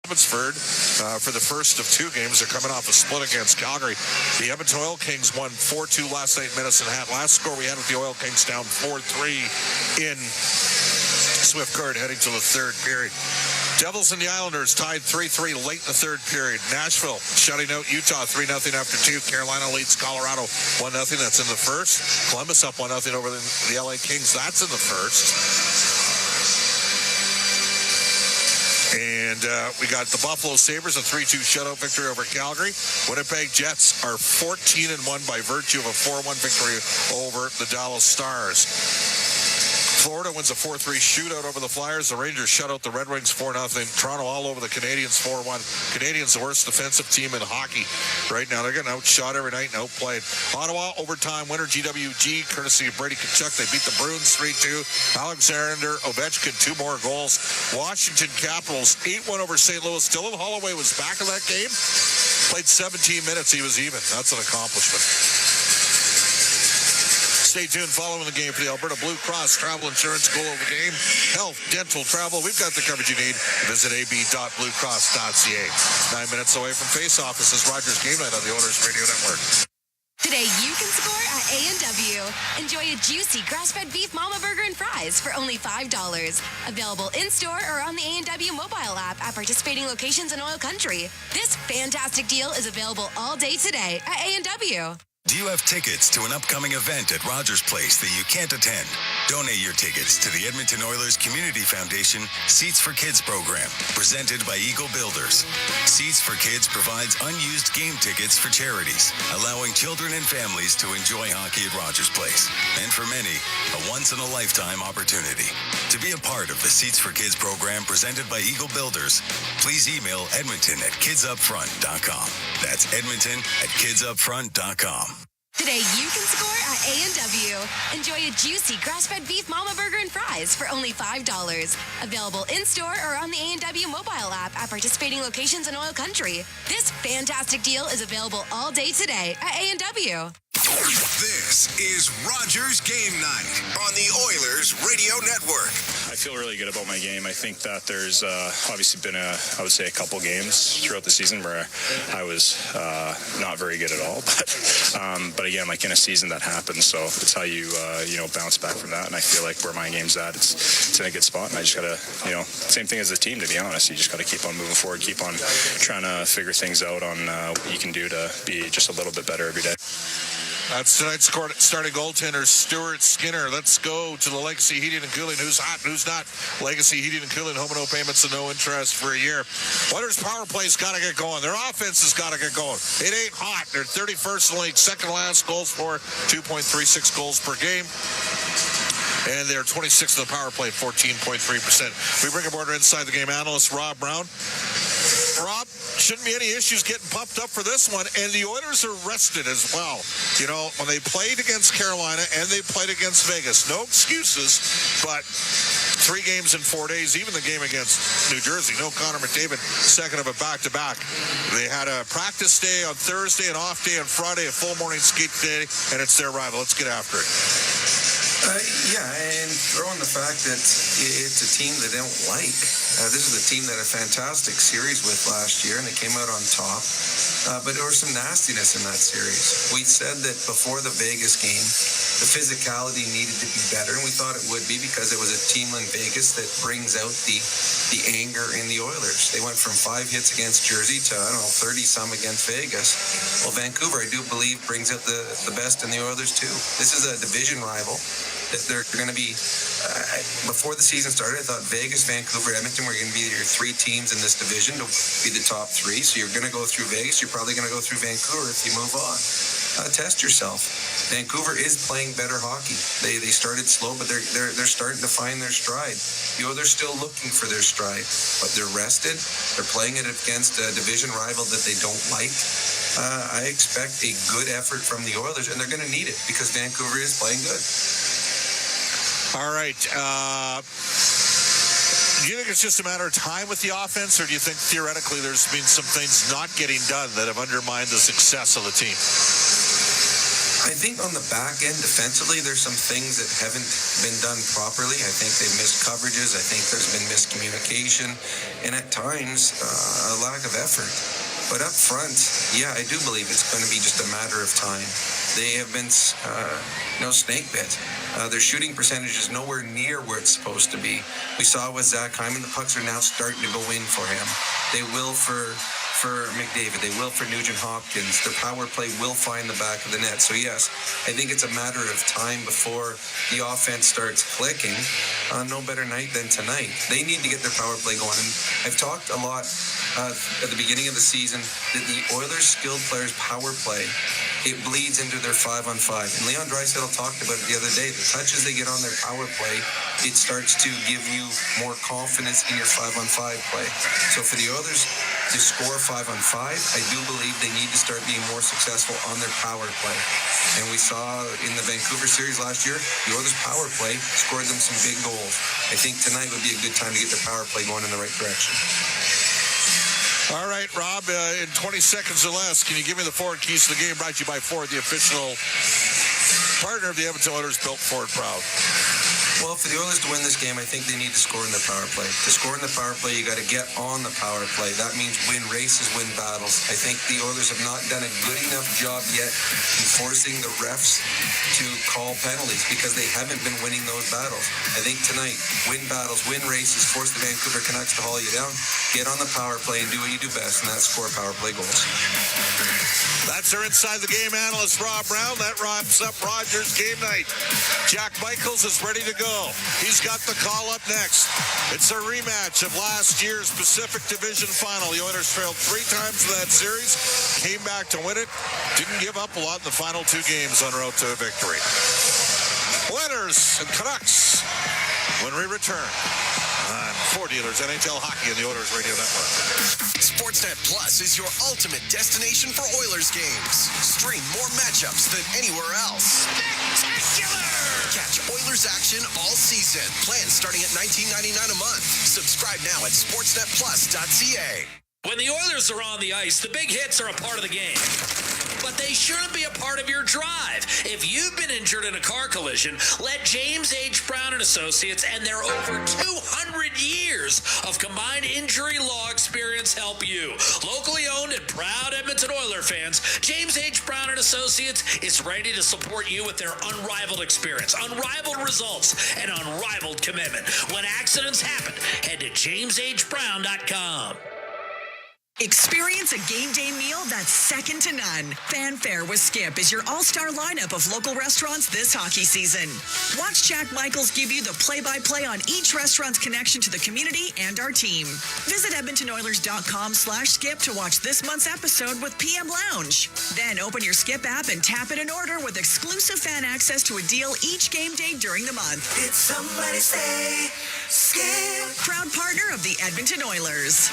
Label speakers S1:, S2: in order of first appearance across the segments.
S1: Abbotsford for the first of two games. They're coming off a split against Calgary. The Edmonton Oil Kings won 4-2 last night in Medicine Hat. Last score we had with the Oil Kings down 4-3 in Swift Current heading to the third period. Devils and the Islanders tied 3-3 late in the third period. Nashville shutting out Utah 3-0 after two. Carolina leads Colorado 1-0. That's in the first. Columbus up 1-0 over the LA Kings. That's in the first. And we got the Buffalo Sabres, a 3-2 shutout victory over Calgary. Winnipeg Jets are 14-1 by virtue of a 4-1 victory over the Dallas Stars. Florida wins a 4-3 shootout over the Flyers. The Rangers shut out the Red Wings 4-0. Toronto all over the Canadiens 4-1. Canadiens the worst defensive team in hockey right now. They're getting outshot every night and outplayed. Ottawa overtime winner GWG courtesy of Brady Tkachuk. They beat the Bruins 3-2. Alexander Ovechkin 2 more goals. Washington Capitals 8-1 over St. Louis. Dylan Holloway was back in that game. Played 17 minutes. He was even. That's an accomplishment. Stay tuned following the game for the Alberta Blue Cross Travel Insurance Goal of the Game. Health, dental, travel. We've got the coverage you need. Visit ab.bluecross.ca. 9 minutes away from face-off. This is Rogers Game Night on the Oilers Radio Network.
S2: Today you can score at A&W. Enjoy a juicy grass-fed beef mama burger and fries for only $5. Available in-store or on the A&W mobile app at participating locations in OilCountry. This fantastic deal is available all day today at A&W.
S3: Do you have tickets to an upcoming event at Rogers Place that you can't attend? Donate your tickets to the Edmonton Oilers Community Foundation Seats for Kids program, presented by Eagle Builders. Seats for Kids provides unused game tickets for charities, allowing children and families to enjoy hockey at Rogers Place. And for many, a once-in-a-lifetime opportunity. To be a part of the Seats for Kids program presented by Eagle Builders, please email edmonton@kidsupfront.com. That's edmonton@kidsupfront.com.
S2: Today you can score at A&W. Enjoy a juicy grass-fed beef mama burger and fries for only $5. Available in-store or on the A&W mobile app at participating locations in OilCountry. This fantastic deal is available all day today at A&W.
S4: This is Rogers Game Night on the Oilers Radio Network.
S5: I feel really good about my game. I think that there's obviously been a couple games throughout the season where I was not very good at all. But again, like in a season that happens. So it's how you bounce back from that. And I feel like where my game's at, it's in a good spot. And I just gotta, same thing as the team, to be honest. You just gotta keep on moving forward, keep on trying to figure things out on what you can do to be just a little bit better every day.
S1: That's tonight's starting goaltender, Stuart Skinner. Let's go to the Legacy Heating and Cooling. Who's hot, who's not? Legacy Heating and Cooling, home and no payments and no interest for a year. Oilers' power play's got to get going. Their offense has got to get going. It ain't hot. They're 31st in the league, second last goals for 2.36 goals per game. And they're 26th in the power play, 14.3%. We bring aboard our inside the game analyst, Rob Brown. Rob, shouldn't be any issues getting pumped up for this one. And the Oilers are rested as well. When they played against Carolina and they played against Vegas, no excuses, but 3 games in 4 days, even the game against New Jersey. No Connor McDavid, second of a back-to-back. They had a practice day on Thursday, an off day on Friday, a full morning skate day, and it's their rival. Let's get after it.
S6: And throw in the fact that it's a team they don't like. This is a team that had a fantastic series with last year, and they came out on top. But there was some nastiness in that series. We said that before the Vegas game, the physicality needed to be better, and we thought it would be because it was a team in Vegas that brings out the anger in the Oilers. They went from 5 hits against Jersey to, 30-some against Vegas. Well, Vancouver, I do believe, brings out the best in the Oilers, too. This is a division rival. That they're going to be, before the season started, I thought Vegas, Vancouver, Edmonton were going to be your 3 teams in this division to be the top 3. So you're going to go through Vegas. You're probably going to go through Vancouver if you move on. Test yourself. Vancouver is playing better hockey. They started slow, but they're starting to find their stride. They're still looking for their stride, but they're rested. They're playing it against a division rival that they don't like. I expect a good effort from the Oilers, and they're going to need it because Vancouver is playing good.
S1: All right. Do you think it's just a matter of time with the offense, or do you think theoretically there's been some things not getting done that have undermined the success of the team?
S6: I think on the back end, defensively, there's some things that haven't been done properly. I think they've missed coverages. I think there's been miscommunication. And at times, a lack of effort. But up front, yeah, I do believe it's going to be just a matter of time. They have been, snake bit. Their shooting percentage is nowhere near where it's supposed to be. We saw with Zach Hyman, the pucks are now starting to go in for him. They will for McDavid. They will for Nugent Hopkins. Their power play will find the back of the net. So, yes, I think it's a matter of time before the offense starts clicking. No better night than tonight. They need to get their power play going. And I've talked a lot at the beginning of the season that the Oilers' skilled players' power play, it bleeds into their 5-on-5. And Leon Draisaitl talked about it the other day. The touches they get on their power play, it starts to give you more confidence in your 5-on-5 play. So for the Oilers to score 5-on-5, I do believe they need to start being more successful on their power play. And we saw in the Vancouver series last year, the Oilers' power play scored them some big goals. I think tonight would be a good time to get their power play going in the right direction.
S1: All right, Rob, in 20 seconds or less, can you give me the Ford keys to the game? Brought to you by Ford, the official partner of the Edmonton Oilers, built Ford proud.
S6: Well, for the Oilers to win this game, I think they need to score in the power play. To score in the power play, you got to get on the power play. That means win races, win battles. I think the Oilers have not done a good enough job yet in forcing the refs to call penalties because they haven't been winning those battles. I think tonight, win battles, win races, force the Vancouver Canucks to haul you down, get on the power play and do what you do best, and that's score power play goals.
S1: That's our Inside the Game analyst, Rob Brown. That wraps up Rogers Game Night. Jack Michaels is ready to go. He's got the call up next. It's a rematch of last year's Pacific Division Final. The Oilers trailed 3 times in that series, came back to win it, didn't give up a lot in the final 2 games on route to a victory. Oilers and Canucks when we return on Ford Dealers NHL Hockey and the Oilers Radio Network.
S4: Sportsnet Plus is your ultimate destination for Oilers games. Stream more matchups than anywhere else. Spectacular! Catch Oilers action all season. Plans starting at $19.99 a month. Subscribe now at sportsnetplus.ca.
S7: When the Oilers are on the ice, the big hits are a part of the game. But they shouldn't be a part of your drive. If you've been injured in a car collision, let James H. Brown & Associates and their over 200 years of combined injury law experience help you. Locally owned and proud Edmonton Oilers fans, James H. Brown & Associates is ready to support you with their unrivaled experience, unrivaled results, and unrivaled commitment. When accidents happen, head to jameshbrown.com.
S8: Experience a game day meal that's second to none. Fanfare with Skip is your all-star lineup of local restaurants this hockey season. Watch Jack Michaels give you the play-by-play on each restaurant's connection to the community and our team. Visit EdmontonOilers.com/skip to watch this month's episode with PM Lounge. Then open your Skip app and tap it and order with exclusive fan access to a deal each game day during the month.
S9: Did somebody say Skip?
S8: Proud partner of the Edmonton Oilers.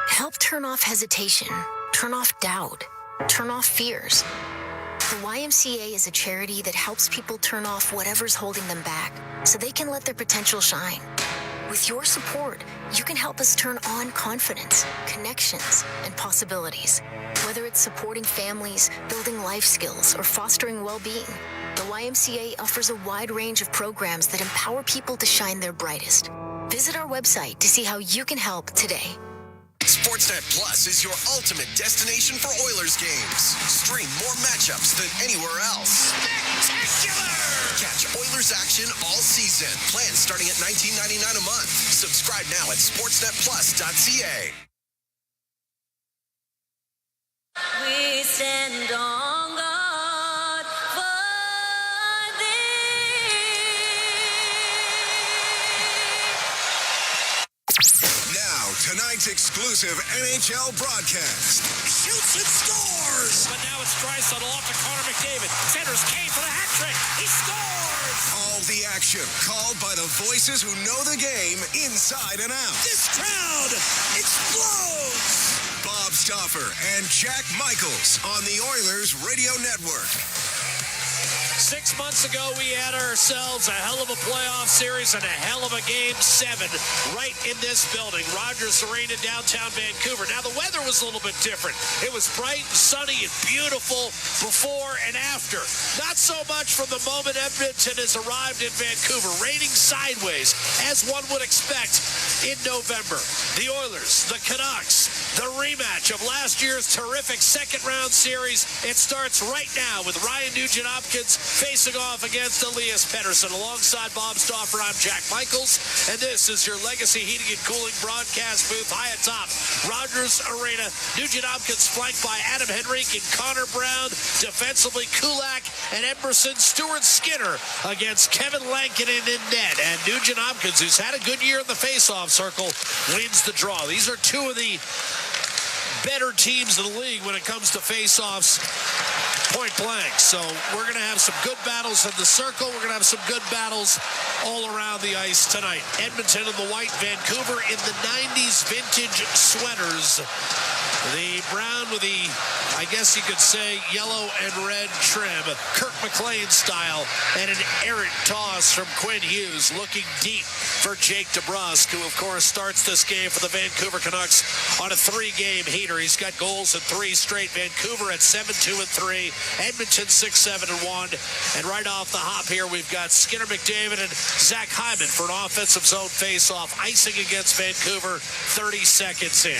S2: Help turn off hesitation, turn off doubt, turn off fears. The YMCA is a charity that helps people turn off whatever's holding them back so they can let their potential shine. With your support, you can help us turn on confidence, connections, and possibilities. Whether it's supporting families, building life skills, or fostering well-being, the YMCA offers a wide range of programs that empower people to shine their brightest. Visit our website to see how you can help today.
S4: Sportsnet Plus is your ultimate destination for Oilers games. Stream more matchups than anywhere else. Spectacular! Catch Oilers action all season. Plans starting at $19.99 a month. Subscribe now at sportsnetplus.ca.
S9: We stand on guard for thee.
S4: Now, tonight's exclusive NHL broadcast.
S7: Shoots and scores! But now it's Draisaitl off to Connor McDavid. Centers Kane for the hat trick. He scores!
S4: All the action called by the voices who know the game inside and out.
S7: This crowd explodes!
S4: Bob Stauffer and Jack Michaels on the Oilers Radio Network.
S7: 6 months ago, we had ourselves a hell of a playoff series and a hell of a Game 7 right in this building, Rogers Arena, downtown Vancouver. Now, the weather was a little bit different. It was bright and sunny and beautiful before and after. Not so much from the moment Edmonton has arrived in Vancouver, raining sideways, as one would expect in November. The Oilers, the Canucks, the rematch of last year's terrific second-round series. It starts right now with Ryan Nugent-Hopkins facing off against Elias Pettersson. Alongside Bob Stauffer, I'm Jack Michaels, and this is your Legacy Heating and Cooling broadcast booth high atop Rogers Arena. Nugent-Hopkins flanked by Adam Henrique and Connor Brown. Defensively, Kulak and Emerson Stewart Skinner against Kevin Lankinen in net. And Nugent-Hopkins, who's had a good year in the face-off circle, wins the draw. These are two of the better teams in the league when it comes to face-offs point blank. So we're going to have some good battles in the circle. We're going to have some good battles all around the ice tonight. Edmonton in the white, Vancouver in the 90s vintage sweaters. The brown with the, I guess you could say, yellow and red trim. Kirk McLean style, and an errant toss from Quinn Hughes, looking deep for Jake DeBrusk, who, of course, starts this game for the Vancouver Canucks on a 3-game heater. He's got goals in 3 straight. Vancouver at 7-2-3. Edmonton 6-7-1. And right off the hop here, we've got Skinner McDavid and Zach Hyman for an offensive zone face-off. Icing against Vancouver 30 seconds in.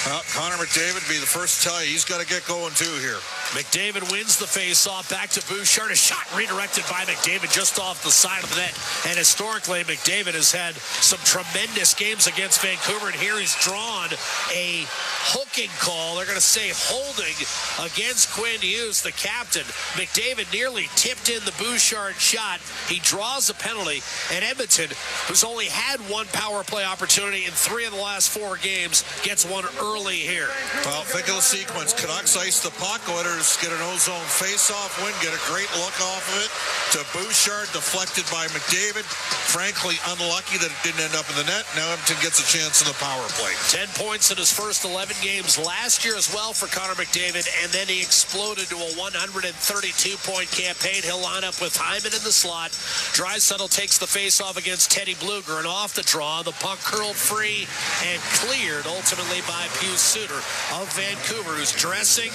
S1: Well, Connor McDavid be the first to tell you he's got to get going too here.
S7: McDavid wins the face-off. Back to Bouchard. A shot redirected by McDavid just off the side of the net. And historically, McDavid has had some tremendous games against Vancouver. And here he's drawn a hooking call. They're going to say holding against Quinn Hughes, the captain. McDavid nearly tipped in the Bouchard shot. He draws a penalty. And Edmonton, who's only had one power play opportunity in 3 of the last 4 games, gets one early here.
S1: Well, think of the sequence. Canucks ice the puck. Oilers get an ozone face-off win, get a great look off of it to Bouchard, deflected by McDavid. Frankly, unlucky that it didn't end up in the net. Now Edmonton gets a chance in the power play.
S7: 10 points in his first 11 games last year as well for Connor McDavid, and then he exploded to a 132-point campaign. He'll line up with Hyman in the slot. Draisaitl takes the face-off against Teddy Bluger, and off the draw, the puck curled free and cleared ultimately by Pius Suter of Vancouver, who's dressing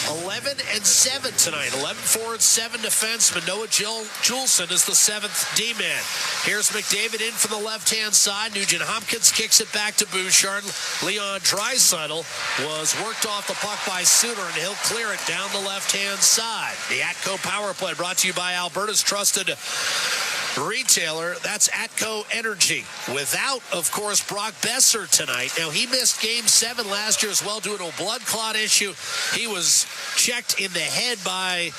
S7: 11-7 tonight. 11-4-7 defenseman. Noah Juleson is the 7th D-man. Here's McDavid in from the left-hand side. Nugent-Hopkins kicks it back to Bouchard. Leon Draisaitl was worked off the puck by Suter, and he'll clear it down the left-hand side. The Atco Power Play brought to you by Alberta's trusted retailer. That's Atco Energy. Without, of course, Brock Besser tonight. Now, he missed Game 7 last year as well due to a blood clot issue. He was checked in the head by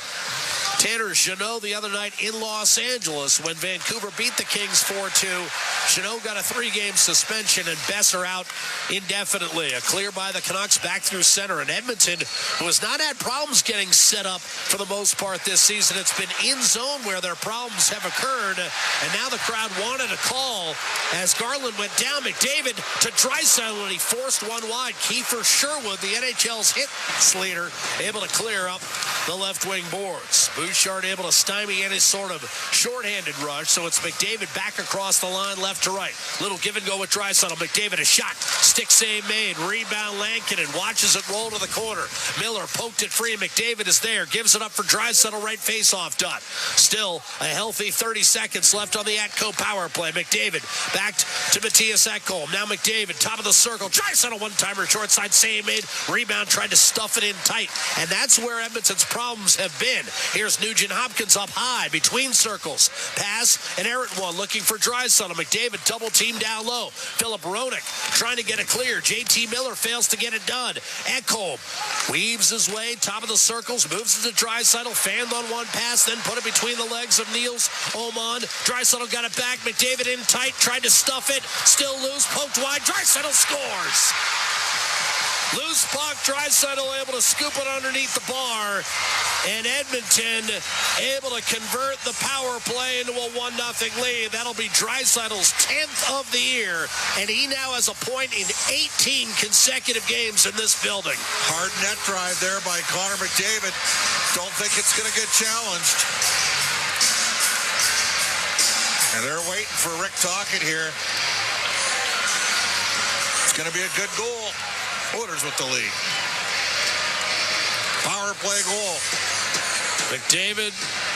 S7: Tanner Jeannot the other night in Los Angeles when Vancouver beat the Kings 4-2. Jeannot got a 3-game suspension, and Besser out indefinitely. A clear by the Canucks back through center. And Edmonton, who has not had problems getting set up for the most part this season, it's been in zone where their problems have occurred. And now the crowd wanted a call as Garland went down. McDavid to Draisaitl, and he forced one wide. Kiefer Sherwood, the NHL's hits leader, able to clear up the left wing boards. Bouchard able to stymie any sort of shorthanded rush, so it's McDavid back across the line left to right. Little give and go with Draisaitl. McDavid a shot. Stick save made. Rebound Lankinen watches it roll to the corner. Miller poked it free. McDavid is there. Gives it up for Draisaitl. Right face-off dot. Still a healthy 30 seconds left on the Atco power play. McDavid back to Matthias Ekholm. Now McDavid, top of the circle. Draisaitl one-timer, short side save made. Rebound, tried to stuff it in tight. And that's where Edmonton's problems have been. Here's Nugent-Hopkins up high between circles. Pass, an errant one looking for Draisaitl. McDavid double team down low. Philip Roenick trying to get it clear. JT Miller fails to get it done. Ekholm weaves his way, top of the circles, moves into Draisaitl, fanned on one pass, then put it between the legs of Niels Oman. Draisaitl got it back. McDavid in tight, tried to stuff it, still loose, poked wide. Draisaitl scores. Loose puck, Draisaitl able to scoop it underneath the bar.
S10: And Edmonton able to convert the power play into a 1-0 lead. That'll be Draisaitl's 10th of the year, and he now has a point in 18 consecutive games in this building.
S1: Hard net drive there by Connor McDavid. Don't think it's going to get challenged. And they're waiting for Rick Tocchet here. It's going to be a good goal. Oilers with the lead. Power play goal.
S10: McDavid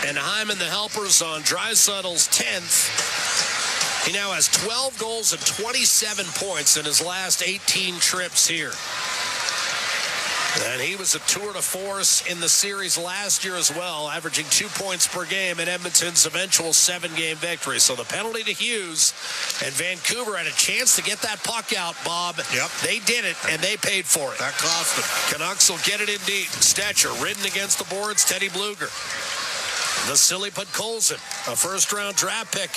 S10: and Hyman, the helpers, on Draisaitl's 10th. He now has 12 goals and 27 points in his last 18 trips here. And he was a tour de force in the series last year as well, averaging 2 points per game in Edmonton's eventual 7-game victory. So the penalty to Hughes, and Vancouver had a chance to get that puck out, Bob.
S1: Yep.
S10: They did it, and they paid for it.
S1: That cost them.
S10: Canucks will get it in deep. Stetcher ridden against the boards, Teddy Bluger. Vasily Podkolzin, a first-round draft pick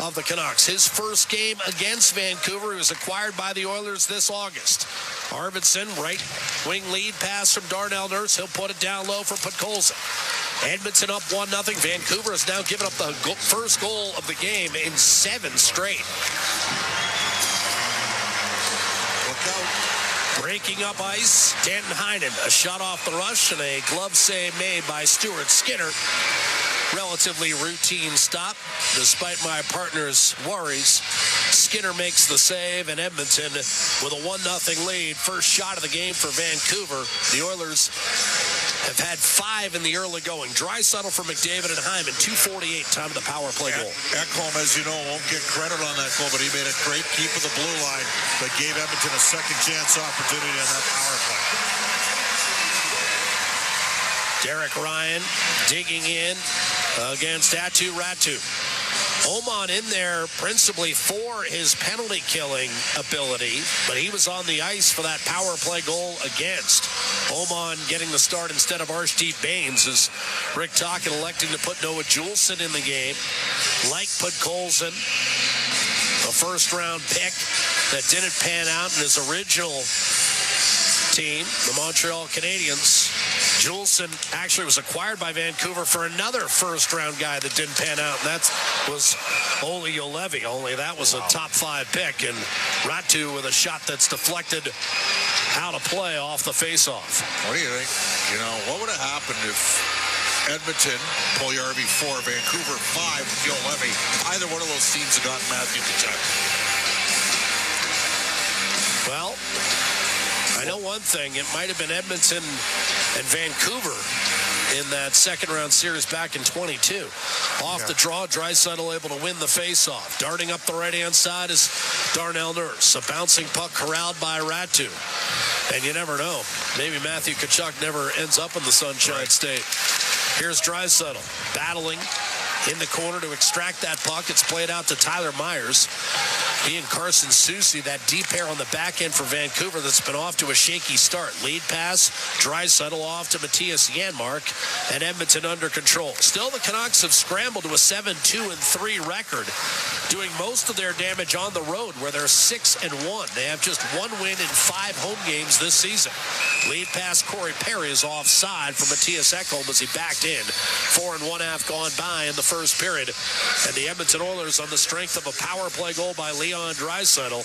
S10: of the Canucks. His first game against Vancouver. He was acquired by the Oilers this August. Arvidsson, right wing lead pass from Darnell Nurse. He'll put it down low for Podkolzin. Edmonton up 1-0. Vancouver has now given up the first goal of the game in 7 straight.
S1: Look out.
S10: Breaking up ice, Danton Heinen, a shot off the rush and a glove save made by Stuart Skinner. Relatively routine stop, despite my partner's worries. Skinner makes the save, and Edmonton with a 1-0 lead. First shot of the game for Vancouver. The Oilers have had 5 in the early going. Draisaitl for McDavid and Hyman, 2:48 time of the power play goal.
S1: Ekholm, as you know, won't get credit on that goal, but he made a great keep of the blue line that gave Edmonton a second chance opportunity on that power play.
S10: Derek Ryan digging in against Aatu Räty. Oman in there principally for his penalty killing ability, but he was on the ice for that power play goal against. Oman getting the start instead of Arshdeep Bains, as Rick Tocchet electing to put Noah Juulsen in the game. Like Podkolzin, a first-round pick that didn't pan out in his original team, the Montreal Canadiens. Juulsen actually was acquired by Vancouver for another first-round guy that didn't pan out, and that was Olli Juolevi, only that was a top-5 pick, and Räty with a shot that's deflected out of play off the face-off.
S1: What do you think? You know, what would have happened if Edmonton, Puljujarvi 4, Vancouver 5, Juolevi, either one of those teams had gotten Matthew Tkachuk?
S10: Well, I know one thing. It might have been Edmonton and Vancouver in that second-round series back in 22. Off the draw, Draisaitl able to win the face-off. Darting up the right-hand side is Darnell Nurse. A bouncing puck corralled by Räty. And you never know. Maybe Matthew Tkachuk never ends up in the Sunshine State. Here's Draisaitl battling in the corner to extract that puck. It's played out to Tyler Myers. He and Carson Soucy, that deep pair on the back end for Vancouver that's been off to a shaky start. Lead pass, Draisaitl off to Matthias Janmark, and Edmonton under control. Still, the Canucks have scrambled to a 7-2-3 record, doing most of their damage on the road, where they're 6-1. They have just 1 win in 5 home games this season. Lead pass, Corey Perry is offside for Matthias Ekholm as he backed in. 4 1/2 gone by in the first period. And the Edmonton Oilers, on the strength of a power play goal by Leon Draisaitl,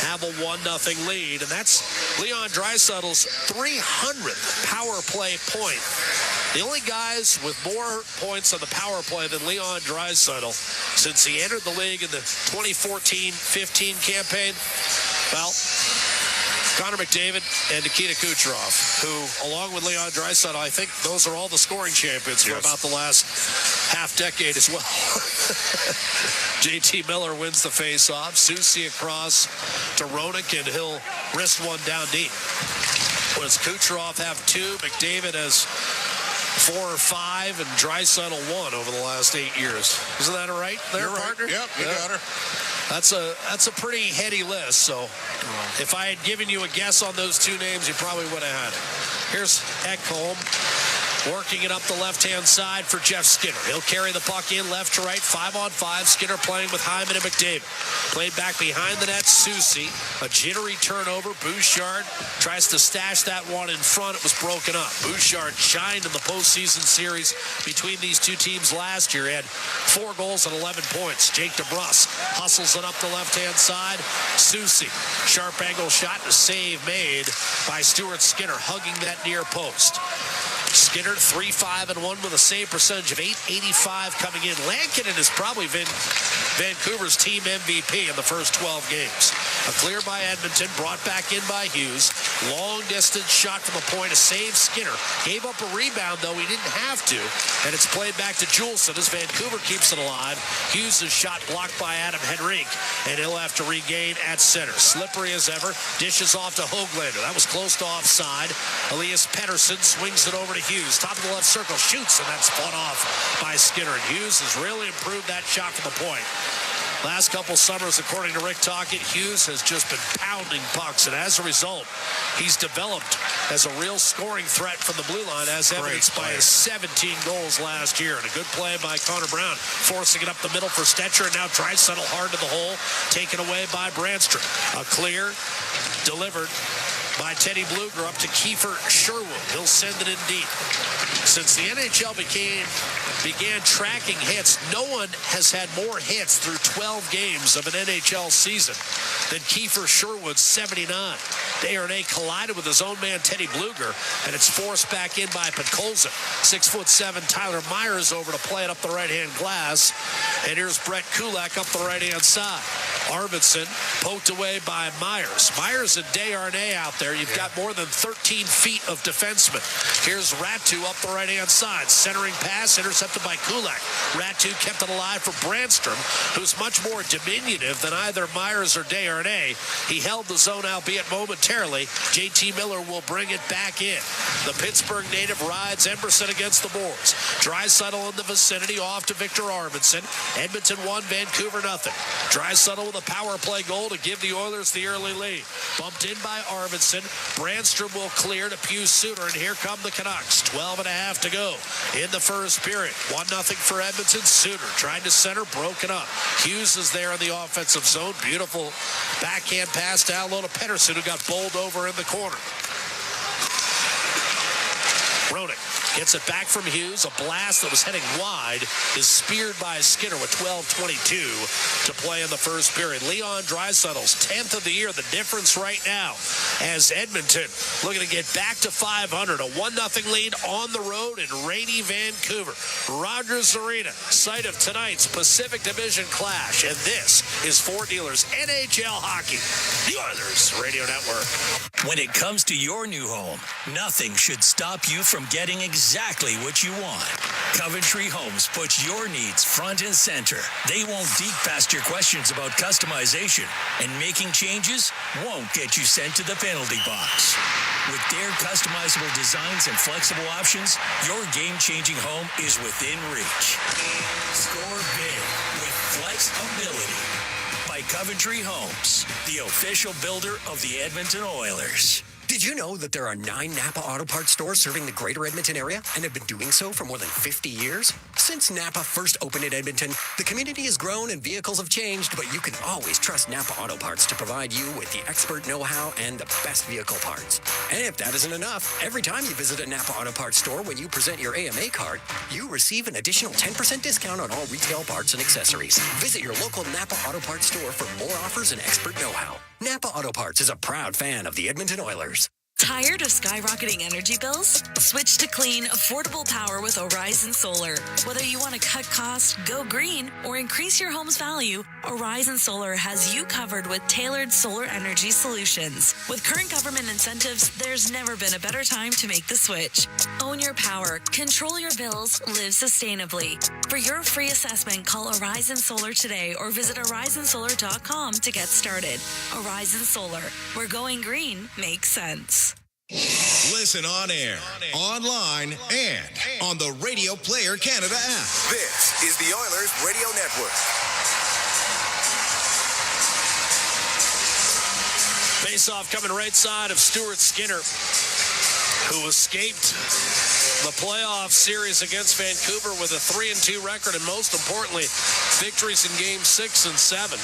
S10: have a 1-0 lead. And that's Leon Draisaitl's 300th power play point. The only guys with more points on the power play than Leon Draisaitl since he entered the league in the 2014-15 campaign, well, Connor McDavid and Nikita Kucherov, who, along with Leon Draisaitl, I think those are all the scoring champions for about the last half-decade as well. JT Miller wins the face-off. Soucy across to Ronick, and he'll wrist one down deep. Does Kucherov have 2? McDavid has 4 or 5, and Draisaitl 1 over the last 8 years. Isn't that right there, partner?
S1: Right. Yep, you got her.
S10: That's a pretty heady list, so if I had given you a guess on those 2 names, you probably would have had it. Here's Ekholm Working it up the left-hand side for Jeff Skinner. He'll carry the puck in left to right, 5-on-5. Skinner playing with Hyman and McDavid. Played back behind the net, Soucy. A jittery turnover. Bouchard tries to stash that one in front. It was broken up. Bouchard shined in the postseason series between these two teams last year. He had 4 goals and 11 points. Jake DeBrusk hustles it up the left-hand side. Soucy, sharp angle shot and a save made by Stuart Skinner, hugging that near post. Skinner 3-5-1 with a save percentage of .885 coming in. Lankinen is probably Vancouver's team MVP in the first 12 games. A clear by Edmonton, brought back in by Hughes. Long distance shot from the point, a save. Skinner gave up a rebound, though he didn't have to, and it's played back to Juleson as Vancouver keeps it alive. Hughes' shot blocked by Adam Henrique, and he'll have to regain at center. Slippery as ever, dishes off to Höglander. That was close to offside. Elias Pettersson swings it over to Hughes. Top of the left circle, shoots, and that's fought off by Skinner. And Hughes has really improved that shot from the point. Last couple summers, according to Rick Tocchet, Hughes has just been pounding pucks, and as a result, he's developed as a real scoring threat from the blue line, as evidenced by his 17 goals last year. And a good play by Connor Brown, forcing it up the middle for Stetcher, and now Draisaitl hard to the hole, taken away by Brandstrom. A clear, delivered by Teddy Bluger up to Kiefer Sherwood. He'll send it in deep. Since the NHL began tracking hits, no one has had more hits through 12 games of an NHL season than Kiefer Sherwood's 79. Desharnais collided with his own man Teddy Bluger, and it's forced back in by Podkolzin. 6'7" Tyler Myers over to play it up the right-hand glass, and here's Brett Kulak up the right-hand side. Arvidsson poked away by Myers. Myers and Desharnais out there. You've got more than 13 feet of defensemen. Here's Ratu up the right-hand side. Centering pass intercepted by Kulak. Ratu kept it alive for Brandstrom, who's much more diminutive than either Myers or Desharnais. He held the zone, albeit momentarily. JT Miller will bring it back in. The Pittsburgh native rides Emberson against the boards. Draisaitl in the vicinity, off to Victor Arvidsson. Edmonton 1, Vancouver 0. Draisaitl with a power play goal to give the Oilers the early lead. Bumped in by Arvidsson. Brandstrom will clear to Pius Suter, and here come the Canucks. 12.5 to go in the first period. 1-0 for Edmonton. Suter trying to center, broken up. Hughes is there in the offensive zone. Beautiful backhand pass down low to Pettersson, who got bowled over in the corner. Roenick gets it back from Hughes. A blast that was heading wide is speared by Skinner with 12:22 to play in the first period. Leon Draisaitl's 10th of the year. The difference right now as Edmonton looking to get back to 500. A 1-0 lead on the road in rainy Vancouver. Rogers Arena, site of tonight's Pacific Division clash. And this is Ford Dealers NHL Hockey, the Oilers Radio Network.
S3: When it comes to your new home, nothing should stop you from getting exactly what you want. Coventry Homes puts your needs front and center. They won't deep past your questions about customization, and making changes won't get you sent to the penalty box. With their customizable designs and flexible options, your game-changing home is within reach. Score big with flexibility by Coventry Homes, the official builder of the Edmonton Oilers.
S11: Did you know that there are 9 Napa Auto Parts stores serving the greater Edmonton area and have been doing so for more than 50 years? Since Napa first opened in Edmonton, the community has grown and vehicles have changed, but you can always trust Napa Auto Parts to provide you with the expert know-how and the best vehicle parts. And if that isn't enough, every time you visit a Napa Auto Parts store when you present your AMA card, you receive an additional 10% discount on all retail parts and accessories. Visit your local Napa Auto Parts store for more offers and expert know-how. Napa Auto Parts is a proud fan of the Edmonton Oilers.
S8: Tired of skyrocketing energy bills? Switch to clean, affordable power with Horizon Solar. Whether you want to cut costs, go green, or increase your home's value, Horizon Solar has you covered with tailored solar energy solutions. With current government incentives, there's never been a better time to make the switch. Own your power, control your bills, live sustainably. For your free assessment, call Horizon Solar today or visit horizonsolar.com to get started. Horizon Solar, where going green makes sense.
S12: Listen on air, online, and on the Radio Player Canada app.
S4: This is the Oilers Radio Network.
S10: Face-off coming right side of Stuart Skinner. who escaped the playoff series against Vancouver with a 3-2 record, and most importantly, victories in Game 6 and 7,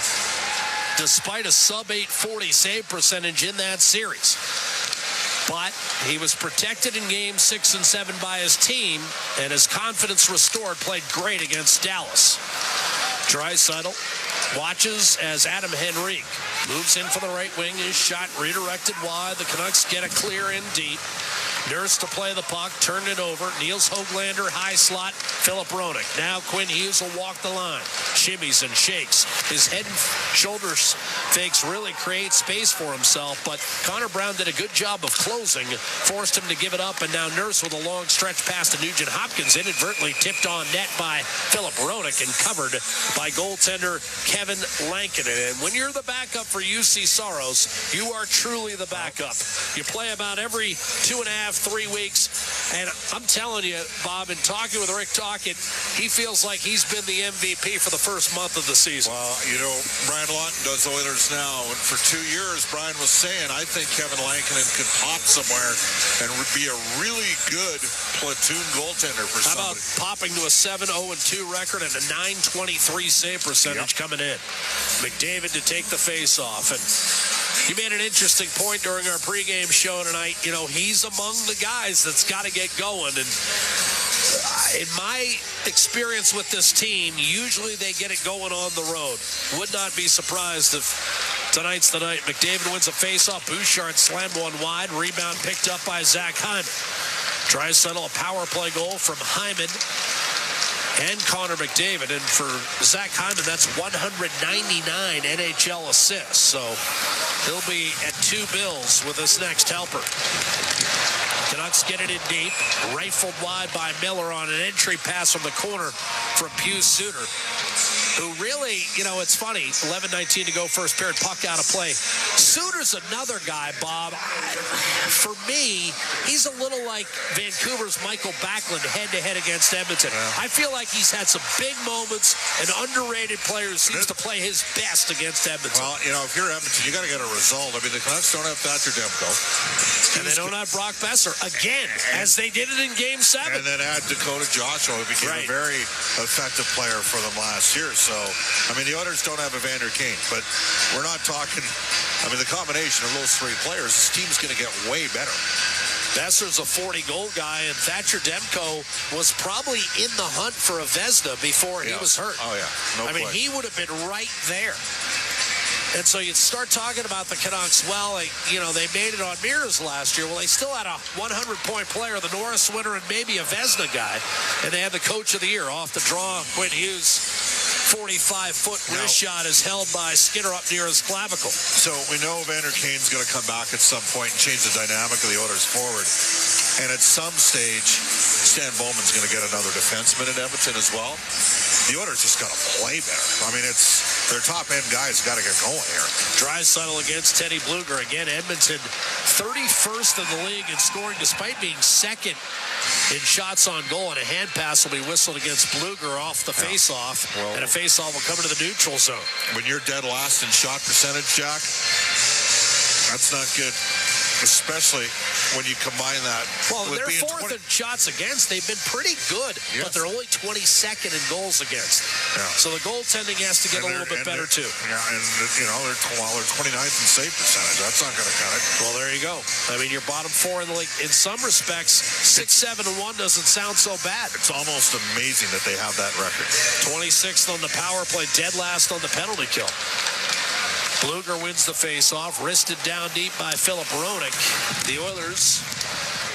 S10: despite a sub-840 save percentage in that series. But he was protected in Game 6 and 7 by his team, and his confidence restored, played great against Dallas. Draisaitl watches as Adam Henrique moves in for the right wing. His shot redirected wide. The Canucks get a clear in deep. Nurse to play the puck, turned it over. Niels Höglander, high slot, Philip Roenick. Now Quinn Hughes will walk the line. Shimmies and shakes. His head and shoulders fakes really create space for himself, but Connor Brown did a good job of closing, forced him to give it up, and now Nurse with a long stretch pass to Nugent Hopkins, inadvertently tipped on net by Philip Roenick and covered by goaltender Kevin Lankinen. And when you're the backup for UC Soros, you are truly the backup. You play about every 2.5-3 weeks, and I'm telling you, Bob, in talking with Rick Tocchet, he feels like he's been the MVP for the first month of the season.
S1: Well, you know, Brian Lawton does Oilers now, and for 2 years, Brian was saying, I think Kevin Lankinen could pop somewhere and would be a really good platoon goaltender for somebody.
S10: How about popping to a 7-0-2 record and a .923 save percentage coming in? McDavid to take the face-off, and you made an interesting point during our pregame show tonight. You know, he's among the guys that's got to get going. And in my experience with this team, usually they get it going on the road. Would not be surprised if tonight's the night. McDavid wins a face-off. Bouchard slammed one wide. Rebound picked up by Zach Hyman. Draisaitl, a power play goal from Hyman and Connor McDavid. And for Zach Hyman, that's 199 NHL assists. So he'll be at 2 bills with this next helper. Canucks get it in deep. Rifled wide by Miller on an entry pass from the corner from Pius Suter, who really, you know, it's funny, 11:19 to go, first period, puck out of play. Suter's another guy, Bob. For me, he's a little like Vancouver's Michael Backlund head-to-head against Edmonton. Yeah. I feel like he's had some big moments. An underrated player who seems to play his best against Edmonton.
S1: Well, you know, if you're Edmonton, you got to get a result. I mean, the Canucks don't have Thatcher Demko.
S10: And they don't have Brock Besser, again, as they did it in Game 7.
S1: And then add Dakota Joshua, who became a very effective player for them last year. So, I mean, the Oilers don't have Evander Kane, but we're not talking, I mean, the combination of those three players, this team's going to get way better.
S10: Besser's a 40-goal guy, and Thatcher Demko was probably in the hunt for a Vezina before he was hurt.
S1: Oh, yeah.
S10: I mean, he would have been right there. And so you start talking about the Canucks. Well, you know, they made it on mirrors last year. Well, they still had a 100-point player, the Norris winner, and maybe a Vezina guy. And they had the coach of the year off the draw. Quinn Hughes, 45-foot wrist shot is held by Skinner up near his clavicle.
S1: So we know Evander Kane's going to come back at some point and change the dynamic of the Oilers forward. And at some stage, Stan Bowman's going to get another defenseman in Edmonton as well. The Oilers just got to play better. I mean, it's their top-end guys got to get going here.
S10: Draisaitl against Teddy Bluger. Again, Edmonton 31st in the league in scoring, despite being second in shots on goal. And a hand pass will be whistled against Bluger off the face-off. Well, and a face-off will come into the neutral zone.
S1: When you're dead last in shot percentage, Jack, that's not good. Especially when you combine that.
S10: Well, they're fourth in shots against. They've been pretty good, but they're only 22nd in goals against. Yeah. So the goaltending has to get a little bit better, too.
S1: Yeah, and, you know, they're 29th in save percentage. That's not going to cut it.
S10: Well, there you go. I mean, you're bottom 4 in the league. In some respects, 6-7-1 doesn't sound so bad.
S1: It's almost amazing that they have that record.
S10: 26th on the power play, dead last on the penalty kill. Bluger wins the face-off, wristed down deep by Philip Roenick. The Oilers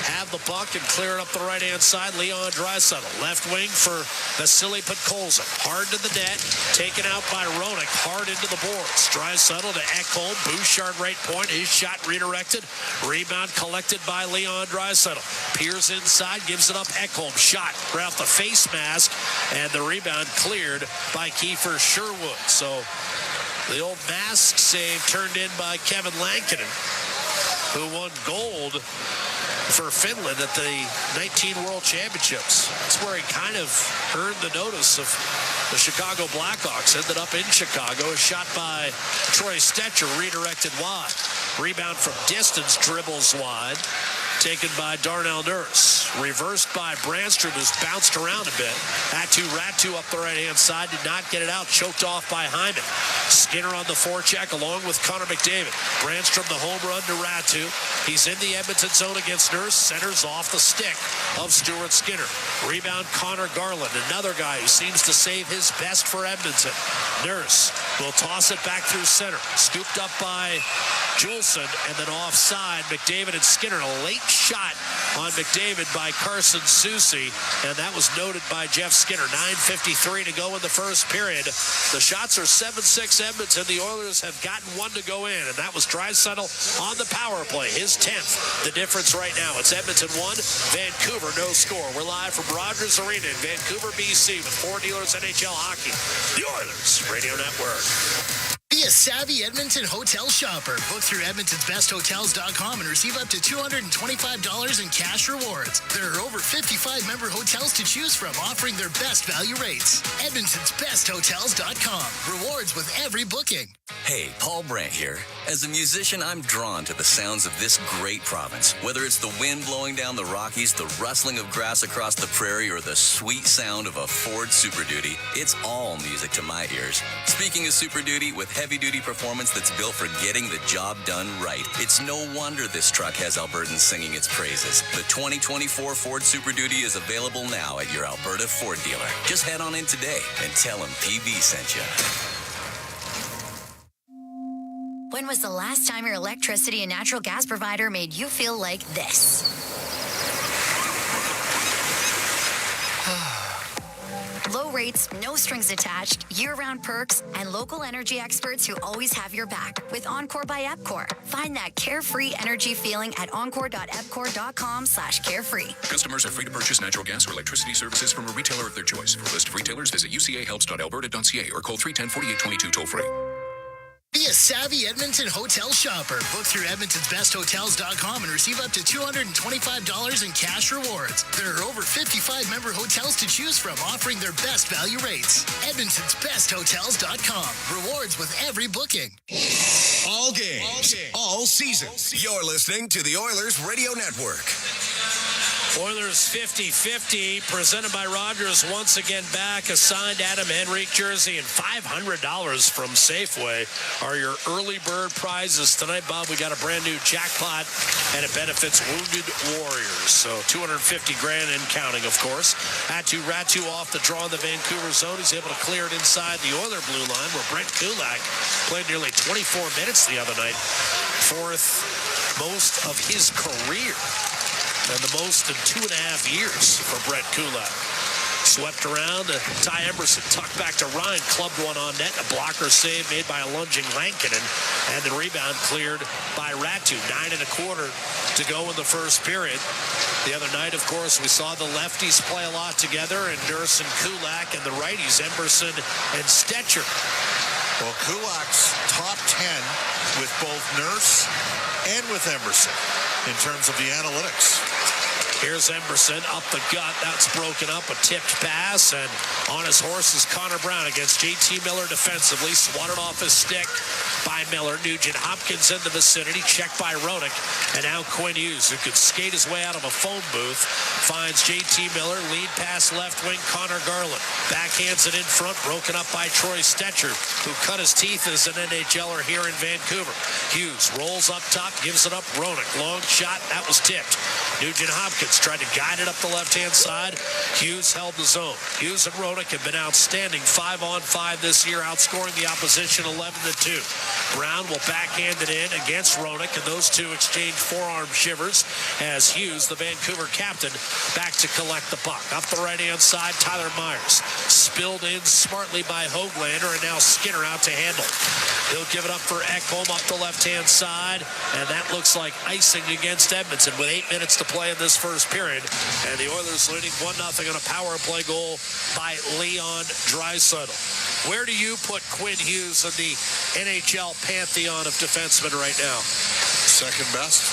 S10: have the puck and clear it up the right-hand side. Leon Draisaitl, left wing for Vasily Podkolzin. Hard to the net, taken out by Roenick, hard into the boards. Draisaitl to Ekholm, Bouchard right point, his shot redirected. Rebound collected by Leon Draisaitl. Peers inside, gives it up, Ekholm, shot right off the face mask, and the rebound cleared by Kiefer Sherwood. So the old mask save turned in by Kevin Lankinen, who won gold for Finland at the 19 World Championships. That's where he kind of earned the notice of the Chicago Blackhawks. Ended up in Chicago. A shot by Troy Stetcher, redirected wide. Rebound from distance, dribbles wide. taken by Darnell Nurse. Reversed by Brandstrom, who's bounced around a bit. Ratu up the right-hand side, did not get it out. Choked off by Hyman. Skinner on the forecheck along with Connor McDavid. Brandstrom the home run to Ratu. He's in the Edmonton zone against Nurse. Centers off the stick of Stuart Skinner. Rebound Connor Garland, another guy who seems to save his best for Edmonton. Nurse will toss it back through center. Scooped up by Juleson, and then offside, McDavid and Skinner. A late shot on McDavid by Carson Soucy, and that was noted by Jeff Skinner. 9:53 to go in the first period. The shots are 7-6 Edmonton. The Oilers have gotten one to go in, and that was Draisaitl on the power play, his 10th. The difference right now, it's Edmonton 1, Vancouver no score. We're live from Rogers Arena in Vancouver, BC with Ford Dealers NHL Hockey, the Oilers Radio Network.
S13: Be a savvy Edmonton hotel shopper. Book through Edmonton'sBestHotels.com and receive up to $225 in cash rewards. There are over 55 member hotels to choose from, offering their best value rates. Edmonton'sBestHotels.com. Rewards with every booking.
S14: Hey, Paul Brandt here. As a musician, I'm drawn to the sounds of this great province. Whether it's the wind blowing down the Rockies, the rustling of grass across the prairie, or the sweet sound of a Ford Super Duty, it's all music to my ears. Speaking of Super Duty, with heavy-duty performance that's built for getting the job done right, it's no wonder this truck has Albertans singing its praises. The 2024 Ford Super Duty is available now at your Alberta Ford dealer. Just head on in today and tell them PB sent you.
S2: When was the last time your electricity and natural gas provider made you feel like this? Low rates, no strings attached, year-round perks, and local energy experts who always have your back with Encore by Epcor. Find that carefree energy feeling at encore.epcor.com/carefree.
S15: Customers are free to purchase natural gas or electricity services from a retailer of their choice. For a list of retailers, visit ucahelps.alberta.ca or call 310-4822 toll-free.
S13: Be a savvy Edmonton hotel shopper. Book through Edmonton'sBestHotels.com and receive up to $225 in cash rewards. There are over 55 member hotels to choose from, offering their best value rates. Edmonton'sBestHotels.com. Rewards with every booking.
S12: All games, all season.
S3: You're listening to the Oilers Radio Network.
S10: Oilers 50-50, presented by Rogers, once again back. A signed Adam Henrique jersey and $500 from Safeway are your early bird prizes tonight. Bob, we got a brand new jackpot, and it benefits Wounded Warriors. So $250 grand and counting, of course. Ratu off the draw in the Vancouver zone. He's able to clear it inside the Oiler blue line, where Brent Kulak played nearly 24 minutes the other night. Fourth most of his career, and the most in 2.5 years for Brett Kulak. Swept around, Ty Emerson tucked back to Ryan, clubbed one on net, a blocker save made by a lunging Lankinen, and the rebound cleared by Ratu. 9.25 to go in the first period. The other night, of course, we saw the lefties play a lot together, and Nurse and Kulak, and the righties, Emerson and Stetcher.
S1: Well, Kulak's top 10 with both Nurse and with Emerson in terms of the analytics.
S10: Here's Emerson up the gut. That's broken up. A tipped pass. And on his horse is Connor Brown against JT Miller defensively. Swatted off his stick by Miller. Nugent Hopkins in the vicinity. Checked by Ronick. And now Quinn Hughes, who could skate his way out of a phone booth, finds JT Miller. Lead pass left wing. Connor Garland backhands it in front. Broken up by Troy Stetcher, who cut his teeth as an NHLer here in Vancouver. Hughes rolls up top. Gives it up. Ronick. Long shot. That was tipped. Nugent Hopkins tried to guide it up the left-hand side. Hughes held the zone. Hughes and Ronick have been outstanding 5-on-5 this year, outscoring the opposition 11-2. Brown will backhand it in against Ronick, and those two exchange forearm shivers as Hughes, the Vancouver captain, back to collect the puck. Up the right-hand side, Tyler Myers. Spilled in smartly by Höglander, and now Skinner out to handle. He'll give it up for Ekholm up the left-hand side, and that looks like icing against Edmonton with 8 minutes to play in this first period. And the Oilers leading 1-0 on a power play goal by Leon Draisaitl. Where do you put Quinn Hughes in the NHL pantheon of defensemen right now?
S1: Second best.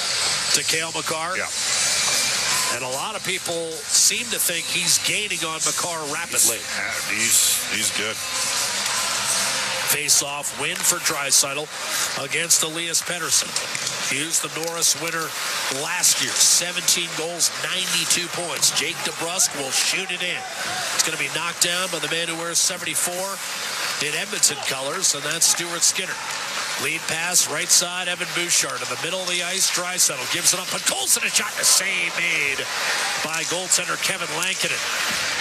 S10: To Cale Makar?
S1: Yeah.
S10: And a lot of people seem to think he's gaining on Makar rapidly.
S1: He's good.
S10: Face-off win for Draisaitl against Elias Pettersson. He's the Norris winner last year. 17 goals, 92 points. Jake DeBrusk will shoot it in. It's going to be knocked down by the man who wears 74 in Edmonton colors, and that's Stuart Skinner. Lead pass, right side, Evan Bouchard. In the middle of the ice, Draisaitl gives it up. But Colson a shot. The save made by goaltender Kevin Lankinen.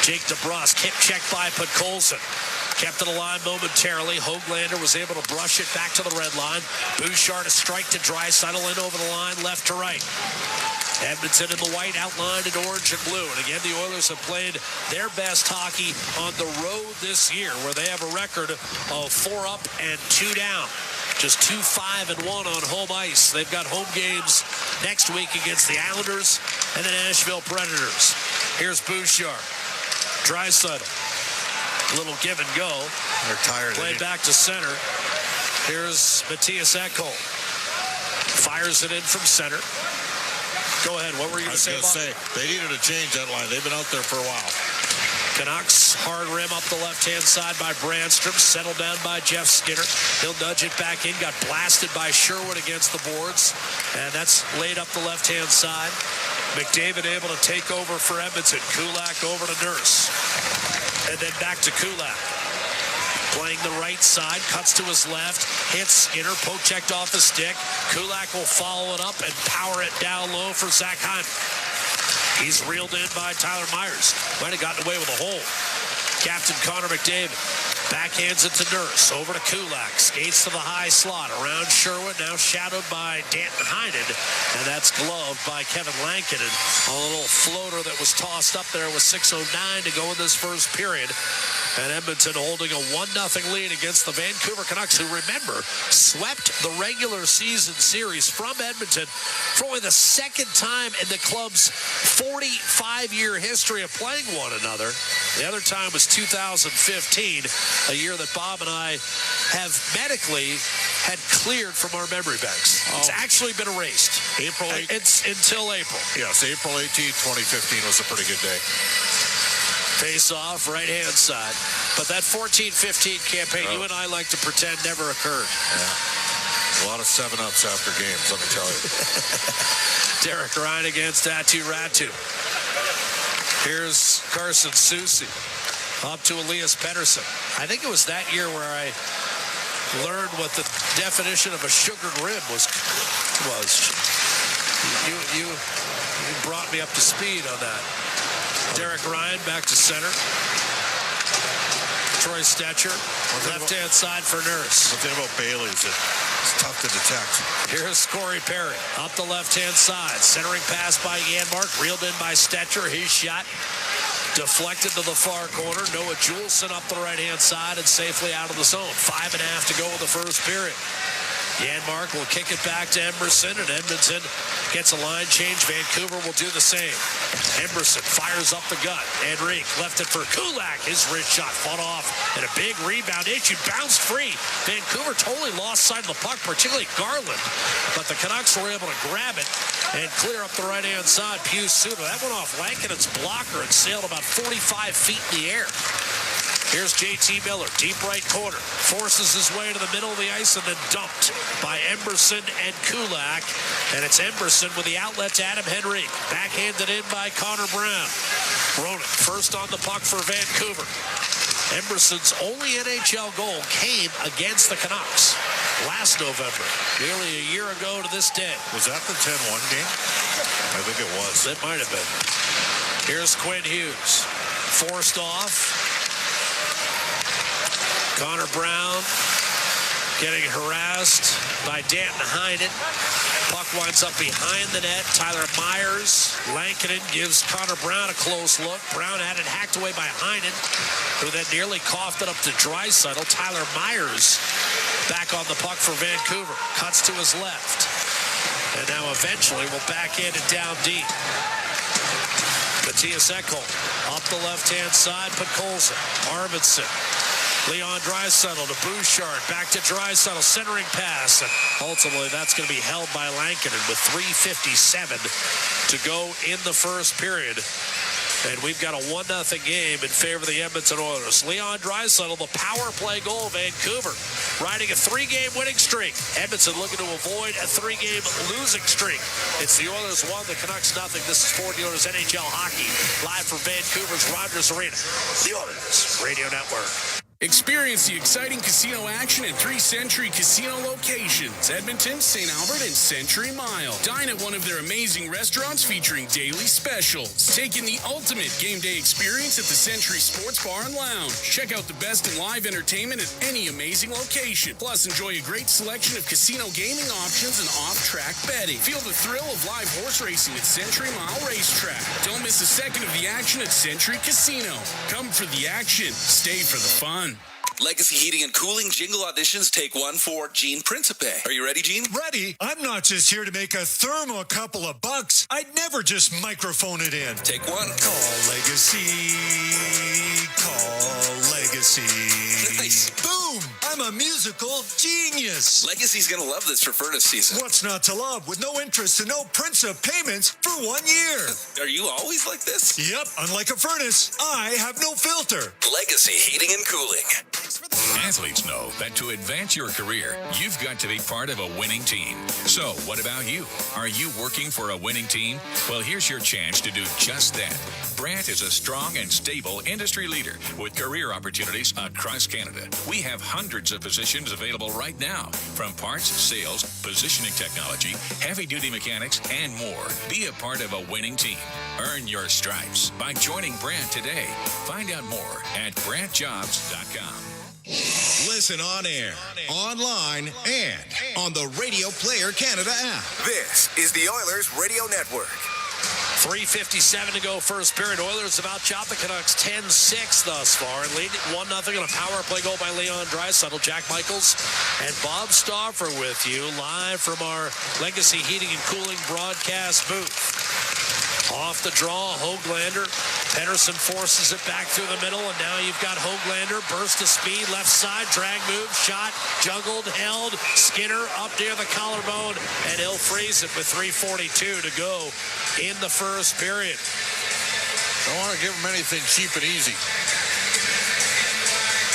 S10: Jake DeBrusk, hit check by Podkolzin. Kept it alive momentarily. Höglander was able to brush it back to the red line. Bouchard a strike to Draisaitl in over the line, left to right. Edmonton in the white, outlined in orange and blue. And again, the Oilers have played their best hockey on the road this year, where they have a record of 4 up and 2 down. Just 2-5-1 on home ice. They've got home games next week against the Islanders and the Nashville Predators. Here's Bouchard. Draisaitl. A little give and go.
S1: They're tired.
S10: Played back to center. Here's Matthias Ekholm. Fires it in from center. Go ahead. What were you going to say about it?
S1: They needed to change that line. They've been out there for a while.
S10: Canucks, hard rim up the left-hand side by Brandstrom, settled down by Jeff Skinner. He'll nudge it back in, got blasted by Sherwood against the boards, and that's laid up the left-hand side. McDavid able to take over for Edmonton. Kulak over to Nurse, and then back to Kulak. Playing the right side, cuts to his left, hits Skinner, poke checked off the stick. Kulak will follow it up and power it down low for Zach Hyman. He's reeled in by Tyler Myers. Might have gotten away with a hole. Captain Connor McDavid backhands it to Nurse. Over to Kulak. Skates to the high slot. Around Sherwood. Now shadowed by Danton Heinen. And that's gloved by Kevin Lankinen. A little floater that was tossed up there with 6:09 to go in this first period. And Edmonton holding a 1-0 lead against the Vancouver Canucks, who, remember, swept the regular season series from Edmonton for only the second time in the club's 45-year history of playing one another. The other time was 2015, a year that Bob and I have medically had cleared from our memory banks. It's actually been erased. It's until April.
S1: Yes, April 18, 2015 was a pretty good day.
S10: Face-off, right-hand side. But that 14-15 campaign, you and I like to pretend never occurred.
S1: Yeah. A lot of 7-ups after games, let me tell you.
S10: Derek Ryan against Aatu Räty. Here's Carson Soucy up to Elias Pettersson. I think it was that year where I learned what the definition of a sugared rib was. You brought me up to speed on that. Derek Ryan back to center. Troy Stetcher, left-hand side for Nurse.
S1: One thing about Bailey's, it's tough to detect.
S10: Here's Corey Perry up the left-hand side. Centering pass by Janmark, reeled in by Stetcher. His shot deflected to the far corner. Noah Juleson up the right-hand side and safely out of the zone. 5.5 to go in the first period. Janmark will kick it back to Emberson, and Edmonton gets a line change. Vancouver will do the same. Emberson fires up the gut. Enrique left it for Kulak. His wrist shot fought off, and a big rebound issue. Bounced free. Vancouver totally lost sight of the puck, particularly Garland. But the Canucks were able to grab it and clear up the right-hand side. Pius Suter. That went off Lankinen's blocker and sailed about 45 feet in the air. Here's JT Miller, deep right corner. Forces his way to the middle of the ice and then dumped by Emberson and Kulak. And it's Emberson with the outlet to Adam Henrique. Backhanded in by Connor Brown. Roenick first on the puck for Vancouver. Emberson's only NHL goal came against the Canucks last November, nearly a year ago to this day.
S1: Was that the 10-1 game? I think it was.
S10: It might have been. Here's Quinn Hughes. Forced off. Connor Brown getting harassed by Danton Heinen. Puck winds up behind the net. Tyler Myers. Lankinen gives Connor Brown a close look. Brown had it hacked away by Heinen, who then nearly coughed it up to Draisaitl. Tyler Myers back on the puck for Vancouver. Cuts to his left. And now eventually will backhand it down deep. Matthias Ekholm up the left-hand side. Podkolzin. Arvidsson. Leon Draisaitl to Bouchard, back to Draisaitl, centering pass, and ultimately that's going to be held by Lankinen with 3:57 to go in the first period. And we've got a 1-0 game in favor of the Edmonton Oilers. Leon Draisaitl, the power play goal, Vancouver, riding a 3-game winning streak. Edmonton looking to avoid a 3-game losing streak. It's the Oilers 1, the Canucks nothing. This is Ford Dealers NHL Hockey, live from Vancouver's Rogers Arena, the Oilers Radio Network.
S16: Experience the exciting casino action at 3 Century Casino locations, Edmonton, St. Albert, and Century Mile. Dine at one of their amazing restaurants featuring daily specials. Take in the ultimate game day experience at the Century Sports Bar and Lounge. Check out the best in live entertainment at any amazing location. Plus, enjoy a great selection of casino gaming options and off-track betting. Feel the thrill of live horse racing at Century Mile Racetrack. Don't miss a second of the action at Century Casino. Come for the action. Stay for the fun.
S17: Legacy Heating and Cooling jingle auditions, take 1 for Gene Principe. Are you ready, Gene?
S18: Ready. I'm not just here to make a thermo a couple of bucks. I'd never just microphone it in.
S17: Take 1.
S18: Call Legacy. Call Legacy.
S17: Nice.
S18: Boom! I'm a musical genius.
S17: Legacy's going to love this for furnace season.
S18: What's not to love? With no interest and no Principe payments for 1 year.
S17: Are you always like this?
S18: Yep. Unlike a furnace, I have no filter.
S17: Legacy Heating and Cooling.
S15: Athletes know that to advance your career, you've got to be part of a winning team. So, what about you? Are you working for a winning team? Well, here's your chance to do just that. Brandt is a strong and stable industry leader with career opportunities across Canada. We have hundreds of positions available right now, from parts, sales, positioning technology, heavy-duty mechanics, and more. Be a part of a winning team. Earn your stripes by joining Brandt today. Find out more at BrandtJobs.com.
S12: Listen on air, online, and on the Radio Player Canada app.
S4: This is the Oilers Radio Network.
S10: 3:57 to go first period. Oilers have outshot the Canucks 10-6 thus far and lead 1-0 on a power play goal by Leon Draisaitl. Jack Michaels and Bob Stauffer with you live from our Legacy Heating and Cooling broadcast booth. Off the draw, Höglander. Pettersson forces it back through the middle, and now you've got Höglander. Burst of speed, left side, drag move, shot, juggled, held. Skinner up near the collarbone, and he'll freeze it with 3:42 to go in the first period.
S1: Don't want to give him anything cheap and easy.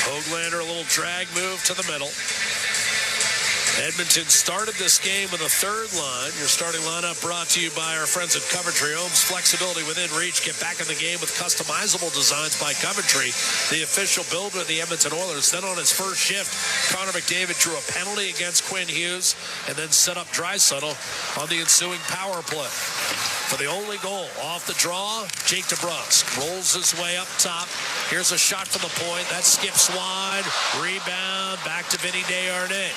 S10: Höglander, a little drag move to the middle. Edmonton started this game with a third line. Your starting lineup brought to you by our friends at Coventry Homes. Flexibility within reach. Get back in the game with customizable designs by Coventry, the official builder of the Edmonton Oilers. Then on his first shift, Connor McDavid drew a penalty against Quinn Hughes and then set up Draisaitl on the ensuing power play. For the only goal, off the draw, Jake DeBrusk rolls his way up top. Here's a shot from the point. That skips wide. Rebound, back to Vinny Desharnais.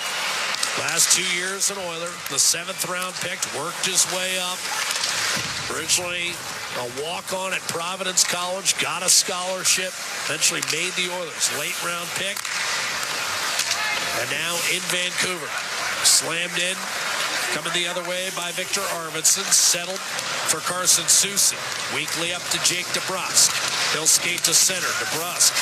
S10: Last 2 years an Oiler, the 7th round pick, worked his way up. Originally a walk-on at Providence College, got a scholarship, eventually made the Oilers. Late round pick. And now in Vancouver. Slammed in, coming the other way by Victor Arvidsson, settled for Carson Soucy. Weakly up to Jake DeBrusk. He'll skate to center. DeBrusk,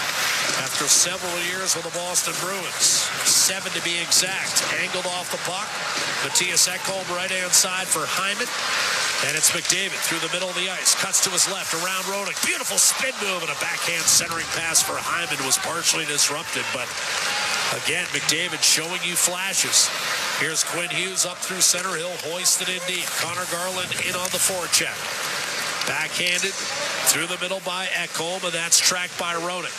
S10: after several years with the Boston Bruins, 7 to be exact, angled off the puck. Matthias Ekholm right-hand side for Hyman. And it's McDavid through the middle of the ice. Cuts to his left, around Roenick. Beautiful spin move, and a backhand centering pass for Hyman was partially disrupted. But again, McDavid showing you flashes. Here's Quinn Hughes up through center. He'll hoist it in deep. Connor Garland in on the forecheck. Backhanded through the middle by Ekholm, and that's tracked by Roenick.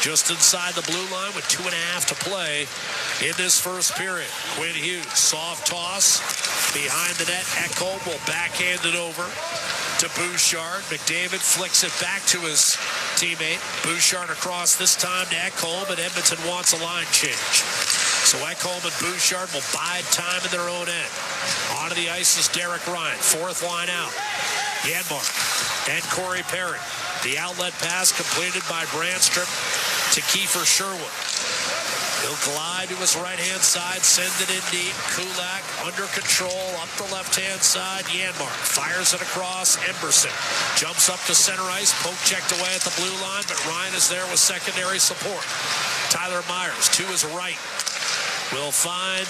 S10: Just inside the blue line with 2.5 to play in this first period. Quinn Hughes, soft toss behind the net. Ekholm will backhand it over to Bouchard. McDavid flicks it back to his teammate. Bouchard across this time to Ekholm, and Edmonton wants a line change. So Ekholm and Bouchard will bide time in their own end. Onto the ice is Derek Ryan, 4th line out. Janmark and Corey Perry. The outlet pass completed by Brandstrom to Kiefer Sherwood. He'll glide to his right-hand side, send it in deep. Kulak under control, up the left-hand side. Janmark fires it across. Emberson jumps up to center ice, poke checked away at the blue line, but Ryan is there with secondary support. Tyler Myers to his right will find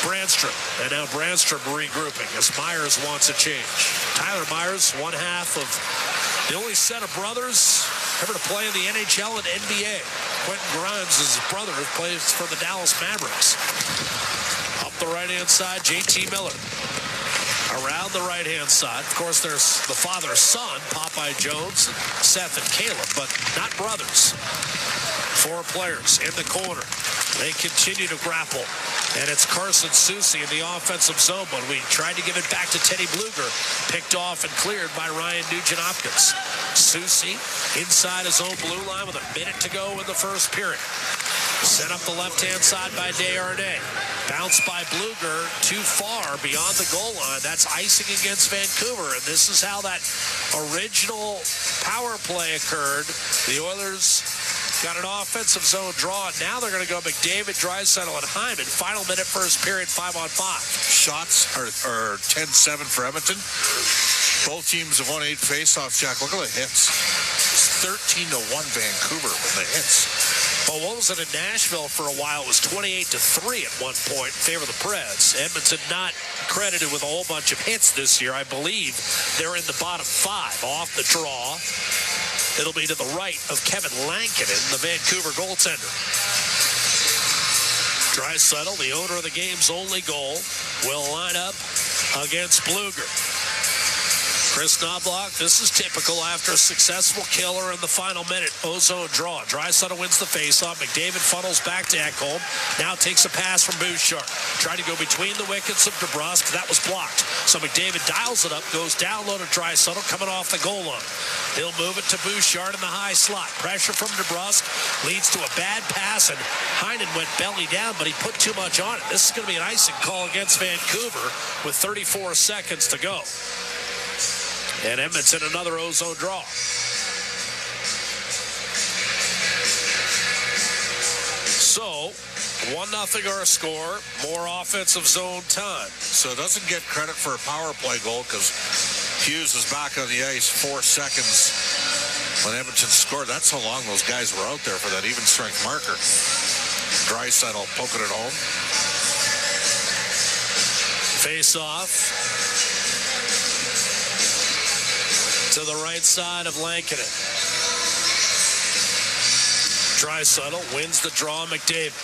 S10: Brandstrom. And now Brandstrom regrouping as Myers wants a change. Tyler Myers, one half of The only set of brothers ever to play in the NHL and NBA. Quentin Grimes is his brother who plays for the Dallas Mavericks. Up the right-hand side, JT Miller. Around the right-hand side, of course, there's the father-son, Popeye Jones, and Seth and Caleb, but not brothers. 4 players in the corner. They continue to grapple. And it's Carson Soucy in the offensive zone. But we tried to give it back to Teddy Bluger. Picked off and cleared by Ryan Nugent-Hopkins. Soucy inside his own blue line with a minute to go in the first period. Set up the left-hand side by Desharnais. Bounced by Bluger too far beyond the goal line. That's icing against Vancouver. And this is how that original power play occurred. The Oilers got an offensive zone draw. Now they're going to go McDavid, Draisaitl, and Hyman. Final minute, first period, 5-on-5.
S1: Shots are 10-7 for Edmonton. Both teams have won 8 faceoffs, Jack. Look at the hits. It's 13-1 Vancouver with the hits.
S10: Well, what was it in Nashville for a while? It was 28-3 at one point in favor of the Preds. Edmonton not credited with a whole bunch of hits this year. I believe they're in the bottom 5 off the draw. It'll be to the right of Kevin Lankinen, the Vancouver goaltender. Draisaitl, the owner of the game's only goal, will line up against Bluger. Chris Knobloch, this is typical after a successful killer in the final minute. Ozone draw. Draisaitl wins the faceoff. McDavid funnels back to Ekholm. Now takes a pass from Bouchard. Tried to go between the wickets of DeBrusk. That was blocked. So McDavid dials it up, goes down low to Draisaitl, coming off the goal line. He'll move it to Bouchard in the high slot. Pressure from DeBrusk leads to a bad pass, and Heinen went belly down, but he put too much on it. This is going to be an icing call against Vancouver with 34 seconds to go. And Edmonton, another ozone draw. So, 1-0 our score, more offensive zone time.
S1: So it doesn't get credit for a power play goal because Hughes is back on the ice 4 seconds when Edmonton scored. That's how long those guys were out there for that even strength marker. Draisaitl poking it home.
S10: Face off. To the right side of Lankinen. Draisaitl wins the draw. McDavid.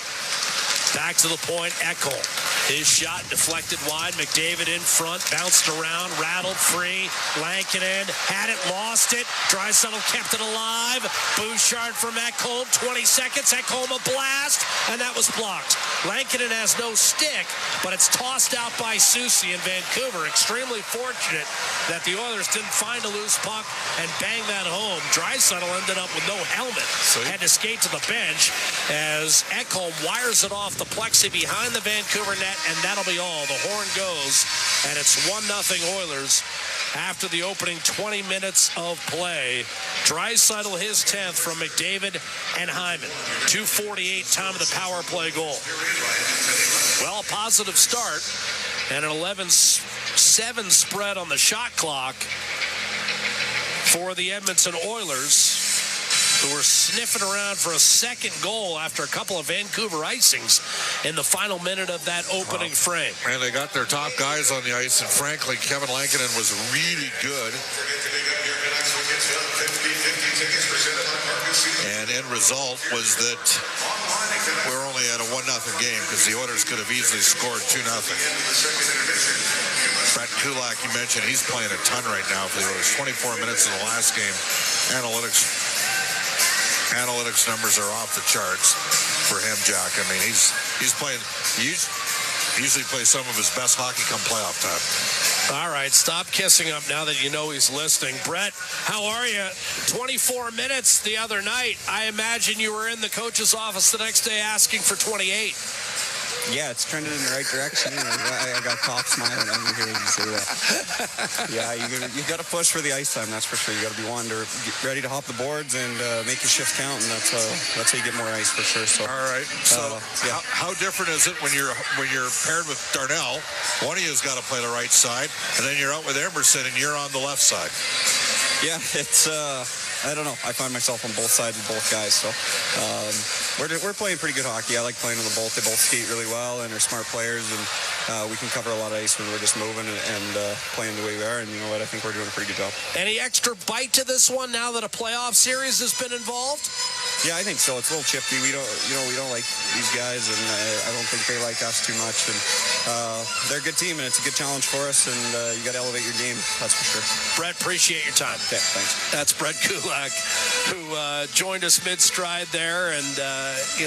S10: Back to the point. Ekholm. His shot deflected wide. McDavid in front. Bounced around. Rattled free. Lankinen had it. Lost it. Draisaitl kept it alive. Bouchard from Ekholm. 20 seconds. Ekholm a blast. And that was blocked. Lankinen has no stick, but it's tossed out by Soucy in Vancouver. Extremely fortunate that the Oilers didn't find a loose puck and bang that home. Draisaitl ended up with no helmet. Had to skate to the bench as Ekholm wires it off the plexi behind the Vancouver net, and that'll be all. The horn goes, and it's 1-0 Oilers after the opening 20 minutes of play. Draisaitl his 10th from McDavid and Hyman. 2:48 time of the power play goal. Well, a positive start and an 11-7 spread on the shot clock for the Edmonton Oilers, who were sniffing around for a second goal after a couple of Vancouver icings in the final minute of that opening frame.
S1: And they got their top guys on the ice, and frankly, Kevin Lankinen was really good. And end result was that we're only at a 1-0 game because the Oilers could have easily scored 2-0. Brett Kulak, you mentioned, he's playing a ton right now for the Oilers. 24 minutes in the last game. Analytics numbers are off the charts for him, Jack. I mean, he's playing. He usually plays some of his best hockey come playoff time.
S10: All right, stop kissing him now that you know he's listening. Brett, how are you? 24 minutes the other night. I imagine you were in the coach's office the next day asking for 28.
S19: Yeah, it's trending in the right direction. I got cough smiling over here as you say that. Yeah, you got to push for the ice time, that's for sure. You got to be wanting to get ready to hop the boards and make your shift count, and that's how you get more ice for sure. So,
S1: all right. So, yeah. How different is it when you're paired with Darnell? One of you's got to play the right side, and then you're out with Emerson, and you're on the left side.
S19: Yeah, it's I don't know. I find myself on both sides of both guys. So we're playing pretty good hockey. I like playing with them both. They both skate really well and are smart players, and we can cover a lot of ice when we're just moving and playing the way we are. And you know what? I think we're doing a pretty good job.
S10: Any extra bite to this one now that a playoff series has been involved?
S19: Yeah, I think so. It's a little chippy. We don't like these guys, and I don't think they like us too much. And they're a good team, and it's a good challenge for us. And you got to elevate your game. That's for sure.
S10: Brett, appreciate your time.
S19: Okay, thanks.
S10: That's Brett Kulak, who joined us mid-stride there, and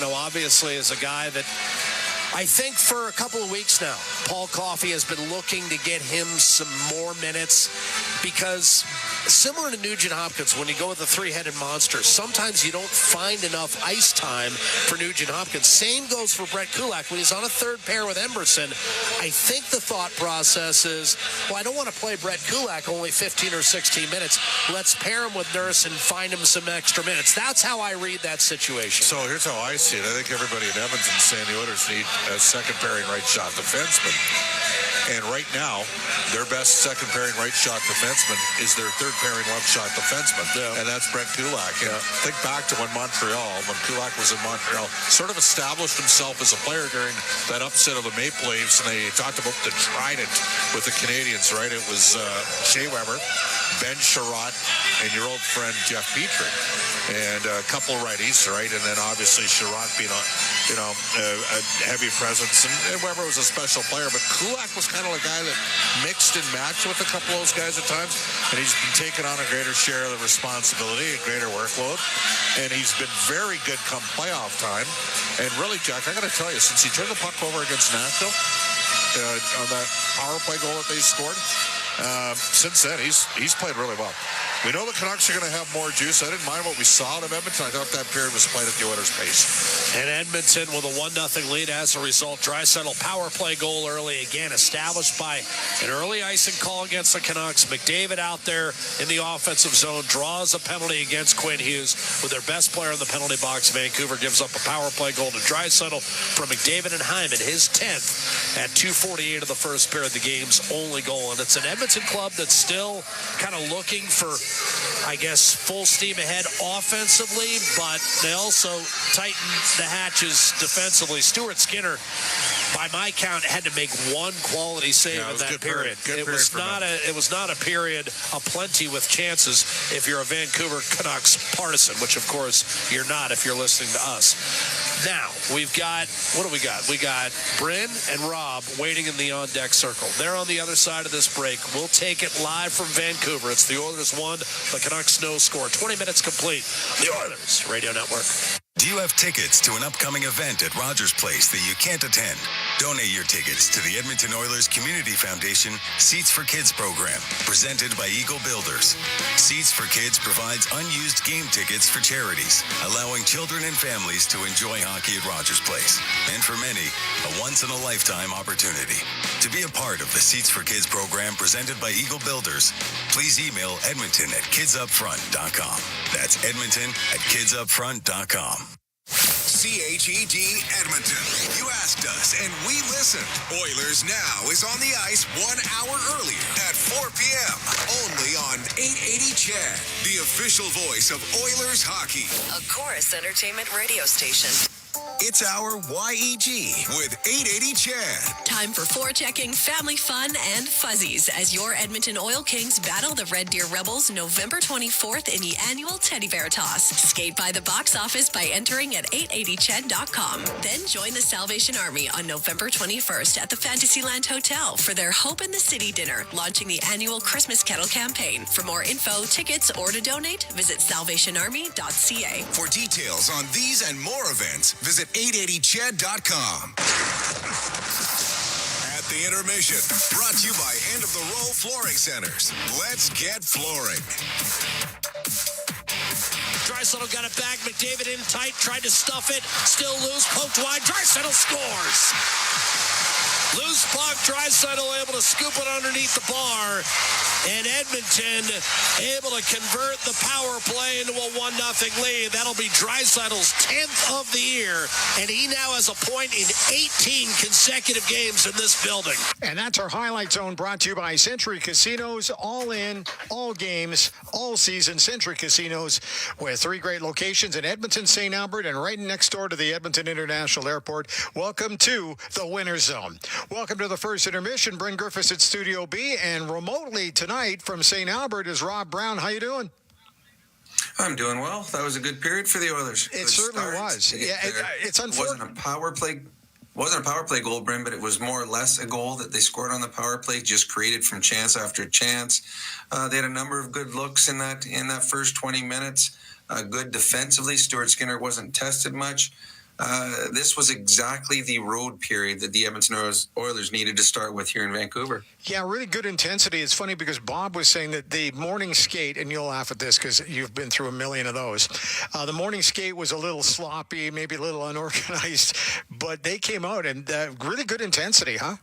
S10: obviously is a guy that I think for a couple of weeks now, Paul Coffey has been looking to get him some more minutes because similar to Nugent Hopkins, when you go with the three-headed monster, sometimes you don't find enough ice time for Nugent Hopkins. Same goes for Brett Kulak. When he's on a third pair with Emberson, I think the thought process is, well, I don't want to play Brett Kulak only 15 or 16 minutes. Let's pair him with Nurse and find him some extra minutes. That's how I read that situation.
S1: So here's how I see it. I think everybody in Edmonton saying the Oilers need a second pairing right shot defenseman. And right now, their best second pairing right shot defenseman is their third pairing left shot defenseman. Yeah. And that's Brett Kulak. And think back to when Kulak was in Montreal, sort of established himself as a player during that upset of the Maple Leafs. And they talked about the trident with the Canadians, right? It was Shea Weber, Ben Sherratt, and your old friend Jeff Petrie. And a couple of righties, right? And then obviously Sherratt being a heavy presence. And Weber was a special player, but Kulak was kind of a guy that mixed and matched with a couple of those guys at times. And he's been taking on a greater share of the responsibility, a greater workload. And he's been very good come playoff time. And really, Jack, I got to tell you, since he turned the puck over against Nashville on that power play goal that they scored, since then, he's played really well. We know the Canucks are going to have more juice. I didn't mind what we saw out of Edmonton. I thought that period was played at the Oilers' pace.
S10: And Edmonton with a 1-0 lead as a result. Draisaitl power play goal early, again established by an early icing call against the Canucks. McDavid out there in the offensive zone draws a penalty against Quinn Hughes with their best player in the penalty box. Vancouver gives up a power play goal to Draisaitl from McDavid and Hyman, his 10th at 2:48 of the first period, the game's only goal. And it's an Edmonton club that's still kind of looking for, I guess, full steam ahead offensively, but they also tighten the hatches defensively. Stuart Skinner, by my count, had to make one quality save in that period. It was not a period of plenty with chances if you're a Vancouver Canucks partisan, which of course you're not if you're listening to us. Now, we've got, what do we got? We got Bryn and Rob waiting in the on-deck circle. They're on the other side of this break. We'll take it live from Vancouver. It's the Oilers 1, the Canucks no score. 20 minutes complete. The Oilers Radio Network.
S3: Do you have tickets to an upcoming event at Rogers Place that you can't attend? Donate your tickets to the Edmonton Oilers Community Foundation Seats for Kids program, presented by Eagle Builders. Seats for Kids provides unused game tickets for charities, allowing children and families to enjoy hockey at Rogers Place. And for many, a once-in-a-lifetime opportunity. To be a part of the Seats for Kids program presented by Eagle Builders, please email edmonton@kidsupfront.com. That's edmonton@kidsupfront.com.
S12: CHED Edmonton. You asked us, and we listened. Oilers Now is on the ice 1 hour earlier at 4 p.m. Only on 880 CHED, the official voice of Oilers hockey.
S8: A Chorus Entertainment radio station.
S12: It's our YEG with 880 CHED.
S8: Time for forechecking, family fun, and fuzzies as your Edmonton Oil Kings battle the Red Deer Rebels November 24th in the annual Teddy Bear Toss. Skate by the box office by entering at 880ched.com. Then join the Salvation Army on November 21st at the Fantasyland Hotel for their Hope in the City dinner, launching the annual Christmas Kettle campaign. For more info, tickets, or to donate, visit salvationarmy.ca.
S12: For details on these and more events, visit 880ched.com. At the intermission, brought to you by End of the Row Flooring Centers. Let's get flooring.
S10: Draisaitl got it back. McDavid in tight, tried to stuff it. Still loose, poked wide. Draisaitl scores. Loose puck, Draisaitl able to scoop it underneath the bar. and Edmonton able to convert the power play into a 1-0 lead. That'll be Draisaitl's 10th of the year, and he now has a point in 18 consecutive games in this building.
S20: And that's our Highlight Zone, brought to you by Century Casinos. All in, all games, all season. Century Casinos with 3 great locations in Edmonton, St. Albert, and right next door to the Edmonton International Airport. Welcome to the Winner's Zone. Welcome to the first intermission. Bryn Griffiths at Studio B, and remotely tonight from St. Albert is Rob Brown. How you doing?
S6: I'm doing well. That was a good period for the Oilers.
S20: It certainly was. Yeah, it's unfortunate.
S6: Wasn't a power play goal, Bryn, but it was more or less a goal that they scored on the power play, just created from chance after chance. They had a number of good looks in that first 20 minutes. Good defensively. Stuart Skinner wasn't tested much. This was exactly the road period that the Edmonton Oilers needed to start with here in Vancouver.
S20: Yeah, really good intensity. It's funny because Bob was saying that the morning skate, and you'll laugh at this because you've been through a million of those, the morning skate was a little sloppy, maybe a little unorganized, but they came out and really good intensity, huh?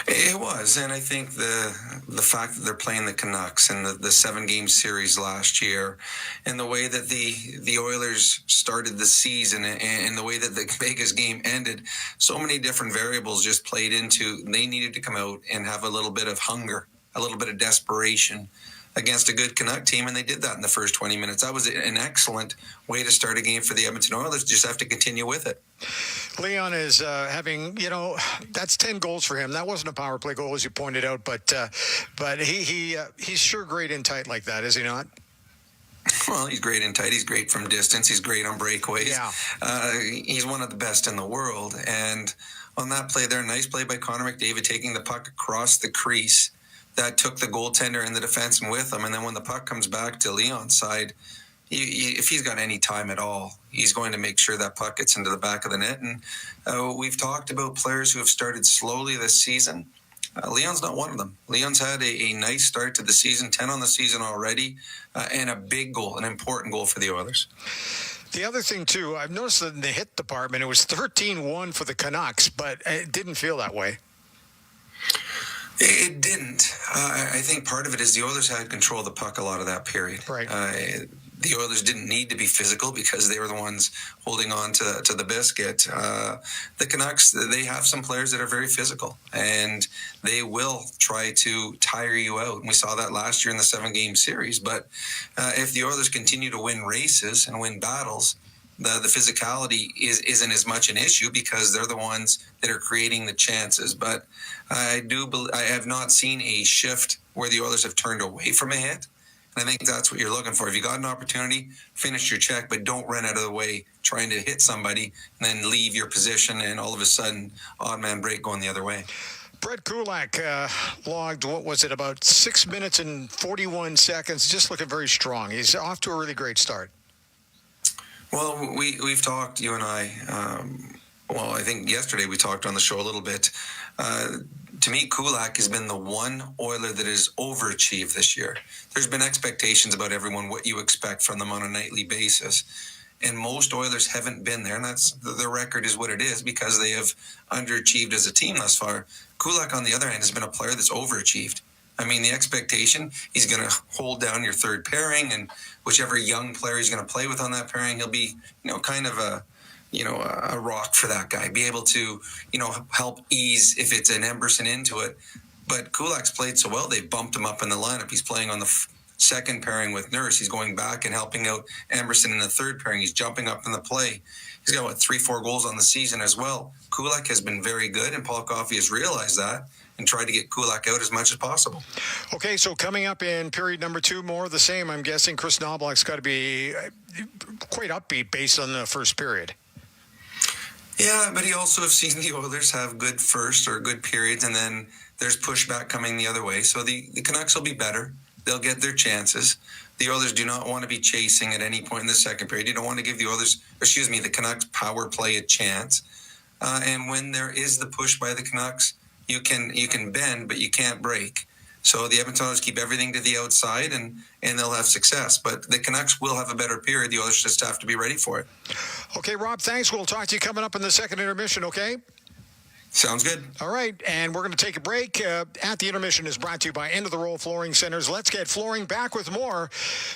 S6: It was, and I think the fact that they're playing the Canucks in the 7-game series last year, and the way that the Oilers started the season, and the way that the Vegas game ended, so many different variables just played into. They needed to come out and have a little bit of hunger, a little bit of desperation against a good Canuck team, and they did that in the first 20 minutes. That was an excellent way to start a game for the Edmonton Oilers. Just have to continue with it.
S20: Leon is having, that's 10 goals for him. That wasn't a power play goal, as you pointed out, but he's sure great in tight like that, is he not?
S6: Well, he's great in tight. He's great from distance. He's great on breakaways.
S20: Yeah.
S6: He's one of the best in the world. And on that play there, nice play by Connor McDavid, taking the puck across the crease. That took the goaltender and the defenseman with him. And then when the puck comes back to Leon's side, if he's got any time at all, he's going to make sure that puck gets into the back of the net. And we've talked about players who have started slowly this season. Leon's not one of them. Leon's had a nice start to the season, 10 on the season already, and a big goal, an important goal for the Oilers.
S20: The other thing, too, I've noticed that in the hit department, it was 13-1 for the Canucks, but it didn't feel that way.
S6: It didn't. I think part of it is the Oilers had control of the puck a lot of that period.
S20: Right.
S6: The Oilers didn't need to be physical because they were the ones holding on to the biscuit. The Canucks, they have some players that are very physical, and they will try to tire you out. And we saw that last year in the 7-game series. But if the Oilers continue to win races and win battles, the physicality isn't as much an issue because they're the ones that are creating the chances. But I have not seen a shift where the Oilers have turned away from a hit. And I think that's what you're looking for. If you got an opportunity, finish your check, but don't run out of the way trying to hit somebody and then leave your position and all of a sudden odd man break going the other way.
S20: Brett Kulak logged, about 6 minutes and 41 seconds, just looking very strong. He's off to a really great start.
S6: Well, we've talked, you and I, I think yesterday we talked on the show a little bit. To me, Kulak has been the one Oiler that has overachieved this year. There's been expectations about everyone, what you expect from them on a nightly basis. And most Oilers haven't been there, and that's the record is what it is because they have underachieved as a team thus far. Kulak, on the other hand, has been a player that's overachieved. I mean, the expectation, he's going to hold down your third pairing, and whichever young player he's going to play with on that pairing, he'll be, kind of a rock for that guy. Be able to, help ease if it's an Emberson into it. But Kulak's played so well, they bumped him up in the lineup. He's playing on the second pairing with Nurse. He's going back and helping out Emberson in the third pairing. He's jumping up in the play. He's got, 3-4 goals on the season as well. Kulak has been very good, and Paul Coffey has realized that and tried to get Kulak out as much as possible.
S20: Okay, so coming up in period number 2, more of the same. I'm guessing Chris Knoblauch's got to be quite upbeat based on the first period.
S6: Yeah, but he also have seen the Oilers have good first or good periods, and then there's pushback coming the other way. So the Canucks will be better. They'll get their chances. The Oilers do not want to be chasing at any point in the second period. You don't want to give the Canucks power play a chance. And when there is the push by the Canucks, you can bend, but you can't break. So the Edmonton Oilers keep everything to the outside, and they'll have success. But the Canucks will have a better period. The Oilers just have to be ready for it.
S20: Okay, Rob, thanks. We'll talk to you coming up in the second intermission, okay?
S6: Sounds good.
S20: All right, and we're going to take a break. At the Intermission is brought to you by End of the Roll Flooring Centers. Let's get flooring. Back with more.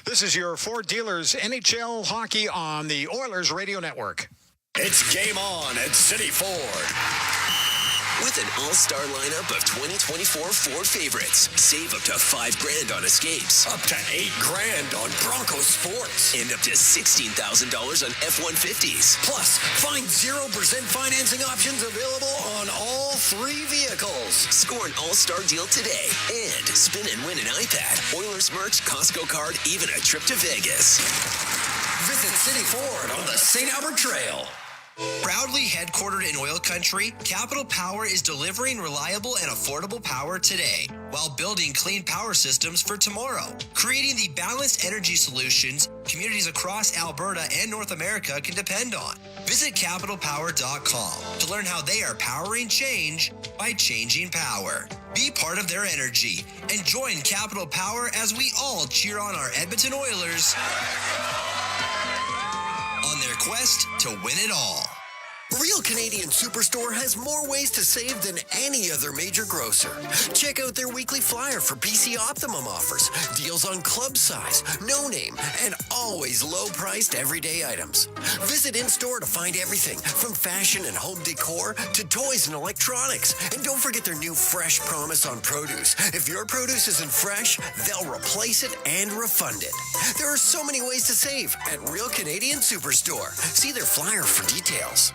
S20: This is your Ford Dealers NHL hockey on the Oilers Radio Network.
S21: It's game on at City Ford.
S4: With an all-star lineup of 2024 Ford favorites, save up to $5,000 on Escapes,
S21: Up to $8,000 on Bronco Sports.
S4: and up to $16,000 on F-150s.
S21: Plus, find 0% financing options available on all 3 vehicles.
S4: Score an all-star deal today and spin and win an iPad, Oilers merch, Costco card, even a trip to Vegas.
S21: Visit City Ford on the St. Albert Trail.
S22: Proudly headquartered in OilCountry, Capital Power is delivering reliable and affordable power today while building clean power systems for tomorrow, creating the balanced energy solutions communities across Alberta and North America can depend on. Visit capitalpower.com to learn how they are powering change by changing power. Be part of their energy and join Capital Power as we all cheer on our Edmonton Oilers on their quest to win it all.
S11: Real Canadian Superstore has more ways to save than any other major grocer. Check out their weekly flyer for PC Optimum offers, deals on club size, no name, and always low-priced everyday items. Visit in-store to find everything from fashion and home decor to toys and electronics. And don't forget their new Fresh Promise on produce. If your produce isn't fresh, they'll replace it and refund it. There are so many ways to save at Real Canadian Superstore. See their flyer for details.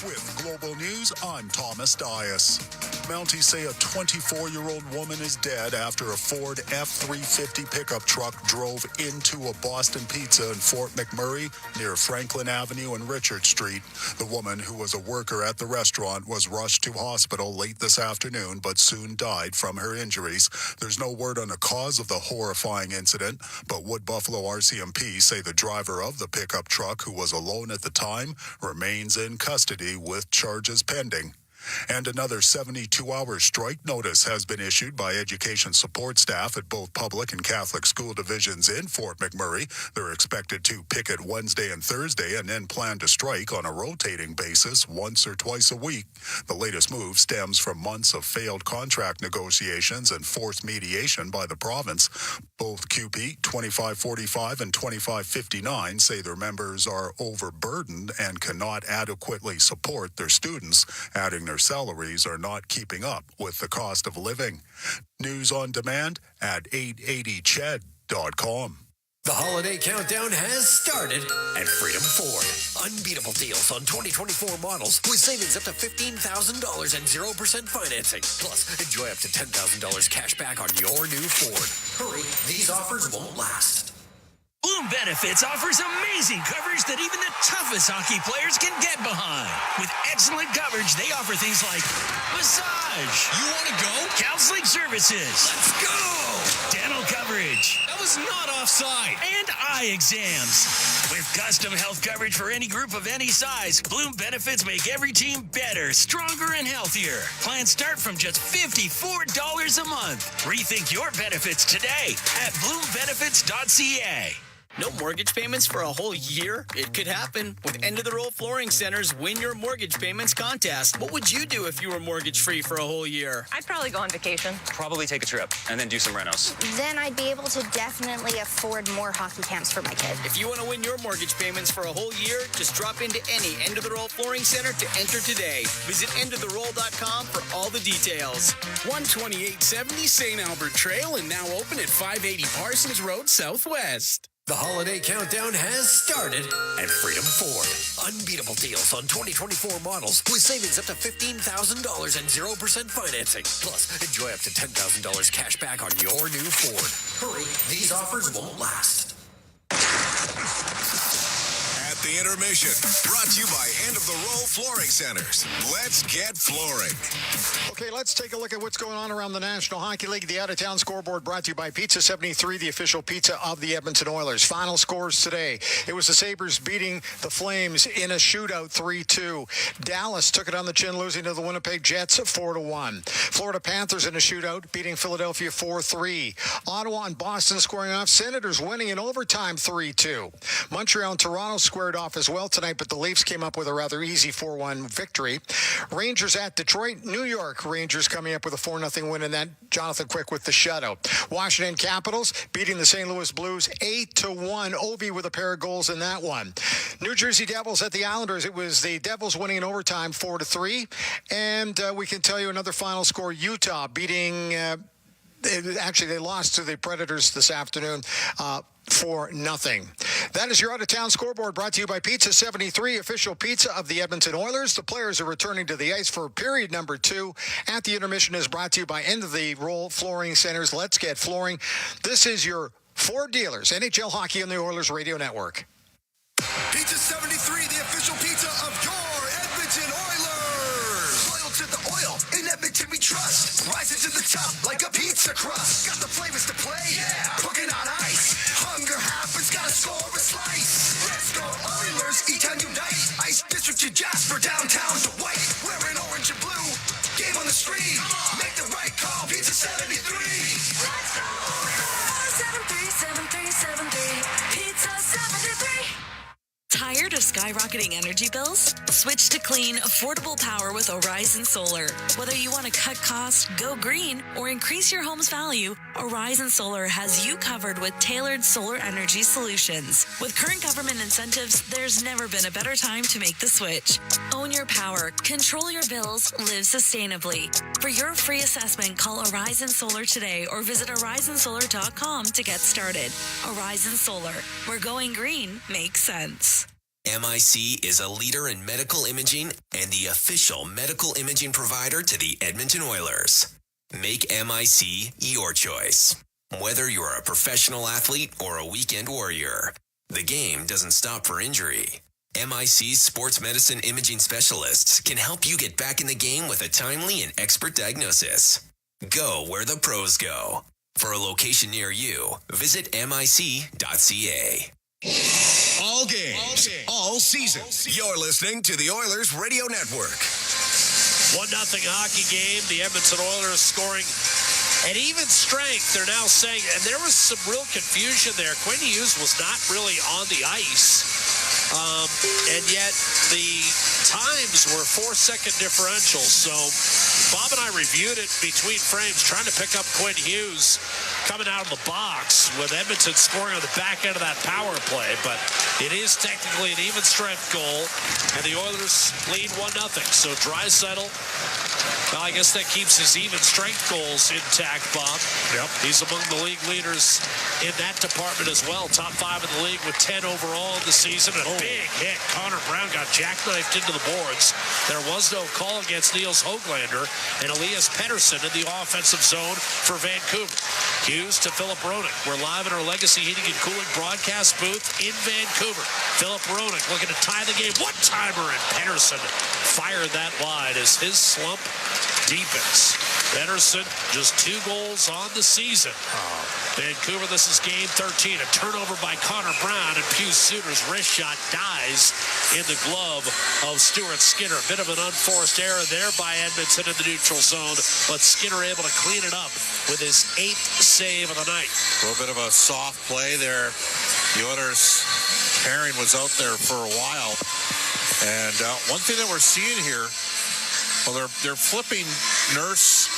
S23: With Global News, I'm Thomas Dias. Mounties say a 24-year-old woman is dead after a Ford F-350 pickup truck drove into a Boston Pizza in Fort McMurray near Franklin Avenue and Richard Street. The woman, who was a worker at the restaurant, was rushed to hospital late this afternoon but soon died from her injuries. There's no word on the cause of the horrifying incident, but Wood Buffalo RCMP say the driver of the pickup truck, who was alone at the time, remains in custody with charges pending. And another 72-hour strike notice has been issued by education support staff at both public and Catholic school divisions in Fort McMurray. They're expected to picket Wednesday and Thursday and then plan to strike on a rotating basis once or twice a week. The latest move stems from months of failed contract negotiations and forced mediation by the province. Both QP 2545 and 2559 say their members are overburdened and cannot adequately support their students, adding their salaries are not keeping up with the cost of living. News on demand at 880ched.com.
S11: The holiday countdown has started at Freedom Ford. Unbeatable deals on 2024 models with savings up to $15,000 and 0% financing. Plus, enjoy up to $10,000 cash back on your new Ford. Hurry, these offers won't last.
S24: Bloom Benefits offers amazing coverage that even the toughest hockey players can get behind. With excellent coverage, they offer things like massage. You want to go? Counseling services. Let's go. Dental coverage. That was not offside. And eye exams. With custom health coverage for any group of any size, Bloom Benefits make every team better, stronger, and healthier. Plans start from just $54 a month. Rethink your benefits today at bloombenefits.ca.
S25: No mortgage payments for a whole year? It could happen. With End of the Roll Flooring Center's Win Your Mortgage Payments contest. What would you do if you were mortgage-free for a whole year?
S26: I'd probably go on vacation.
S27: Probably take a trip and then do some renos.
S28: Then I'd be able to definitely afford more hockey camps for my kid.
S25: If you want to win your mortgage payments for a whole year, just drop into any End of the Roll Flooring Center to enter today. Visit endoftheroll.com for all the details.
S16: 12870 St. Albert Trail and now open at 580 Parsons Road Southwest.
S11: The holiday countdown has started at Freedom Ford. Unbeatable deals on 2024 models with savings up to $15,000 and 0% financing. Plus, enjoy up to $10,000 cash back on your new Ford. Hurry, these offers won't last.
S12: At the Intermission, brought to you by End of the Roll Flooring Centers. Let's get flooring.
S20: Okay, let's take a look at what's going on around the National Hockey League. The out-of-town scoreboard brought to you by Pizza 73, the official pizza of the Edmonton Oilers. Final scores today. It was the Sabres beating the Flames in a shootout 3-2. Dallas took it on the chin, losing to the Winnipeg Jets 4-1. Florida Panthers in a shootout, beating Philadelphia 4-3. Ottawa and Boston squaring off. Senators winning in overtime 3-2. Montreal and Toronto squared off as well tonight, but the Leafs came up with a rather easy 4-1 victory. Rangers at Detroit. New York Rangers coming up with a 4-0 win in that. Jonathan Quick with the shutout. Washington Capitals beating the St. Louis Blues 8-1. Ovi with a pair of goals in that one. New Jersey Devils at the Islanders. It was the Devils winning in overtime 4-3. And we can tell you another final score. Utah beating... Actually, they lost to the Predators this afternoon 4-0. That is your out-of-town scoreboard, brought to you by Pizza 73, official pizza of the Edmonton Oilers. The players are returning to the ice for period number 2. At the intermission is brought to you by End of the Roll Flooring Centers. Let's get flooring. This is your Ford Dealers, NHL Hockey on the Oilers Radio Network.
S12: Pizza 73, the official pizza of your Edmonton Oilers. Loyal to the oil, in Edmonton we trust. Rising to the top like a pizza crust. Got the flavors to play, yeah. Cooking on ice. Hunger happens, gotta score a slice. Let's go Oilers, E-Town unite. Ice District to Jasper, downtown to White. Wearing orange and blue, game on the street. Make the right call, Pizza 73. Let's go Oilers.
S2: 737373, Pizza 73. Tired of skyrocketing energy bills? Switch to clean, affordable power with Horizon Solar. Whether you want to cut costs, go green, or increase your home's value, Horizon Solar has you covered with tailored solar energy solutions. With current government incentives, there's never been a better time to make the switch. Own your power, control your bills, live sustainably. For your free assessment, call Horizon Solar today or visit horizonsolar.com to get started. Horizon Solar, where going green makes sense.
S4: MIC is a leader in medical imaging and the official medical imaging provider to the Edmonton Oilers. Make MIC your choice. Whether you're a professional athlete or a weekend warrior, the game doesn't stop for injury. MIC's sports medicine imaging specialists can help you get back in the game with a timely and expert diagnosis. Go where the pros go. For a location near you, visit mic.ca.
S12: All games, all season. You're listening to the Oilers Radio Network.
S10: 1-0 hockey game. The Edmonton Oilers scoring at even strength. They're now saying, and there was some real confusion there. Quinn Hughes was not really on the ice. And yet the times were 4-second differential. So Bob and I reviewed it between frames, trying to pick up Quinn Hughes coming out of the box with Edmonton scoring on the back end of that power play. But it is technically an even strength goal, and the Oilers lead 1-0. So Draisaitl, well, I guess that keeps his even strength goals intact, Bob.
S1: Yep.
S10: He's among the league leaders in that department as well. Top 5 in the league with 10 overall in the season. A big hit. Connor Brown got jackknifed into the boards. There was no call against Niels Höglander and Elias Pettersson in the offensive zone for Vancouver. Hughes to Philip Roenick. We're live in our Legacy Heating and Cooling broadcast booth in Vancouver. Philip Roenick looking to tie the game. One-timer, and Pettersson fired that wide as his slump deepens. Pettersson just 2 goals on the season. Vancouver, this is game 13. A turnover by Connor Brown, and Pius Suter's wrist shot dies in the glove of Stuart Skinner. A bit of an unforced error there by Edmonton in the neutral zone, but Skinner able to clean it up with his 8th save of the night.
S1: A little bit of a soft play there. The Oilers pairing was out there for a while. And one thing that we're seeing here, well, they're flipping Nurse.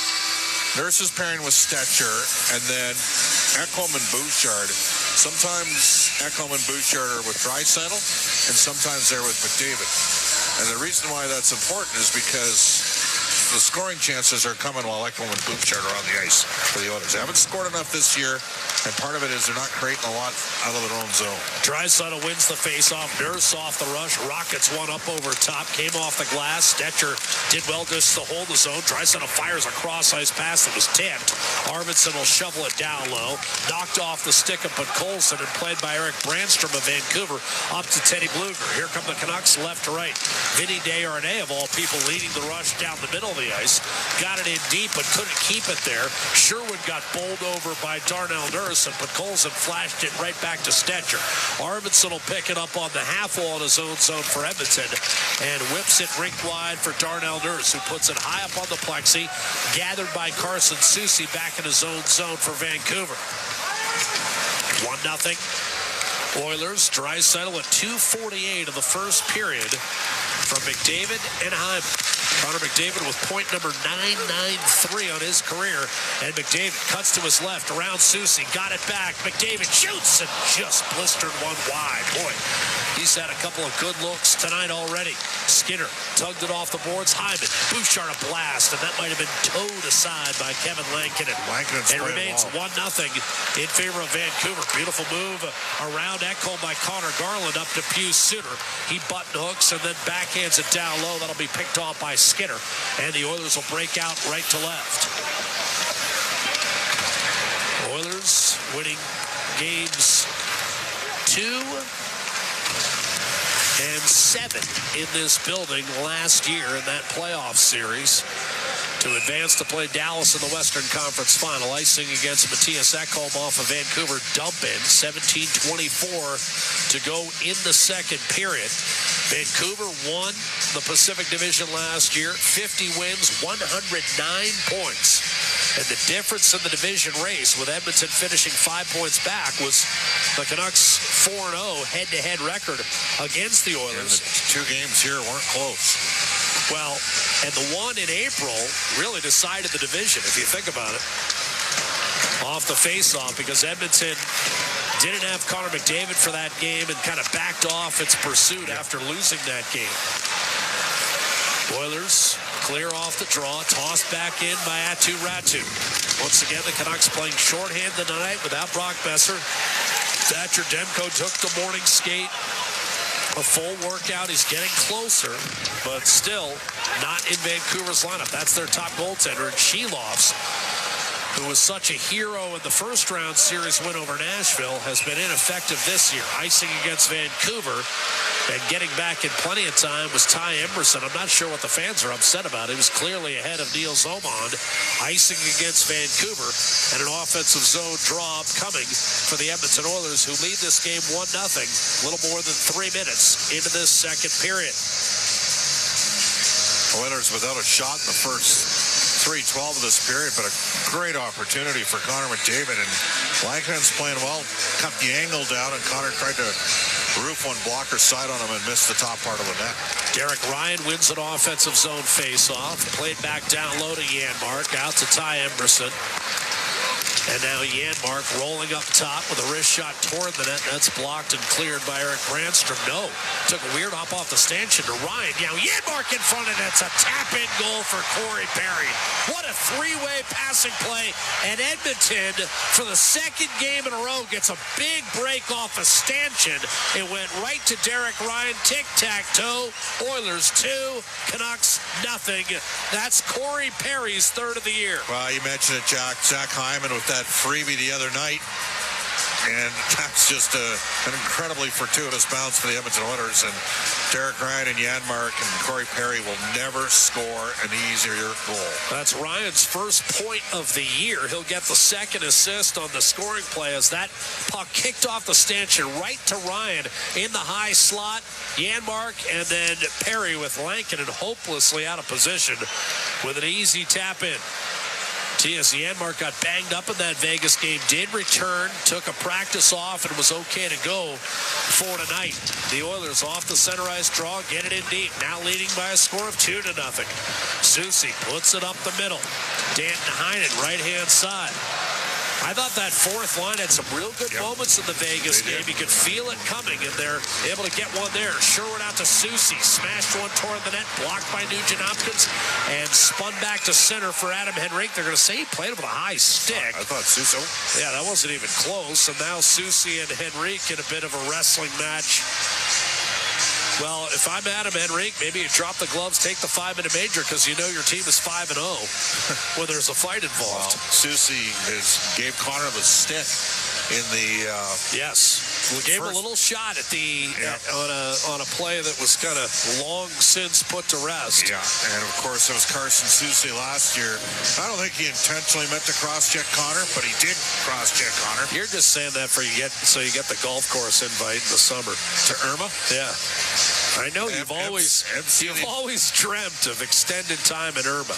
S1: Nurse is pairing with Stetcher, and then Ekholm and Bouchard. Sometimes Ekholm and Bouchard are with Draisaitl, and sometimes they're with McDavid. And the reason why that's important is because the scoring chances are coming while Ekholm and Bouchard are on the ice for the Oilers. They haven't scored enough this year, and part of it is they're not creating a lot out of their own zone.
S10: Draisaitl wins the faceoff. Nurse off the rush. Rockets one up over top. Came off the glass. Stetcher did well just to hold the zone. Draisaitl fires a cross-ice pass that was tipped. Arvidsson will shovel it down low. Knocked off the stick of Podkolzin and played by Eric Brandstrom of Vancouver up to Teddy Bluger. Here come the Canucks left to right. Vinny Desharnais, of all people, leading the rush down the middle of the ice. Got it in deep but couldn't keep it there. Sherwood got bowled over by Darnell Nurse, and Podkolzin flashed it right back to Stetcher. Arvidsson will pick it up on the half wall in his own zone for Edmonton and whips it rink wide for Darnell Nurse, who puts it high up on the plexi, gathered by Carson Soucy back in his own zone for Vancouver. 1-0. Oilers, Draisaitl at 2:48 of the first period from McDavid and Hyman. Connor McDavid with point number 993 on his career. And McDavid cuts to his left around Soucy. Got it back. McDavid shoots and just blistered one wide. Boy, he's had a couple of good looks tonight already. Skinner tugged it off the boards. Hyman, Bouchard a blast, and that might have been towed aside by Kevin Lankinen. It remains 1-0 in favor of Vancouver. Beautiful move around Ekholm by Connor Garland up to Pius Suter. He button hooks and then backhands it down low. That'll be picked off by Skinner, and the Oilers will break out right to left. Oilers winning games 2 and 7 in this building last year in that playoff series to advance to play Dallas in the Western Conference Final. Icing against Matthias Ekholm off a Vancouver dump in. 17:24 to go in the second period. Vancouver won the Pacific Division last year. 50 wins, 109 points. And the difference in the division race, with Edmonton finishing 5 points back, was the Canucks' 4-0 head-to-head record against the Oilers.
S1: And the 2 games here weren't close.
S10: Well, and the one in April really decided the division, if you think about it, off the face-off, because Edmonton didn't have Connor McDavid for that game and kind of backed off its pursuit after losing that game. Oilers clear off the draw, tossed back in by Aatu Räty. Once again, the Canucks playing shorthanded tonight without Brock Besser. Thatcher Demko took the morning skate. A full workout. He's getting closer, but still not in Vancouver's lineup. That's their top goaltender. And Shelovs, who was such a hero in the first round series win over Nashville, has been ineffective this year. Icing against Vancouver and getting back in plenty of time was Ty Emberson. I'm not sure what the fans are upset about. He was clearly ahead of Niels Omond. Icing against Vancouver and an offensive zone draw upcoming for the Edmonton Oilers, who lead this game 1-0, a little more than 3 minutes into this second period.
S1: Oilers without a shot in the first 3:12 of this period, but a great opportunity for Connor McDavid. And Lankinen's playing well, cut the angle down, and Connor tried to roof one blocker side on him and missed the top part of the net.
S10: Derek Ryan wins an offensive zone faceoff. Played back down low to Janmark, out to Ty Emberson. And now Janmark rolling up top with a wrist shot toward the net. That's blocked and cleared by Erik Brandstrom. No, took a weird hop off the stanchion to Ryan. Now Janmark in front of that's a tap-in goal for Corey Perry. What a three-way passing play. And Edmonton, for the second game in a row, gets a big break off a stanchion. It went right to Derek Ryan. Tic-tac-toe. Oilers 2, Canucks 0. That's Corey Perry's third of the year.
S1: Well, you mentioned it, Jack. Zach Hyman with that freebie the other night, and that's just an incredibly fortuitous bounce for the Edmonton Oilers. And Derek Ryan and Janmark and Corey Perry will never score an easier goal.
S10: That's Ryan's first point of the year. He'll get the second assist on the scoring play as that puck kicked off the stanchion right to Ryan in the high slot. Janmark and then Perry with Lankinen hopelessly out of position with an easy tap in. T.S. Janmark got banged up in that Vegas game, did return, took a practice off, and was okay to go for tonight. The Oilers off the center ice draw, get it in deep, now leading by a score of 2-0. Soucy puts it up the middle. Danton Heinen, right-hand side. I thought that fourth line had some real good moments in the Vegas game. You could feel it coming, and they're able to get one there. Sherwood out to Soucy, smashed one toward the net, blocked by Nugent Hopkins, and spun back to center for Adam Henrique. They're going to say he played with a high stick.
S1: I thought Soucy.
S10: Yeah, that wasn't even close. And now Soucy and Henrique in a bit of a wrestling match. Well, if I'm Adam Henrique, maybe you drop the gloves, take the 5-minute major, because you know your team is 5-0 when there's a fight involved.
S1: Well, Soucy gave Connor the stick in the
S10: yes. We gave him a little shot at the on a play that was kind of long since put to rest.
S1: Yeah, and of course it was Carson Soucy last year. I don't think he intentionally meant to cross-check Connor, but he did cross-check Connor.
S10: You're just saying that so you get the golf course invite in the summer
S1: to Irma.
S10: Yeah. I know you've always dreamt of extended time in Irma.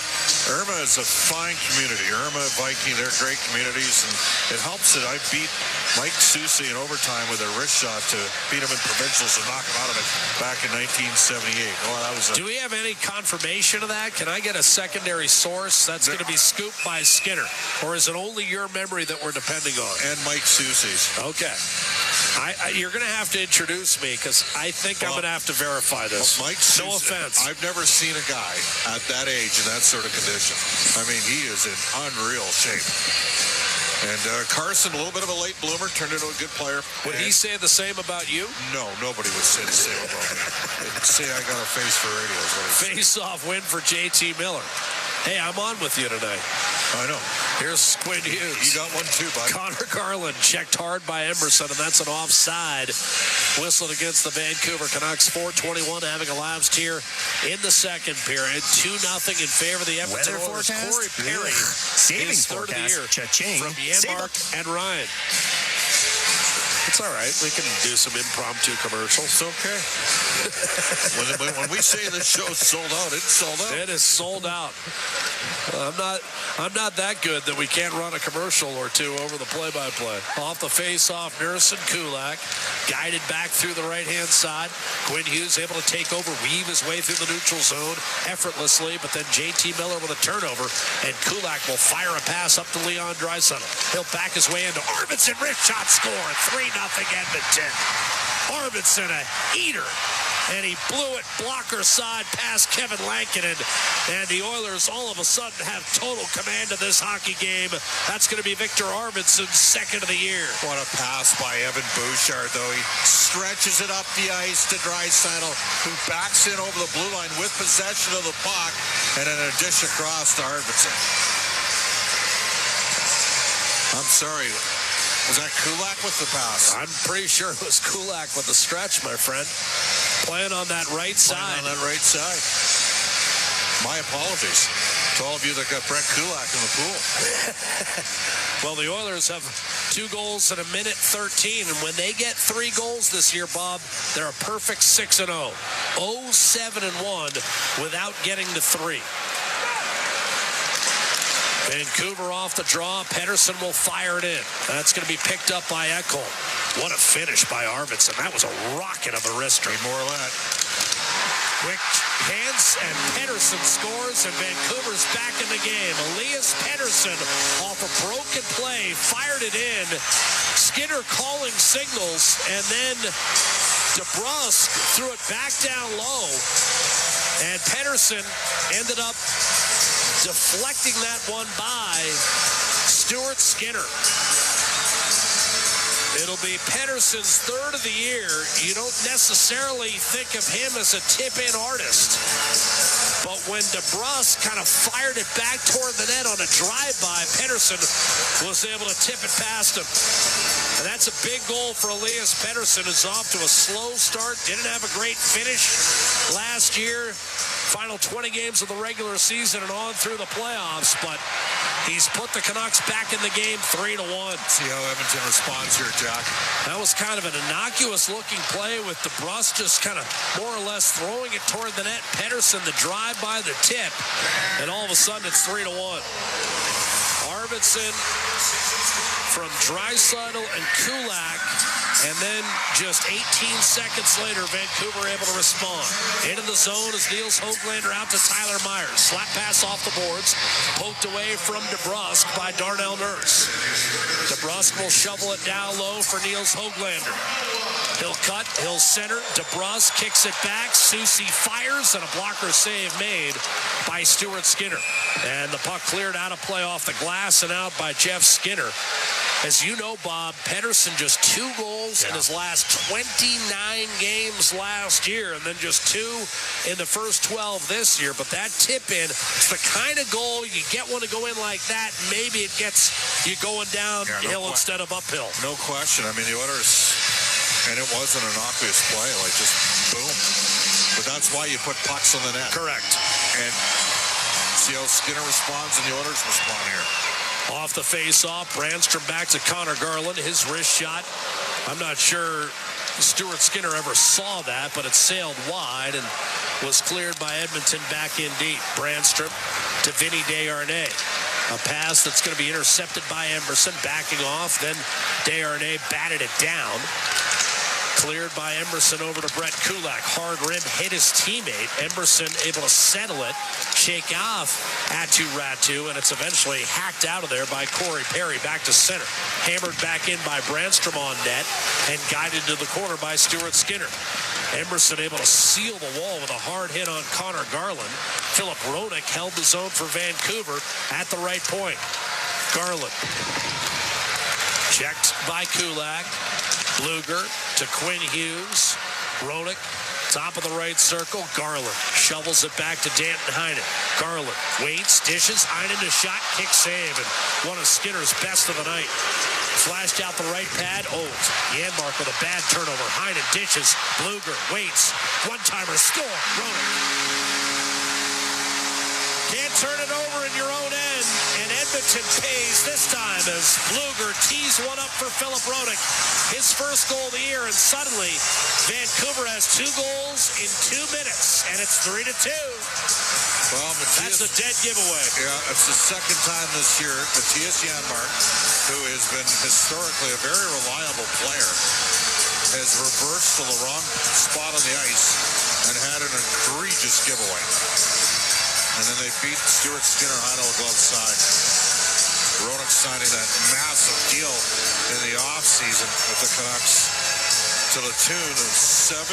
S1: Irma is a fine community. Irma, Viking, they're great communities, and it helps that I beat Mike Soucy in overtime with a wrist shot to beat him in provincials and knock him out of it back in 1978. Oh, that was
S10: Do we have any confirmation of that? Can I get a secondary source? That's going to be scooped by Skinner, or is it only your memory that we're depending on?
S1: And Mike Soucy's.
S10: Okay. You're going to have to introduce me because I think I'm going to have to verify this.
S1: Mike
S10: no
S1: Soucy,
S10: offense.
S1: I've never seen a guy at that age in that sort of condition. I mean, he is in unreal shape. And Carson, a little bit of a late bloomer, turned into a good player.
S10: Would he say the same about you?
S1: No, nobody would say the same about me. They'd say I got a face for radio.
S10: Face-off win for JT Miller. Hey, I'm on with you tonight.
S1: I know.
S10: Here's Quinn Hughes.
S1: You got one too, bud.
S10: Connor Garland checked hard by Emerson, and that's an offside. Whistled against the Vancouver Canucks. 4:21 having elapsed here in the second period. 2-0 in favor of the Edmonton Oilers. Corey Perry,
S5: savings
S10: his third
S5: forecast.
S10: of the year
S5: Cha-ching.
S10: from Yanmark and Ryan. It's all right. We can do some impromptu commercials.
S1: It's okay. when we say this show's sold out, it's sold out.
S10: It is sold out. I'm not that good that we can't run a commercial or two over the play-by-play. Off the face-off, Nurse and Kulak guided back through the right-hand side. Quinn Hughes able to take over, weave his way through the neutral zone effortlessly, but then JT Miller with a turnover, and Kulak will fire a pass up to Leon Draisaitl. He'll back his way into Arvidsson. Wrist shot score. 3-0 Edmonton. Arvidsson, a heater. And he blew it blocker side past Kevin Lankinen. And the Oilers all of a sudden have total command of this hockey game. That's going to be Victor Arvidsson's second of the year.
S1: What a pass by Evan Bouchard, though. He stretches it up the ice to Draisaitl, who backs in over the blue line with possession of the puck, and then a dish across to Arvidsson. I'm sorry. Was that Kulak with the pass?
S10: I'm pretty sure it was Kulak with the stretch, my friend. Playing on that right side.
S1: My apologies to all of you that got Brett Kulak in the pool.
S10: Well, the Oilers have 2 goals in a minute 13, and when they get 3 goals this year, Bob, they're a perfect 6-0. 0-7-1 without getting to 3. Vancouver off the draw. Pettersson will fire it in. That's going to be picked up by Ekholm. What a finish by Arvidsson. That was a rocket of a wrister.
S1: More of that.
S10: Quick hands, and Pettersson scores, and Vancouver's back in the game. Elias Pettersson off a broken play, fired it in. Skinner calling signals, and then DeBrusk threw it back down low. And Pettersson ended up deflecting that one by Stuart Skinner. It'll be Pettersson's third of the year. You don't necessarily think of him as a tip-in artist. But when DeBrusk kind of fired it back toward the net on a drive-by, Pettersson was able to tip it past him. And that's a big goal for Elias Pettersson, who's off to a slow start. Didn't have a great finish last year. Final 20 games of the regular season and on through the playoffs, but he's put the Canucks back in the game 3-1.
S1: See how Edmonton responds here, Jack.
S10: That was kind of an innocuous-looking play with DeBrusk just kind of more or less throwing it toward the net. Pettersson, the drive by the tip, and all of a sudden it's 3-1. Arvidsson from Draisaitl and Kulak, and then just 18 seconds later, Vancouver able to respond. Into the zone is Niels Höglander out to Tyler Myers. Slap pass off the boards, poked away from DeBrusk by Darnell Nurse. DeBrusk will shovel it down low for Niels Höglander. He'll cut, he'll center. DeBrusk kicks it back. Soucy fires, and a blocker save made by Stuart Skinner. And the puck cleared out of play off the glass and out by Jeff Skinner. As you know, Bob, Pettersson just 2 goals in his last 29 games last year, and then just 2 in the first 12 this year. But that tip in, it's the kind of goal you get one to go in like that, maybe it gets you going downhill instead of uphill.
S1: No question. I mean, the Oilers, and it wasn't an innocuous play, like just boom. But that's why you put pucks on the net.
S10: Correct.
S1: And see how Skinner responds and the Oilers respond here.
S10: Off the face-off, Brandstrom back to Connor Garland. His wrist shot, I'm not sure Stuart Skinner ever saw that, but it sailed wide and was cleared by Edmonton back in deep. Brandstrom to Vinny Desharnais. A pass that's going to be intercepted by Emerson, backing off. Then Desharnais batted it down. Cleared by Emerson over to Brett Kulak. Hard rim hit his teammate. Emerson able to settle it, shake off Ratu, and it's eventually hacked out of there by Corey Perry back to center. Hammered back in by Brandstrom on net and guided to the corner by Stuart Skinner. Emerson able to seal the wall with a hard hit on Connor Garland. Philip Roenick held the zone for Vancouver at the right point. Garland checked by Kulak. Bluger to Quinn Hughes. Roenick, top of the right circle. Garland shovels it back to Danton Heinen. Garland waits, dishes. Heinen a shot, kick save, and one of Skinner's best of the night. Flashed out the right pad. Old. Janmark with a bad turnover. Heinen dishes. Bluger waits. One-timer score. Roenick. Can't turn it over in your own end. And Edmonton pays this time as Bluger tees one up for Philip Roenick. His first goal of the year, and suddenly Vancouver has 2 goals in 2 minutes, and it's 3-2.
S1: Well, Matthias,
S10: that's a dead giveaway.
S1: Yeah, it's the second time this year. Matthias Janmark, who has been historically a very reliable player, has reversed to the wrong spot on the ice and had an egregious giveaway. And then they beat Stuart Skinner high to a glove side. Roenick signing that massive deal in the offseason with the Canucks to the tune of $7.25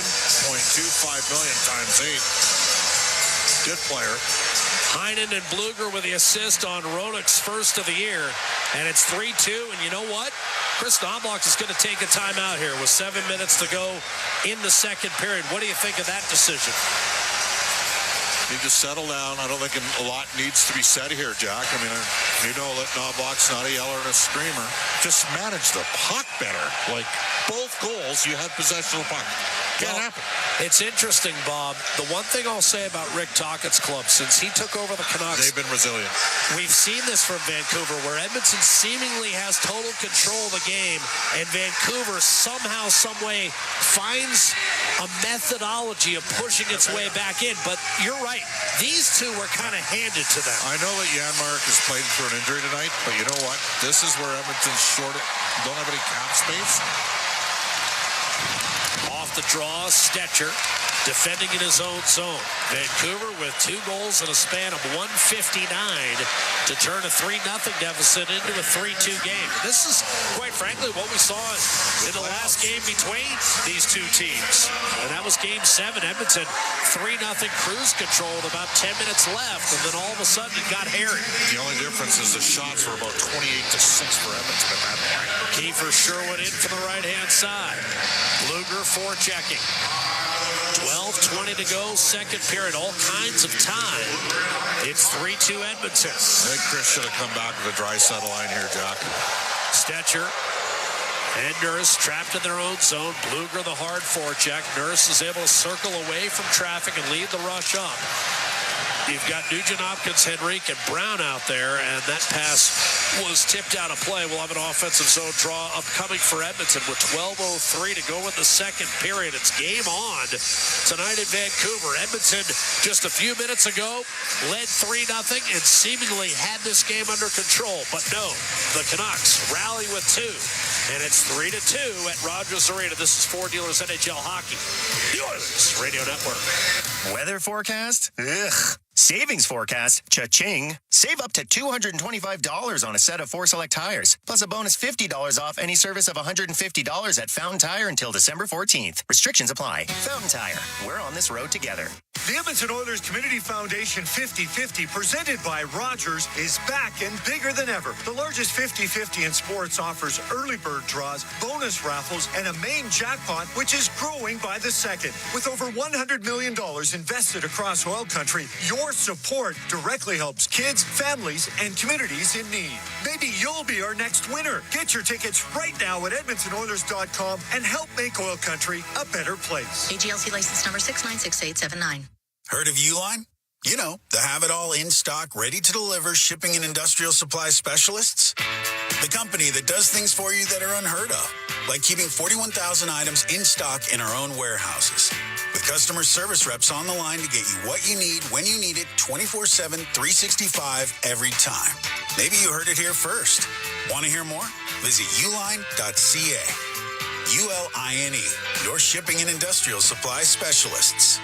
S1: million times 8. Good player.
S10: Heinen and Bluger with the assist on Roenick's first of the year, and it's 3-2. And you know what? Chris Knobloch is going to take a timeout here with 7 minutes to go in the second period. What do you think of that decision?
S1: Need to settle down. I don't think a lot needs to be said here, Jack. I mean, you know that Knobloch's not a yeller and a screamer. Just manage the puck better. Like, both goals, you had possession of the puck. Can't happen.
S10: It's interesting, Bob. The one thing I'll say about Rick Tocchet's club, since he took over the Canucks,
S1: they've been resilient.
S10: We've seen this from Vancouver, where Edmonton seemingly has total control of the game, and Vancouver somehow, some way, finds a methodology of pushing its way back in. But you're right. These two were kind of handed to them.
S1: I know that Janmark is playing through an injury tonight, but you know what? This is where Edmonton's short, don't have any cap space.
S10: Off the draw, Stetcher defending in his own zone. Vancouver with 2 goals in a span of 1:59 to turn a 3-0 deficit into a 3-2 game. This is, quite frankly, what we saw in the last game between these two teams. And that was Game 7. Edmonton, 3-0 cruise control with about 10 minutes left, and then all of a sudden it got hairy.
S1: The only difference is the shots were about 28-6 for Edmonton at that point.
S10: Kiefer Sherwood in from the right-hand side. Bluger forechecking. 12:20 to go, second period. All kinds of time. It's 3-2 Edmonton.
S1: I think Chris should have come back with a dry set line here, Jack.
S10: Stetcher and Nurse trapped in their own zone. Bluger the hard forecheck. Nurse is able to circle away from traffic and lead the rush up. You've got Nugent Hopkins, Henrique, and Brown out there, and that pass was tipped out of play. We'll have an offensive zone draw upcoming for Edmonton with 12:03 to go in the second period. It's game on tonight in Vancouver. Edmonton, just a few minutes ago, led 3-0 and seemingly had this game under control. But no, the Canucks rally with 2, and it's 3-2 at Rogers Arena. This is Ford Dealers NHL Hockey, the Oilers Radio Network.
S5: Weather forecast? Ugh. Savings forecast? Cha-ching. Save up to $225 on a set of 4 Select tires, plus a bonus $50 off any service of $150 at Fountain Tire until December 14th. Restrictions apply. Fountain Tire. We're on this road together.
S7: The Edmonton Oilers Community Foundation 50-50, presented by Rogers, is back and bigger than ever. The largest 50-50 in sports offers early bird draws, bonus raffles, and a main jackpot, which is growing by the second. With over $100 million invested across OilCountry, your support directly helps kids, families, and communities in need. Maybe you'll be our next winner. Get your tickets right now at EdmontonOilers.com and help make OilCountry a better place.
S9: AGLC license number 696879.
S13: Heard of Uline? You know, the have-it-all in stock, ready-to-deliver shipping and industrial supply specialists. The company that does things for you that are unheard of. like keeping 41,000 items in stock in our own warehouses. With customer service reps on the line to get you what you need when you need it 24/7, 365 every time. Maybe you heard it here first. Want to hear more? Visit uline.ca. ULINE, your shipping and industrial supply specialists.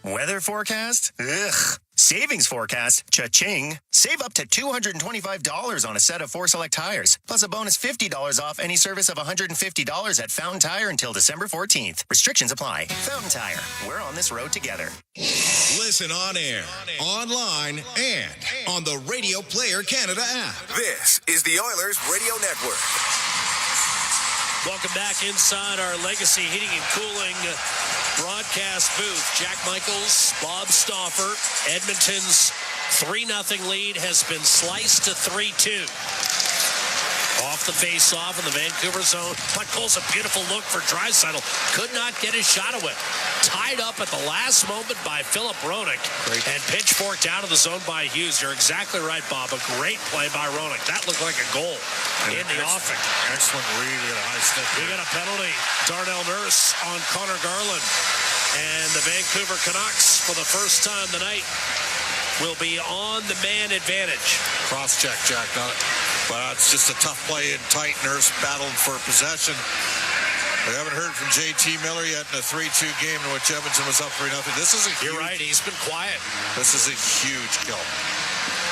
S5: Weather forecast? Ugh. Savings forecast? Cha-ching. Save up to $225 on a set of 4 select tires, plus a bonus $50 off any service of $150 at Fountain Tire until December 14th. Restrictions apply. Fountain Tire. We're on this road together.
S12: Listen on air, online, and on the Radio Player Canada app. This is the Oilers Radio Network.
S10: Welcome back inside our Legacy Heating and Cooling broadcast booth. Jack Michaels, Bob Stauffer. Edmonton's 3-0 lead has been sliced to 3-2. Off the face-off in the Vancouver zone. Puck pulls a beautiful look for Draisaitl. Could not get his shot away. Tied up at the last moment by Philip Roenick. And pitchforked out of the zone by Hughes. You're exactly right, Bob. A great play by Roenick. That looked like a goal in the offing.
S1: Excellent read. We got a high stick.
S10: We got a penalty. Darnell Nurse on Connor Garland. And the Vancouver Canucks, for the first time tonight, will be on the man advantage.
S1: Cross-check, Jack. But it's just a tough play in tight. Nurse battling for possession. We haven't heard from JT Miller yet in a 3-2 game in which Edmonton was up 3-0. This is a huge...
S10: You're right. He's been quiet.
S1: This is a huge kill.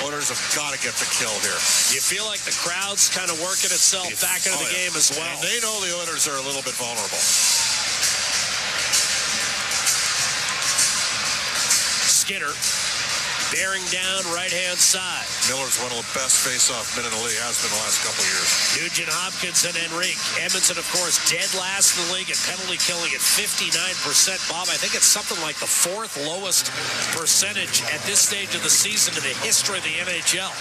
S1: Oilers have got to get the kill here.
S10: You feel like the crowd's kind of working itself back into the game as well.
S1: And they know the Oilers are a little bit vulnerable.
S10: Skinner bearing down right-hand side.
S1: Miller's one of the best face-off men in the league, has been the last couple of years.
S10: Nugent Hopkins and Henrique. Edmonton, of course, dead last in the league at penalty killing at 59%. Bob, I think it's something like the 4th lowest percentage at this stage of the season in the history of the NHL.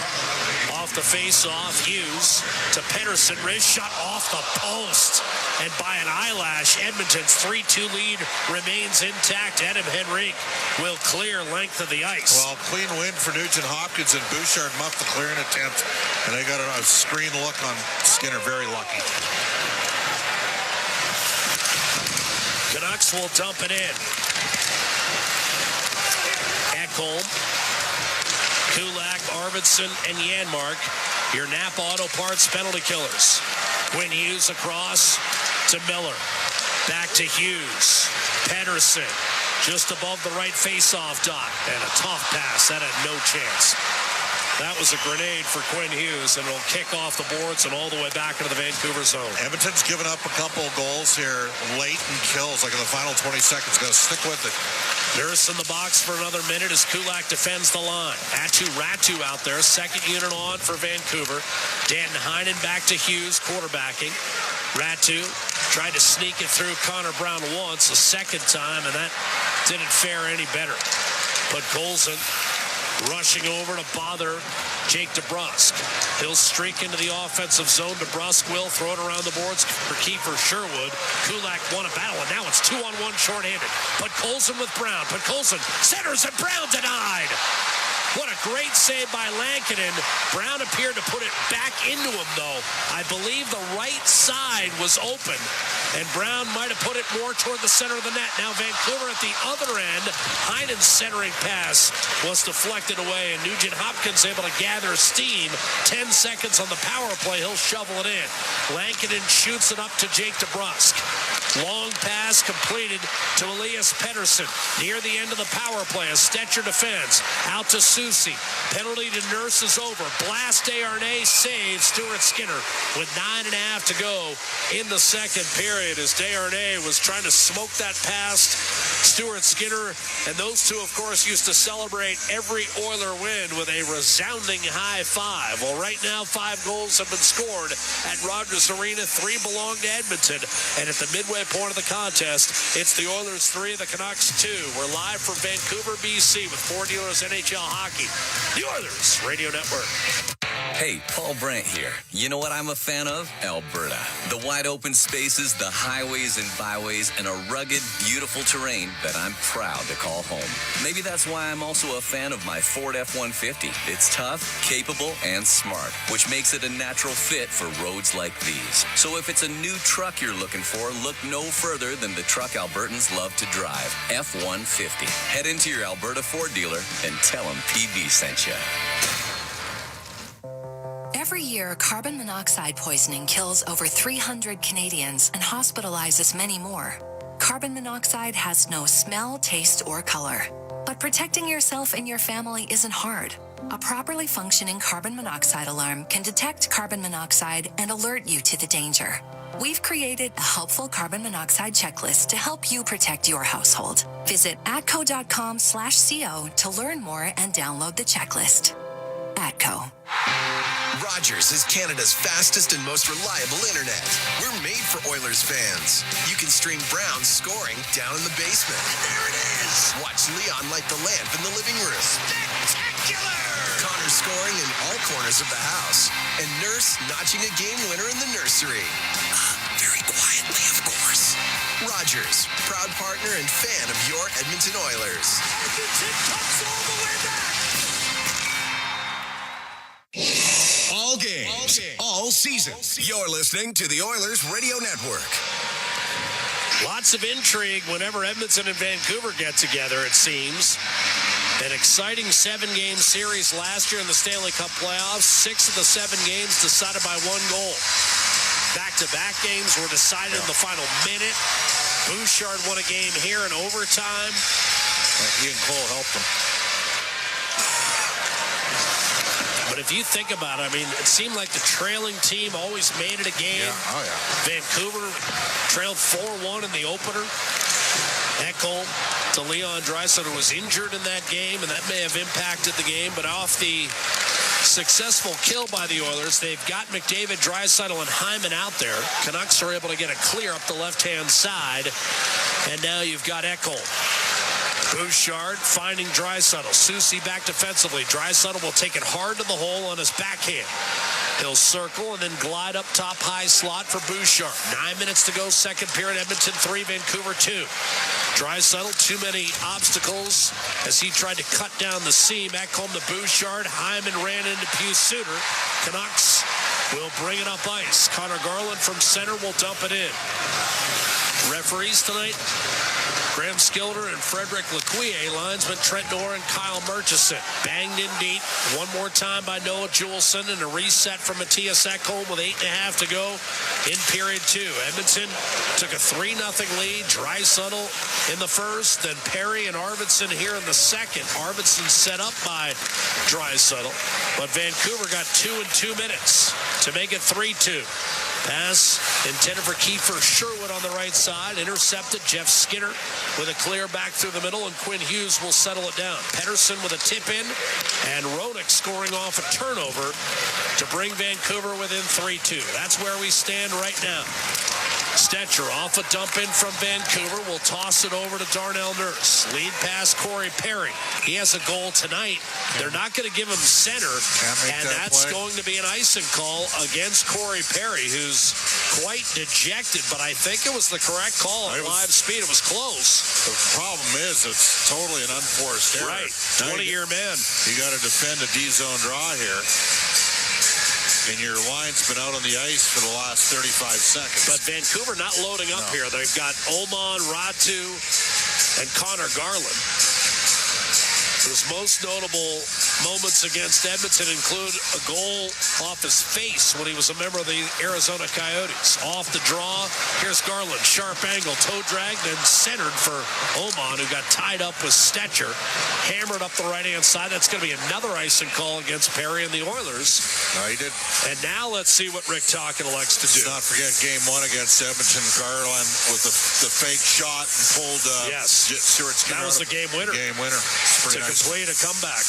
S10: Off the face-off, Hughes to Pettersson. Wrist shot off the post. And by an eyelash, Edmonton's 3-2 lead remains intact. Adam Henrique will clear length of the ice.
S1: Well, clean win for Nugent Hopkins, and Bouchard muffed the clearing attempt. And they got a screen look on Skinner. Very lucky.
S10: Canucks will dump it in. Ekholm, Kulak, Arvidsson, and Janmark, your Napa Auto Parts penalty killers. Quinn Hughes across to Miller. Back to Hughes. Pettersson just above the right face-off dot. And a tough pass. That had no chance. That was a grenade for Quinn Hughes, and it'll kick off the boards and all the way back into the Vancouver zone.
S1: Edmonton's given up a couple of goals here late in kills, like in the final 20 seconds. Going to stick with it.
S10: Nurse in the box for another minute as Kulak defends the line. Ratu out there, second unit on for Vancouver. Dan Heinen back to Hughes, quarterbacking. Ratu tried to sneak it through Connor Brown once, a second time, and that didn't fare any better. But Golson rushing over to bother Jake DeBrusk. He'll streak into the offensive zone. DeBrusk will throw it around the boards for Kiefer Sherwood. Kulak won a battle, and now it's 2-on-1 shorthanded. But Colson with Brown. But Colson centers, and Brown denied. What a great save by Lankinen. Brown appeared to put it back into him, though. I believe the right side was open, and Brown might have put it more toward the center of the net. Now Vancouver at the other end. Heinen's centering pass was deflected away, and Nugent Hopkins able to gather steam. 10 seconds on the power play. He'll shovel it in. Lankinen shoots it up to Jake DeBrusk. Long pass completed to Elias Pettersson. Near the end of the power play, as Stetcher defends. Out to Susie. Penalty to Nurse is over. Blast Desharnais saves Stuart Skinner with 9.5 to go in the second period as Desharnais was trying to smoke that past Stuart Skinner. And those two, of course, used to celebrate every Oiler win with a resounding high five. Well, right now, 5 goals have been scored at Rogers Arena. 3 belong to Edmonton. And at the midway point of the contest, it's the Oilers 3, the Canucks 2. We're live from Vancouver, BC with Ford Dealers NHL Hockey, the Oilers Radio Network.
S3: Hey, Paul Brandt here. You know what I'm a fan of? Alberta. The wide open spaces, the highways and byways, and a rugged, beautiful terrain that I'm proud to call home. Maybe that's why I'm also a fan of my Ford F-150. It's tough, capable, and smart, which makes it a natural fit for roads like these. So if it's a new truck you're looking for, look no further than the truck Albertans love to drive, F-150. Head into your Alberta Ford dealer and tell them PB sent you.
S8: Every year, carbon monoxide poisoning kills over 300 Canadians and hospitalizes many more. Carbon monoxide has no smell, taste, or color. But protecting yourself and your family isn't hard. A properly functioning carbon monoxide alarm can detect carbon monoxide and alert you to the danger. We've created a helpful carbon monoxide checklist to help you protect your household. Visit atco.com/co to learn more and download the checklist. ATCO.
S4: Rogers is Canada's fastest and most reliable internet. We're made for Oilers fans. You can stream Brown's scoring down in the basement. There it is! Watch Leon light the lamp in the living room. Spectacular! Connor scoring in all corners of the house. And Nurse notching a game winner in the nursery. Very quietly, of course. Rogers, proud partner and fan of your Edmonton Oilers. Edmonton comes all the way back!
S12: All games, all season. You're listening to the Oilers Radio Network.
S10: Lots of intrigue whenever Edmonton and Vancouver get together, it seems. An exciting 7-game series last year in the Stanley Cup playoffs. 6 of the 7 games decided by 1 goal. Back-to-back games were decided in the final minute. Bouchard won a game here in overtime.
S1: He and Cole helped them.
S10: But if you think about it, I mean, it seemed like the trailing team always made it a game.
S1: Yeah. Oh, yeah.
S10: Vancouver trailed 4-1 in the opener. Ekholm to Leon Draisaitl was injured in that game, and that may have impacted the game. But off the successful kill by the Oilers, they've got McDavid, Draisaitl, and Hyman out there. Canucks are able to get a clear up the left-hand side. And now you've got Ekholm. Bouchard finding Draisaitl. Soucy back defensively. Draisaitl will take it hard to the hole on his backhand. He'll circle and then glide up top high slot for Bouchard. 9 minutes to go, second period. Edmonton 3, Vancouver 2. Draisaitl, too many obstacles as he tried to cut down the seam. Ekholm to Bouchard. Hyman ran into Pius Suter. Canucks will bring it up ice. Connor Garland from center will dump it in. Referees tonight, Graham Skilder and Frederick Lequier. Linesman Trent Noor and Kyle Murchison. Banged in deep. One more time by Noah Juleson, and a reset from Matthias Ekholm with 8.5 to go in period 2. Edmonton took a 3-0 lead. Draisaitl in the first, then Perry and Arvidsson here in the second. Arvidsson set up by Draisaitl, but Vancouver got 2 in 2 minutes to make it 3-2. Pass intended for Kiefer Sherwood on the right side. Intercepted. Jeff Skinner with a clear back through the middle, and Quinn Hughes will settle it down. Pettersson with a tip in, and Ronick scoring off a turnover to bring Vancouver within 3-2. That's where we stand right now. Stetcher off a dump in from Vancouver will toss it over to Darnell Nurse. Lead pass Corey Perry. He has a goal tonight. They're not going to give him center, and that's going to be an icing call against Corey Perry, who's quite dejected, but I think it was the correct call at live speed. It was close.
S1: The problem is it's totally an unforced error.
S10: Right, 20-year man.
S1: You got to defend a D-zone draw here. And your line's been out on the ice for the last 35 seconds.
S10: But Vancouver not loading up here. They've got Oman, Ratu, and Connor Garland. His most notable moments against Edmonton include a goal off his face when he was a member of the Arizona Coyotes. Off the draw, here's Garland. Sharp angle, toe dragged, and centered for Oman, who got tied up with Stetcher. Hammered up the right-hand side. That's going to be another icing call against Perry and the Oilers.
S1: No, he did.
S10: And now let's see what Rick Tocchet elects to do.
S1: Let's not forget game 1 against Edmonton. Garland with the fake shot and pulled Stuart Skinner.
S10: That was the game winner.
S1: Game winner.
S10: To complete a comeback.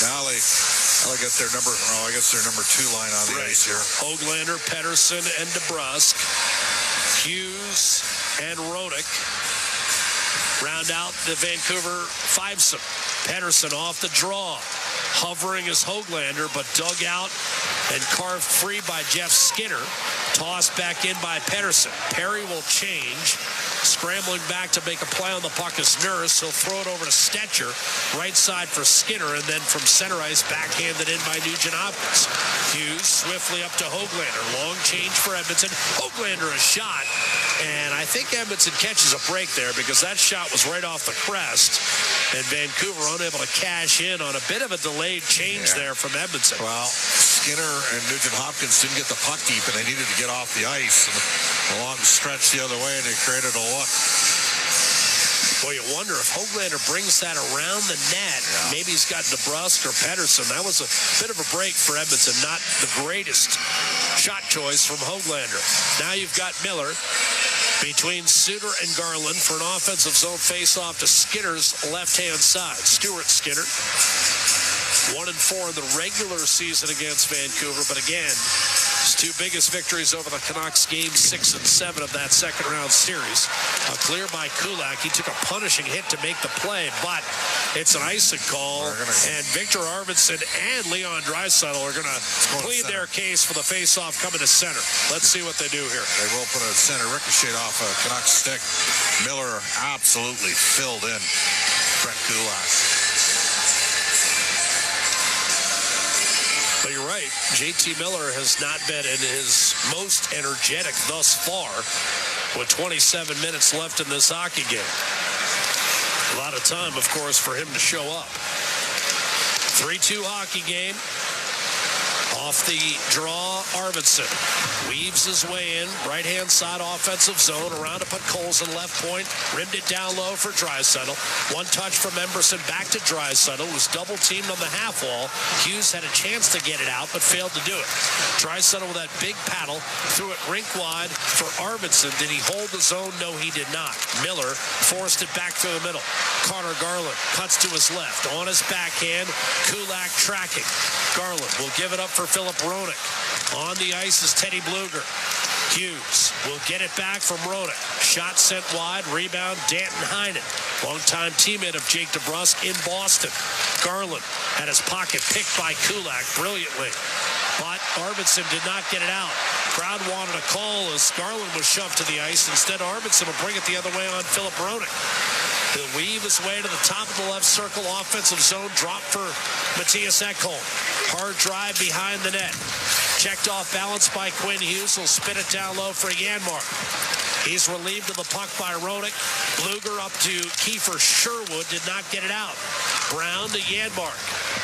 S1: Now they'll get their number 2 line on the ice here.
S10: Höglander, Pettersson, and DeBrusk. Hughes and Ronick round out the Vancouver fivesome. Pettersson off the draw. Hovering is Höglander, but dug out and carved free by Jeff Skinner. Tossed back in by Pedersen. Perry will change. Scrambling back to make a play on the puck is Nurse. He'll throw it over to Stetcher. Right side for Skinner, and then from center ice, backhanded in by Nugent Hopkins. Hughes swiftly up to Höglander. Long change for Edmonton. Höglander a shot, and I think Edmonton catches a break there because that shot was right off the crest, and Vancouver unable to cash in on a bit of a delayed change there from Edmonton.
S1: Well, Skinner and Nugent Hopkins didn't get the puck deep, and they needed to get off the ice. And a long stretch the other way, and they created a look.
S10: Well, you wonder if Höglander brings that around the net. Maybe he's got DeBrusk or Pedersen. That was a bit of a break for Edmonton. Not the greatest shot choice from Höglander. Now you've got Miller between Suter and Garland for an offensive zone faceoff to Skinner's left-hand side. Stuart Skinner, 1-4 in the regular season against Vancouver, but again, his two biggest victories over the Canucks, games 6 and 7 of that second-round series. A clear by Kulak. He took a punishing hit to make the play, but it's an icing call, and Victor Arvidsson and Leon Draisaitl are going to plead their case for the face-off coming to center. Let's see what they do here.
S1: They will put a center ricochet off a Canucks stick. Miller absolutely filled in Brett Kulak.
S10: But you're right, JT Miller has not been in his most energetic thus far with 27 minutes left in this hockey game. A lot of time, of course, for him to show up. 3-2 hockey game. Off the draw, Arvidsson weaves his way in, right-hand side offensive zone, around to put Colson left point, rimmed it down low for Draisaitl. One touch from Emberson back to Draisaitl, was double-teamed on the half wall. Hughes had a chance to get it out, but failed to do it. Draisaitl with that big paddle, threw it rink wide for Arvidsson. Did he hold the zone? No, he did not. Miller forced it back through the middle. Connor Garland cuts to his left. On his backhand, Kulak tracking. Garland will give it up for Philip Roenick. On the ice is Teddy Bluger. Hughes will get it back from Roenick. Shot sent wide. Rebound, Danton Heinen. Longtime teammate of Jake DeBrusk in Boston. Garland had his pocket picked by Kulak brilliantly, but Arvidsson did not get it out. Crowd wanted a call as Garland was shoved to the ice. Instead, Arvidsson will bring it the other way on Philip Roenick. He'll weave his way to the top of the left circle. Offensive zone drop for Matthias Ekholm. Hard drive behind the net. Checked off balance by Quinn Hughes. He'll spin it down low for Janmark. He's relieved of the puck by Roenick. Bluger up to Kiefer Sherwood. Did not get it out. Brown to Janmark.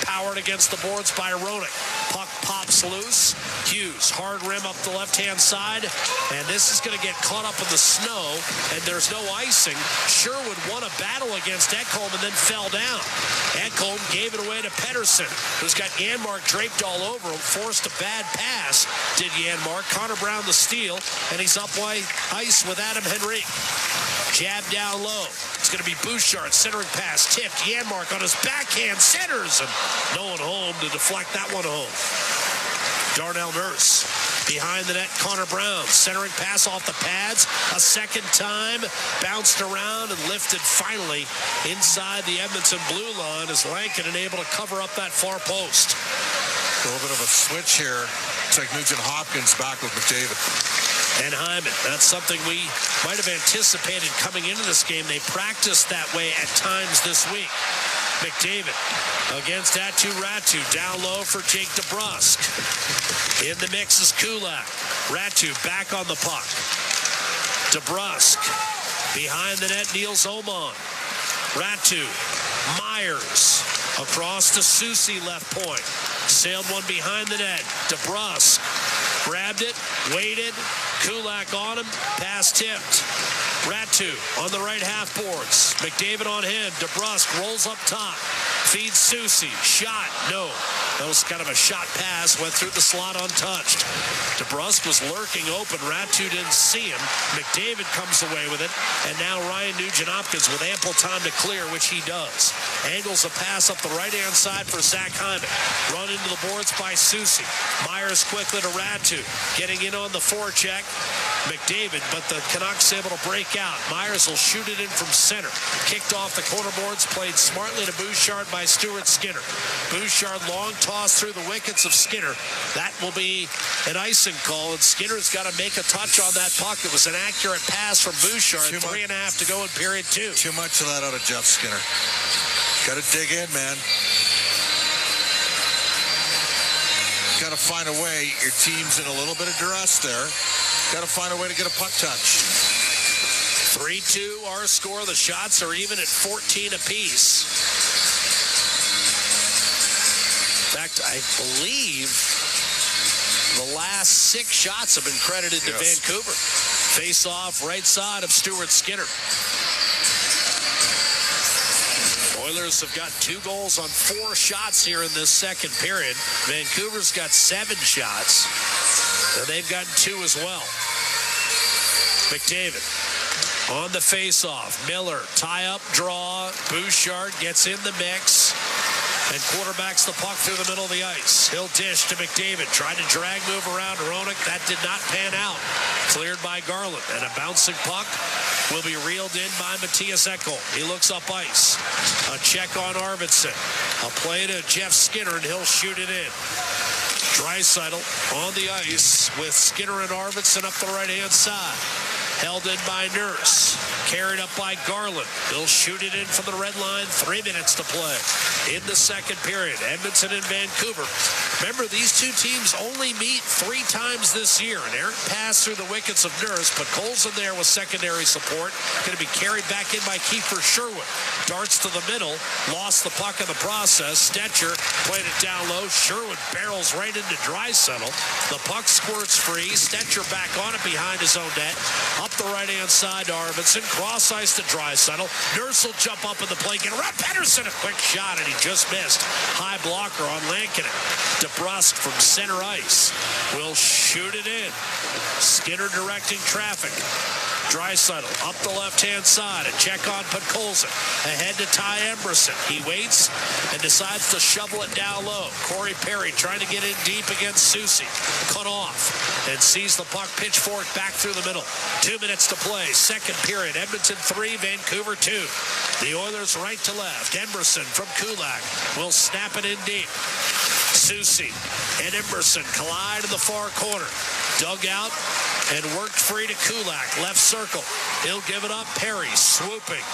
S10: Powered against the boards by Roenick. Puck pops loose. Hughes, hard rim up the left-hand side. And this is going to get caught up in the snow. And there's no icing. Sherwood won a battle against Ekholm and then fell down. Ekholm gave it away to Pedersen, who's got Janmark draped all over him. Forced a bad pass, did Janmark. Connor Brown the steal, and he's up by ice with Adam Henrique. Jab down low. It's going to be Bouchard, centering pass, tipped. Janmark on his backhand, centers, and no one home to deflect that one home. Darnell Nurse behind the net. Connor Brown centering pass off the pads a second time, bounced around and lifted finally inside the Edmonton blue line as Lankinen able to cover up that far post.
S1: A little bit of a switch here. It's like Nugent Hopkins back with McDavid.
S10: And Hyman. That's something we might have anticipated coming into this game. They practiced that way at times this week. McDavid against Atu Ratu. Down low for Jake DeBrusk. In the mix is Kulak. Ratu back on the puck. DeBrusk behind the net. Niels Oman. Ratu. Myers across to Soucy left point. Sailed one behind the net. DeBrusk grabbed it, waited. Kulak on him. Pass tipped. Ratu on the right half boards. McDavid on him. DeBrusk rolls up top. Feeds Soucy. Shot. No. That was kind of a shot pass. Went through the slot untouched. DeBrusk was lurking open. Ratu didn't see him. McDavid comes away with it. And now Ryan Nugent-Hopkins with ample time to clear, which he does. Angles a pass up the right-hand side for Zach Hyman. Run into the boards by Soucy. Myers quickly to Ratu. Getting in on the forecheck. McDavid, but the Canucks able to break out. Myers will shoot it in from center. Kicked off the corner boards, played smartly to Bouchard by Stuart Skinner. Bouchard long toss through the wickets of Skinner. That will be an icing call, and Skinner's got to make a touch on that puck. It was an accurate pass from Bouchard. 3.5 to go in period 2.
S1: Too much of that out of Jeff Skinner. Got to dig in, man. Got to find a way. Your team's in a little bit of duress there. Got to find a way to get a puck touch.
S10: 3-2 our score. The shots are even at 14 apiece. In fact, I believe the last 6 shots have been credited to Vancouver. Face off right side of Stuart Skinner. Oilers have got 2 goals on 4 shots here in this second period. Vancouver's got 7 shots, and they've gotten 2 as well. McDavid on the face-off. Miller, tie-up, draw. Bouchard gets in the mix and quarterbacks the puck through the middle of the ice. He'll dish to McDavid. Tried to drag move around Roenick. That did not pan out. Cleared by Garland. And a bouncing puck will be reeled in by Matthias Ekholm. He looks up ice. A check on Arvidsson. A play to Jeff Skinner, and he'll shoot it in. Draisaitl on the ice with Skinner and Arvidsson up the right-hand side. Held in by Nurse. Carried up by Garland. He'll shoot it in from the red line. 3 minutes to play in the second period. Edmonton and Vancouver. Remember, these 2 teams only meet 3 times this year. An errant pass through the wickets of Nurse, but Cole's in there with secondary support. Going to be carried back in by Kiefer Sherwood. Darts to the middle. Lost the puck in the process. Stetcher played it down low. Sherwood barrels right into Draisaitl. The puck squirts free. Stetcher back on it behind his own net. Up the right-hand side to Arvidsson. Cross ice to Draisaitl. Nurse will jump up in the play. Get around Pettersson. A quick shot, and he just missed. High blocker on Lankinen. DeBrusk from center ice will shoot it in. Skinner directing traffic. Draisaitl up the left-hand side. A check on Podkolzin. Ahead to Ty Emberson. He waits and decides to shovel it down low. Corey Perry trying to get in deep against Soucy. Cut off and sees the puck pitchfork back through the middle. 2 minutes to play. Second period. Edmonton 3, Vancouver 2. The Oilers right to left. Emberson from Kulak will snap it in deep. Soucy and Emberson collide in the far corner. Dug out and worked free to Kulak. Left circle. He'll give it up. Perry swooping.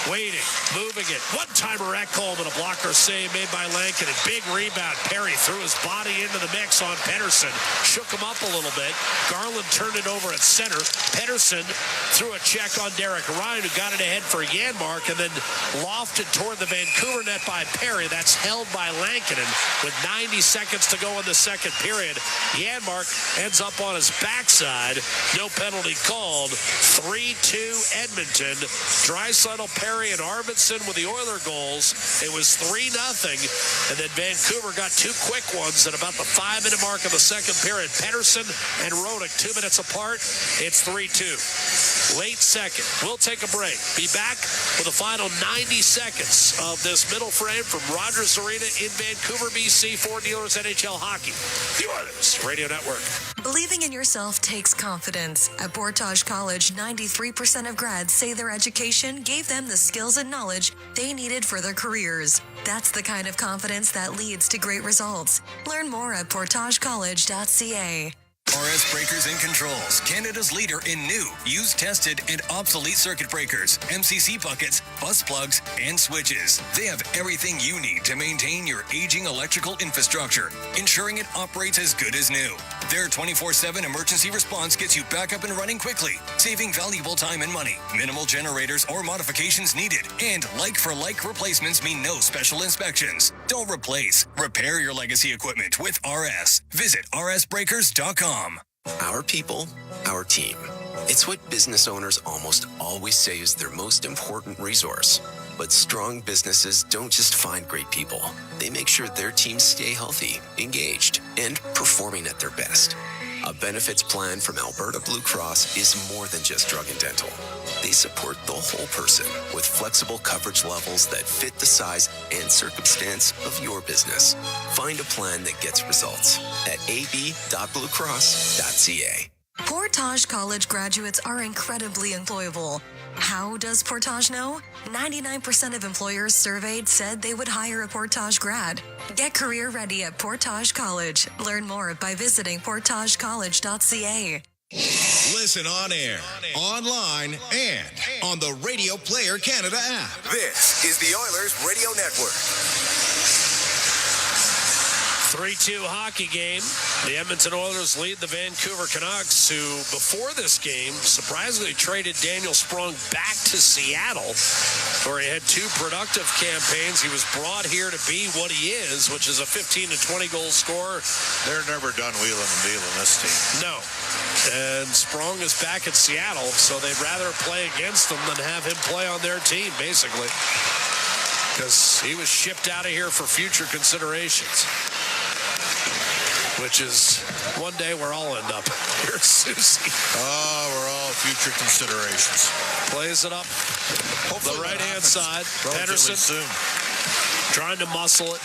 S10: Waiting, moving it. One-timer Ekholm and a blocker save made by Lankinen. Big rebound. Perry threw his body into the mix on Pettersson. Shook him up a little bit. Garland turned it over at center. Pettersson threw a check on Derek Ryan, who got it ahead for Janmark, and then lofted toward the Vancouver net by Perry. That's held by Lankinen with 90 seconds to go in the second period. Janmark ends up on his backside. No penalty called. 3-2 Edmonton. Draisaitl, Perry, and Arvidsson with the Oiler goals. It was 3-0, and then Vancouver got 2 quick ones at about the 5-minute mark of the second period. Pettersson and Roenick 2 minutes apart. It's 3-2. Late second. We'll take a break. Be back with the final 90 seconds of this middle frame from Rogers Arena in Vancouver, BC. For Dealers NHL Hockey. The Oilers Radio Network.
S2: Believing in yourself takes confidence. At Portage College, 93% of grads say their education gave them the skills and knowledge they needed for their careers. That's the kind of confidence that leads to great results. Learn more at portagecollege.ca.
S3: RS Breakers and Controls, Canada's leader in new, used, tested, and obsolete circuit breakers, MCC buckets, bus plugs, and switches. They have everything you need to maintain your aging electrical infrastructure, ensuring it operates as good as new. Their 24/7 emergency response gets you back up and running quickly, saving valuable time and money. Minimal generators or modifications needed, and like-for-like replacements mean no special inspections. Don't replace, repair your legacy equipment with RS. Visit rsbreakers.com.
S6: Our people, our team. It's what business owners almost always say is their most important resource. But strong businesses don't just find great people. They make sure their teams stay healthy, engaged, and performing at their best. A benefits plan from Alberta Blue Cross is more than just drug and dental. They support the whole person with flexible coverage levels that fit the size and circumstance of your business. Find a plan that gets results at ab.bluecross.ca.
S2: Portage College graduates are incredibly employable. How does Portage know? 99% of employers surveyed said they would hire a Portage grad. Get career ready at Portage College. Learn more by visiting portagecollege.ca.
S12: Listen on air, online, and on the Radio Player Canada app. This is the Oilers Radio Network.
S10: 3-2 hockey game. The Edmonton Oilers lead the Vancouver Canucks, who before this game surprisingly traded Daniel Sprong back to Seattle, where he had 2 productive campaigns. He was brought here to be what he is, which is a 15 to 20 goal scorer.
S1: They're never done wheeling and dealing, this team.
S10: No. And Sprong is back at Seattle, so they'd rather play against him than have him play on their team, basically, because he was shipped out of here for future considerations, which is one day where I'll end up. Here's Susie.
S1: Oh, we're all future considerations.
S10: Plays it up. Hopefully the right-hand side. Pedersen
S1: soon.
S10: Trying to muscle it.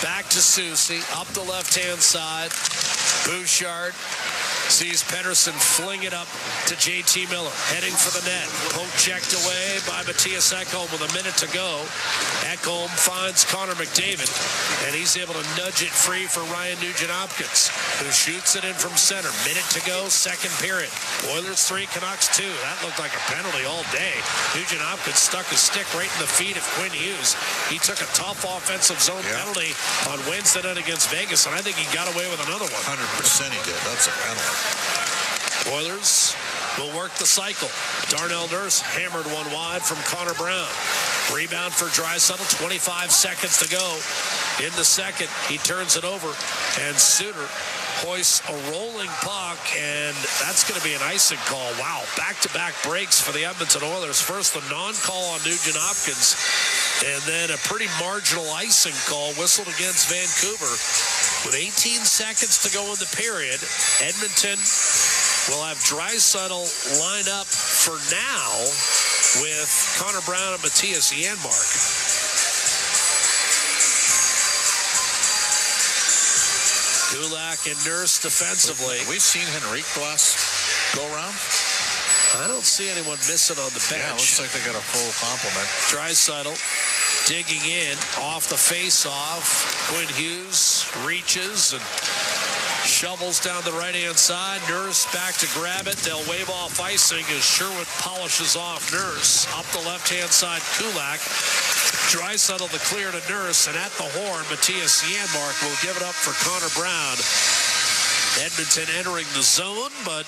S10: Back to Susie. Up the left-hand side. Bouchard sees Pedersen fling it up to J.T. Miller. Heading for the net. Poke checked away by Matthias Ekholm with a minute to go. Ekholm finds Connor McDavid, and he's able to nudge it free for Ryan Nugent-Hopkins, who shoots it in from center. Minute to go, second period. Oilers 3, Canucks 2. That looked like a penalty all day. Nugent-Hopkins stuck his stick right in the feet of Quinn Hughes. He took a tough offensive zone penalty on Wednesday night against Vegas, and I think he got away with another one.
S1: 100% he did. That's a penalty.
S10: Oilers will work the cycle. Darnell Nurse hammered one wide from Connor Brown. Rebound for Draisaitl, 25 seconds to go. In the second, he turns it over, and Suter hoists a rolling puck, and that's going to be an icing call. Wow, back-to-back breaks for the Edmonton Oilers. First, the non-call on Nugent-Hopkins, and then a pretty marginal icing call whistled against Vancouver. With 18 seconds to go in the period, Edmonton will have Draisaitl line up for now with Connor Brown and Matthias Janmark. Kulak and Nurse defensively.
S1: Have we seen Henrique last go-round?
S10: I don't see anyone missing on the bench.
S1: Yeah, looks like they got a full complement.
S10: Draisaitl digging in off the face-off. Quinn Hughes reaches and shovels down the right-hand side. Nurse back to grab it. They'll wave off icing as Sherwood polishes off Nurse. Up the left-hand side, Kulak. Draisaitl the clear to Nurse, and at the horn, Matthias Janmark will give it up for Connor Brown. Edmonton entering the zone, but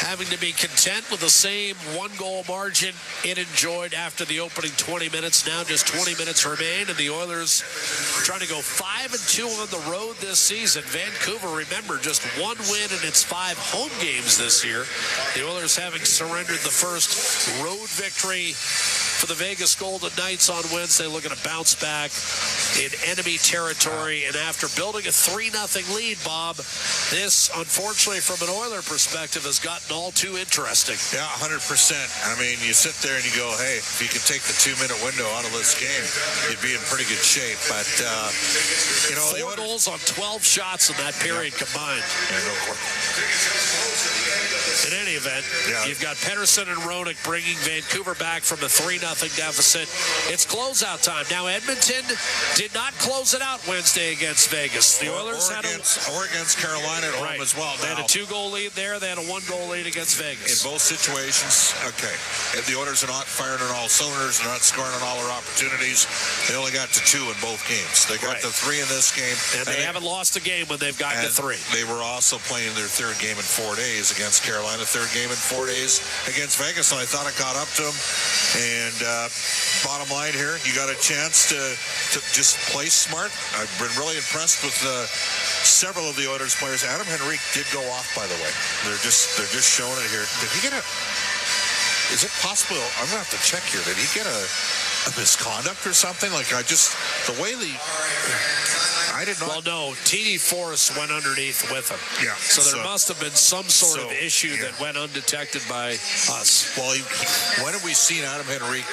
S10: having to be content with the same one-goal margin it enjoyed after the opening 20 minutes. Now just 20 minutes remain, and the Oilers trying to go 5-2 on the road this season. Vancouver, remember, just one win in its 5 home games this year. The Oilers having surrendered the first road victory for the Vegas Golden Knights on Wednesday, looking to bounce back in enemy territory. And after building a 3-0 lead, Bob, this, unfortunately, from an Oiler perspective, has gotten all too interesting.
S1: Yeah, 100%. I mean, you sit there and you go, hey, if you could take the 2-minute window out of this game, you'd be in pretty good shape. But, you know,
S10: 4 goals on 12 shots in that period combined. In any event, you've got Pedersen and Roenick bringing Vancouver back from a 3-0 deficit. It's closeout time. Now, Edmonton did not close it out Wednesday against Vegas. The Oilers had
S1: against Carolina at home as well.
S10: They had a 2-goal lead there. They had a 1-goal lead against Vegas.
S1: In both situations, okay. If the Oilers are not firing on all cylinders, they're not scoring on all their opportunities. They only got to 2 in both games. They got to 3 in this game.
S10: And they haven't lost a game when they've gotten to 3.
S1: They were also playing their 3rd game in 4 days against Carolina, 3rd game in 4 days against Vegas, and I thought it caught up to them. And bottom line here, you got a chance to just play smart. I've been really impressed with several of the Oilers players. Adam Henrique did go off, by the way. They're just showing it here. Did he get is it possible? I'm gonna have to check here. Did he get a misconduct or something? Like, the way I did not.
S10: Well, no, TD Forrest went underneath with him.
S1: Yeah.
S10: So there must have been some sort of issue that went undetected by us.
S1: Well, when have we seen Adam Henrique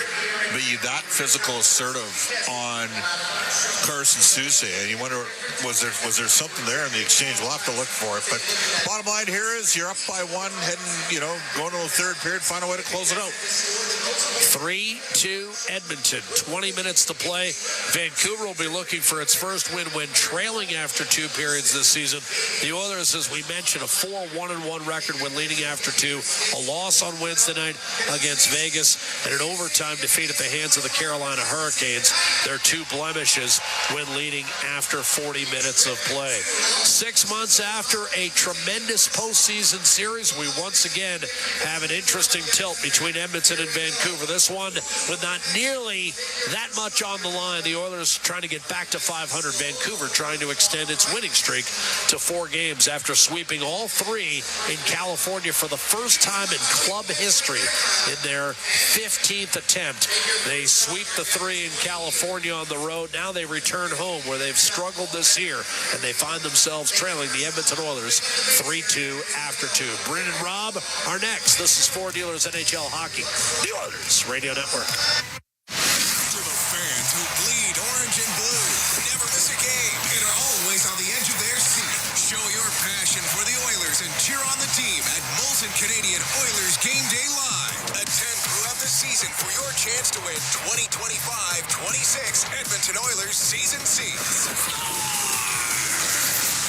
S1: be that physical assertive on Carson Sousa? And you wonder, was there something there in the exchange? We'll have to look for it. But bottom line here is you're up by one, heading, going to the third period, find a way to close it out.
S10: 3-2 Edmonton, 20 minutes to play. Vancouver will be looking for its first win when trailing after 2 periods this season. The Oilers, as we mentioned, a 4-1-1 record when leading after 2. A loss on Wednesday night against Vegas and an overtime defeat at the hands of the Carolina Hurricanes. Their 2 blemishes when leading after 40 minutes of play. 6 months after a tremendous postseason series, we once again have an interesting tilt between Edmonton and Vancouver. This one with not nearly that much on the line. The Oilers trying to get back to 500. Vancouver trying to extend its winning streak to 4 games after sweeping all 3 in California for the first time in club history in their 15th attempt. They sweep the 3 in California on the road. Now they return home where they've struggled this year, and they find themselves trailing the Edmonton Oilers 3-2 after 2. Bryn and Rob are next. This is 4 Dealers NHL Hockey, the Oilers Radio Network.
S12: To the fans who bleed orange and blue, never miss a game, and are always on the edge of their seat. Show your passion for the Oilers and cheer on the team at Molson Canadian Oilers Game Day Live. Attend throughout the season for your chance to win 2025-26 Edmonton Oilers season seats.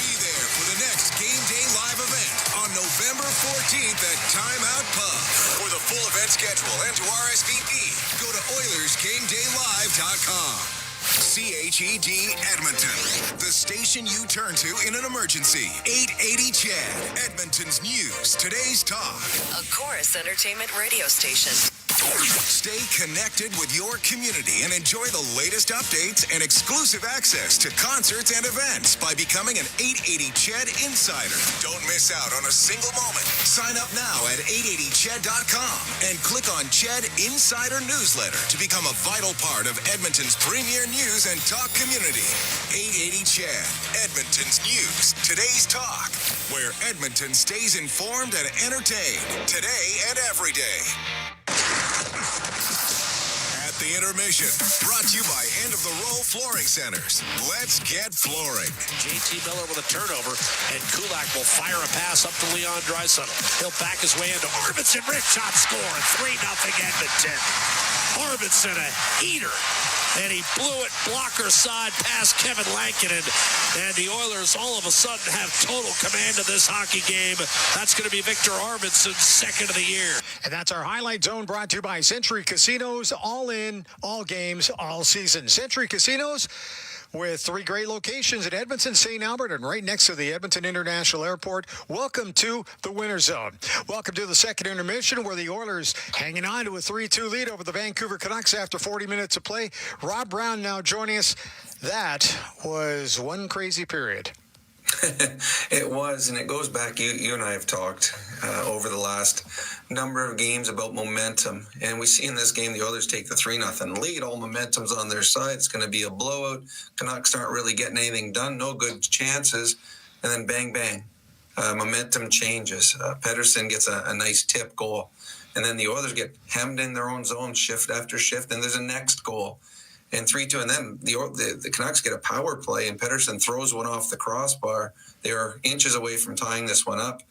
S12: Be there for the next Game Day Live event on November 14th at Timeout Pub. For the full event schedule and to RSVP, go to OilersGameDayLive.com. CHED Edmonton, the station you turn to in an emergency. 880 CHED, Edmonton's news, today's talk.
S2: A Chorus Entertainment radio station.
S12: Stay connected with your community and enjoy the latest updates and exclusive access to concerts and events by becoming an 880 CHED Insider. Don't miss out on a single moment. Sign up now at 880ched.com and click on CHED Insider Newsletter to become a vital part of Edmonton's premier news and talk community. 880 CHED, Edmonton's news, today's talk, where Edmonton stays informed and entertained today and every day. At the intermission, brought to you by End of the Row Flooring Centers. Let's get flooring.
S10: JT Miller with a turnover, and Kulak will fire a pass up to Leon Draisaitl. He'll back his way into Arvidsson. Rich shot score, 3-0 Edmonton. Arvidsson, a heater. And he blew it blocker side past Kevin Lankinen. And the Oilers all of a sudden have total command of this hockey game. That's going to be Victor Arvidsson's second of the year.
S20: And that's our highlight zone brought to you by Century Casinos. All in, all games, all season. Century Casinos with 3 great locations in Edmonton, St. Albert, and right next to the Edmonton International Airport. Welcome to the Winter Zone. Welcome to the second intermission where the Oilers hanging on to a 3-2 lead over the Vancouver Canucks after 40 minutes of play. Rob Brown now joining us. That was one crazy period.
S14: It was, and it goes back, you and I have talked over the last number of games about momentum, and we see in this game the Oilers take the 3-0 lead. All momentum's on their side. It's going to be a blowout. Canucks aren't really getting anything done, no good chances, and then bang, bang. Momentum changes. Pettersson gets a nice tip goal, and then the Oilers get hemmed in their own zone shift after shift, and there's a next goal. And 3-2, and then the Canucks get a power play, and Pettersson throws one off the crossbar. They are inches away from tying this one up.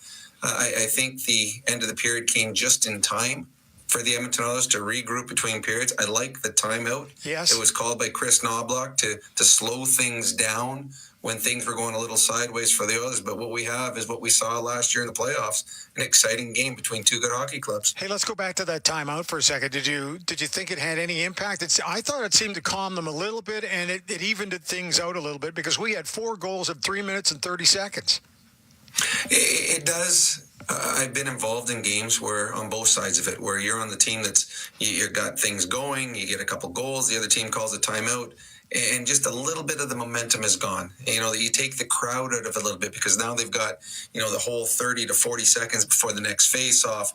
S14: I think the end of the period came just in time for the Edmonton Oilers to regroup between periods. I like the timeout.
S20: Yes.
S14: It was called by Chris Knobloch to slow things down when things were going a little sideways for the Oilers. But what we have is what we saw last year in the playoffs, an exciting game between 2 good hockey clubs.
S20: Hey, let's go back to that timeout for a second. Did you think it had any impact? I thought it seemed to calm them a little bit, and it evened things out a little bit because we had 4 goals in 3 minutes and 30 seconds.
S14: It does. I've been involved in games where, on both sides of it, where you're on the team you got things going, you get a couple goals, the other team calls a timeout, and just a little bit of the momentum is gone. You take the crowd out of it a little bit because now they've got, the whole 30 to 40 seconds before the next face-off.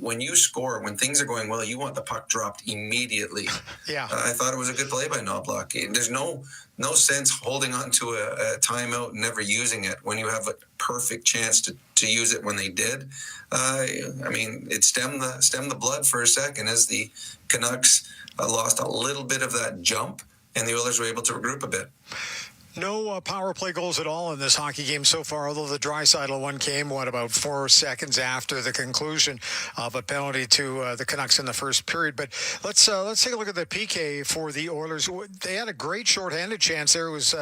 S14: When you score, when things are going well, you want the puck dropped immediately.
S20: Yeah.
S14: I thought it was a good play by Knobloch. There's no sense holding on to a timeout and never using it when you have a perfect chance to use it when they did. It stemmed the blood for a second as the Canucks lost a little bit of that jump, and the Oilers were able to regroup a bit.
S20: No power play goals at all in this hockey game so far, although the Draisaitl one came, about 4 seconds after the conclusion of a penalty to the Canucks in the first period. But let's take a look at the PK for the Oilers. They had a great shorthanded chance there. It was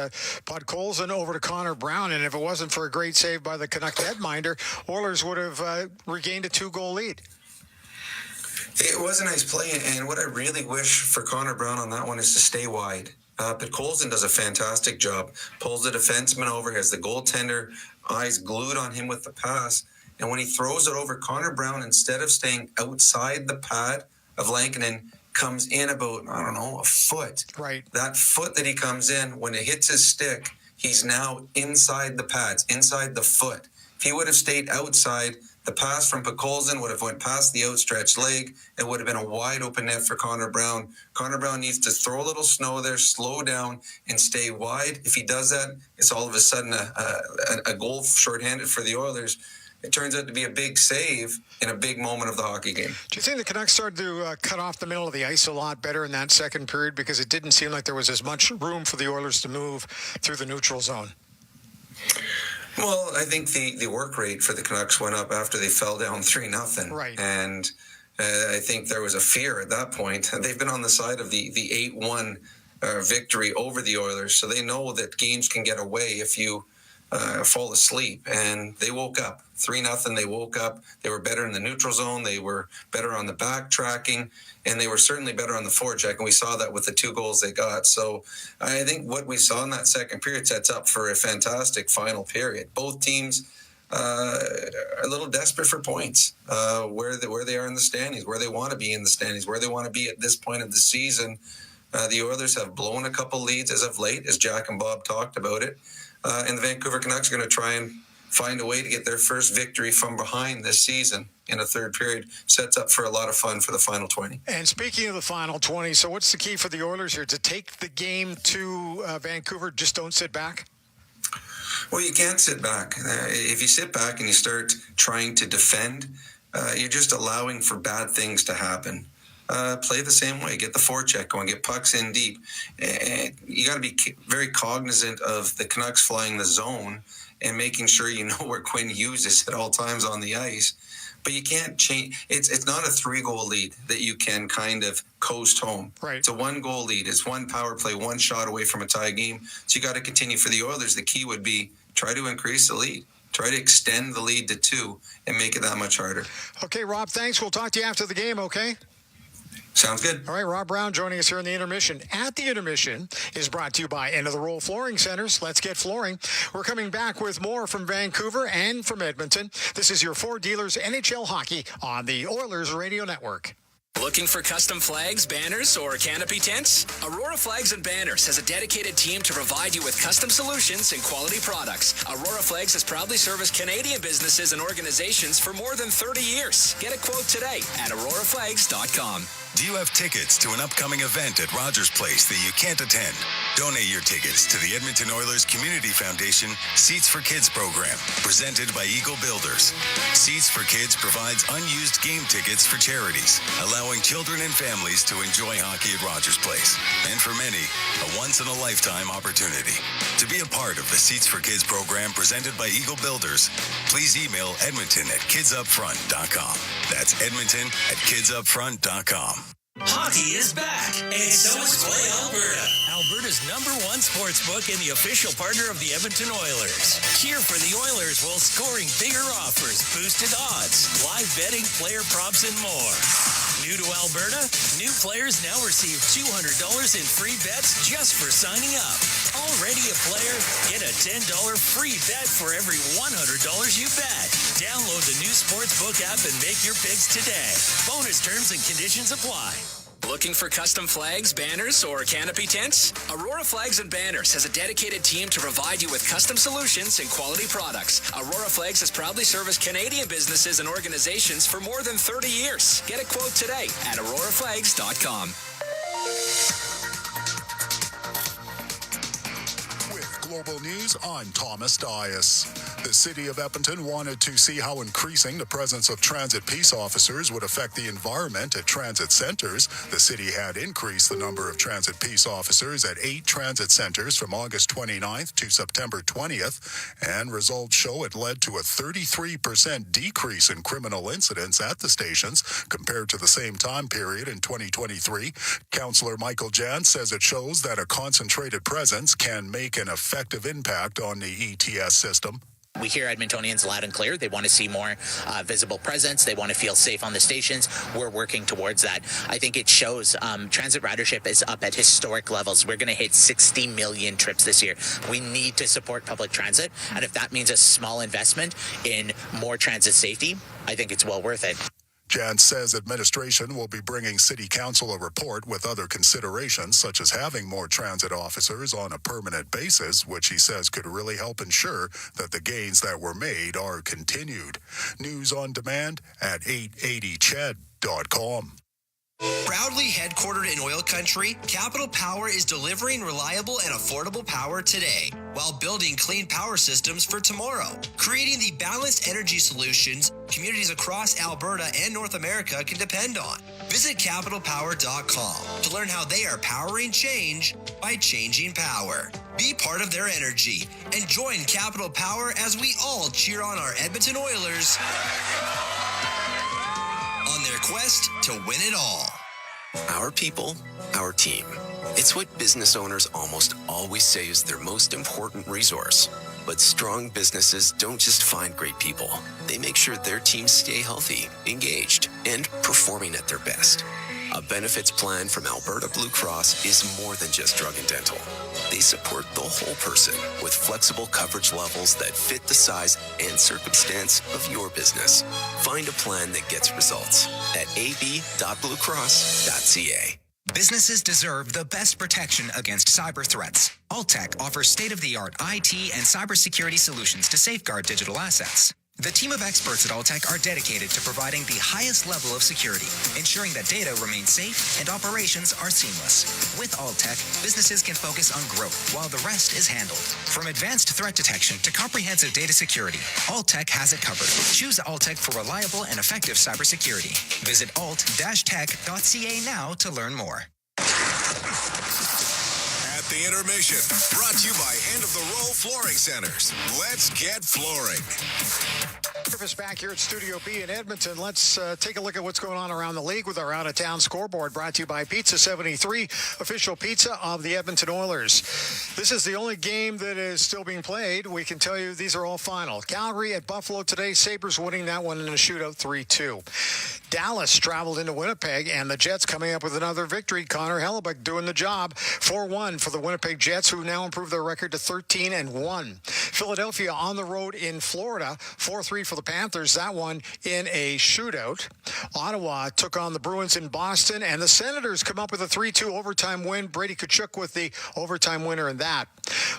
S20: Podkolzin over to Connor Brown, and if it wasn't for a great save by the Canuck netminder, Oilers would have regained a 2-goal lead.
S14: It was a nice play, and what I really wish for Connor Brown on that one is to stay wide. But Colson does a fantastic job. Pulls the defenseman over, has the goaltender eyes glued on him with the pass. And when he throws it over, Connor Brown, instead of staying outside the pad of Lankinen, comes in about, a foot.
S20: Right.
S14: That foot that he comes in, when it hits his stick, he's now inside the pads, inside the foot. If he would have stayed outside, the pass from Podkolzin would have went past the outstretched leg. It would have been a wide open net for Connor Brown. Connor Brown needs to throw a little snow there, slow down, and stay wide. If he does that, it's all of a sudden a goal shorthanded for the Oilers. It turns out to be a big save in a big moment of the hockey game.
S20: Do you think the Canucks started to cut off the middle of the ice a lot better in that second period because it didn't seem like there was as much room for the Oilers to move through the neutral zone?
S14: Well, I think the work rate for the Canucks went up after they fell down 3-0.
S20: Right.
S14: And I think there was a fear at that point. They've been on the side of the 8-1 victory over the Oilers, so they know that games can get away if you fall asleep. And they woke up. 3-0, they woke up. They were better in the neutral zone. They were better on the backtracking. And they were certainly better on the forecheck. And we saw that with the 2 goals they got. So I think what we saw in that second period sets up for a fantastic final period. Both teams are a little desperate for points, where they are in the standings, where they want to be in the standings, where they want to be at this point of the season. The Oilers have blown a couple leads as of late, as Jack and Bob talked about it. And the Vancouver Canucks are going to try and find a way to get their first victory from behind this season in a third period. Sets up for a lot of fun for the final 20.
S20: And speaking of the final 20, so what's the key for the Oilers here? To take the game to Vancouver, just don't sit back?
S14: Well, you can't sit back. If you sit back and you start trying to defend, you're just allowing for bad things to happen. Play the same way. Get the forecheck going. Get pucks in deep. And you got to be very cognizant of the Canucks flying the zone and making sure you know where Quinn Hughes is at all times on the ice. But you can't change. It's not a 3-goal lead that you can kind of coast home.
S20: Right.
S14: It's a 1-goal lead. It's 1 power play, 1 shot away from a tie game. So you got to continue. For the Oilers, the key would be try to increase the lead. Try to extend the lead to 2 and make it that much harder.
S20: Okay, Rob, thanks. We'll talk to you after the game, okay?
S14: Sounds good.
S20: All right, Rob Brown joining us here in the intermission. At the intermission is brought to you by End of the Roll Flooring Centers. Let's get flooring. We're coming back with more from Vancouver and from Edmonton. This is your 4 Dealers NHL Hockey on the Oilers Radio Network.
S24: Looking for custom flags, banners, or canopy tents? Aurora Flags and Banners has a dedicated team to provide you with custom solutions and quality products. Aurora Flags has proudly serviced Canadian businesses and organizations for more than 30 years. Get a quote today at auroraflags.com.
S12: Do you have tickets to an upcoming event at Rogers Place that you can't attend? Donate your tickets to the Edmonton Oilers Community Foundation Seats for Kids program, presented by Eagle Builders. Seats for Kids provides unused game tickets for charities, allowing children and families to enjoy hockey at Rogers Place. And for many, a once-in-a-lifetime opportunity. To be a part of the Seats for Kids program presented by Eagle Builders, please email edmonton@kidsupfront.com. That's edmonton@kidsupfront.com.
S24: Hockey is back, and so is Play Alberta, Alberta's #1 sports book and the official partner of the Edmonton Oilers. Cheer for the Oilers while scoring bigger offers, boosted odds, live betting, player props, and more. New to Alberta? New players now receive $200 in free bets just for signing up. Already a player? Get a $10 free bet for every $100 you bet. Download the new Sportsbook app and make your picks today. Bonus terms and conditions apply.
S15: Looking for custom flags, banners, or canopy tents? Aurora Flags and Banners has a dedicated team to provide you with custom solutions and quality products. Aurora Flags has proudly serviced Canadian businesses and organizations for more than 30 years. Get a quote today at auroraflags.com.
S17: Global News, I'm Thomas Dias. The city of Edmonton wanted to see how increasing the presence of transit peace officers would affect the environment at transit centers. The city had increased the number of transit peace officers at 8 transit centers from August 29th to September 20th, and results show it led to a 33% decrease in criminal incidents at the stations compared to the same time period in 2023. Councillor Michael Jan says it shows that a concentrated presence can make an effective impact on the ETS system.
S18: We hear Edmontonians loud and clear. They want to see more visible presence. They want to feel safe on the stations. We're working towards that. I think it shows transit ridership is up at historic levels. We're going to hit 60 million trips this year. We need to support public transit. And if that means a small investment in more transit safety, I think it's well worth it.
S17: Jan says administration will be bringing City Council a report with other considerations, such as having more transit officers on a permanent basis, which he says could really help ensure that the gains that were made are continued. News on demand at 880ched.com.
S19: Proudly headquartered in OilCountry, Capital Power is delivering reliable and affordable power today while building clean power systems for tomorrow, creating the balanced energy solutions communities across Alberta and North America can depend on. Visit capitalpower.com to learn how they are powering change by changing power. Be part of their energy and join Capital Power as we all cheer on our Edmonton Oilers on their quest to win it all.
S6: Our people, our team. It's what business owners almost always say is their most important resource. But strong businesses don't just find great people. They make sure their teams stay healthy, engaged, and performing at their best. A benefits plan from Alberta Blue Cross is more than just drug and dental. They support the whole person with flexible coverage levels that fit the size and circumstance of your business. Find a plan that gets results at ab.bluecross.ca.
S21: Businesses deserve the best protection against cyber threats. Alltech offers state-of-the-art IT and cybersecurity solutions to safeguard digital assets. The team of experts at Alltech are dedicated to providing the highest level of security, ensuring that data remains safe and operations are seamless. With Alltech, businesses can focus on growth while the rest is handled. From advanced threat detection to comprehensive data security, Alltech has it covered. Choose Alltech for reliable and effective cybersecurity. Visit alt-tech.ca now to learn more.
S12: The intermission, brought to you by End of the Row Flooring Centers. Let's get flooring.
S20: Surface back here at Studio B in Edmonton. Let's take a look at what's going on around the league with our out-of-town scoreboard, brought to you by Pizza 73, official pizza of the Edmonton Oilers. This is the only game that is still being played. We can tell you these are all final. Calgary at Buffalo today. Sabres winning that one in a shootout 3-2. Dallas traveled into Winnipeg, and the Jets coming up with another victory. Connor Hellebuck doing the job. 4-1 for the Winnipeg Jets, who now improved their record to 13-1. Philadelphia on the road in Florida. 4-3 for the Panthers. That one in a shootout. Ottawa took on the Bruins in Boston, and the Senators come up with a 3-2 overtime win. Brady Tkachuk with the overtime winner in that.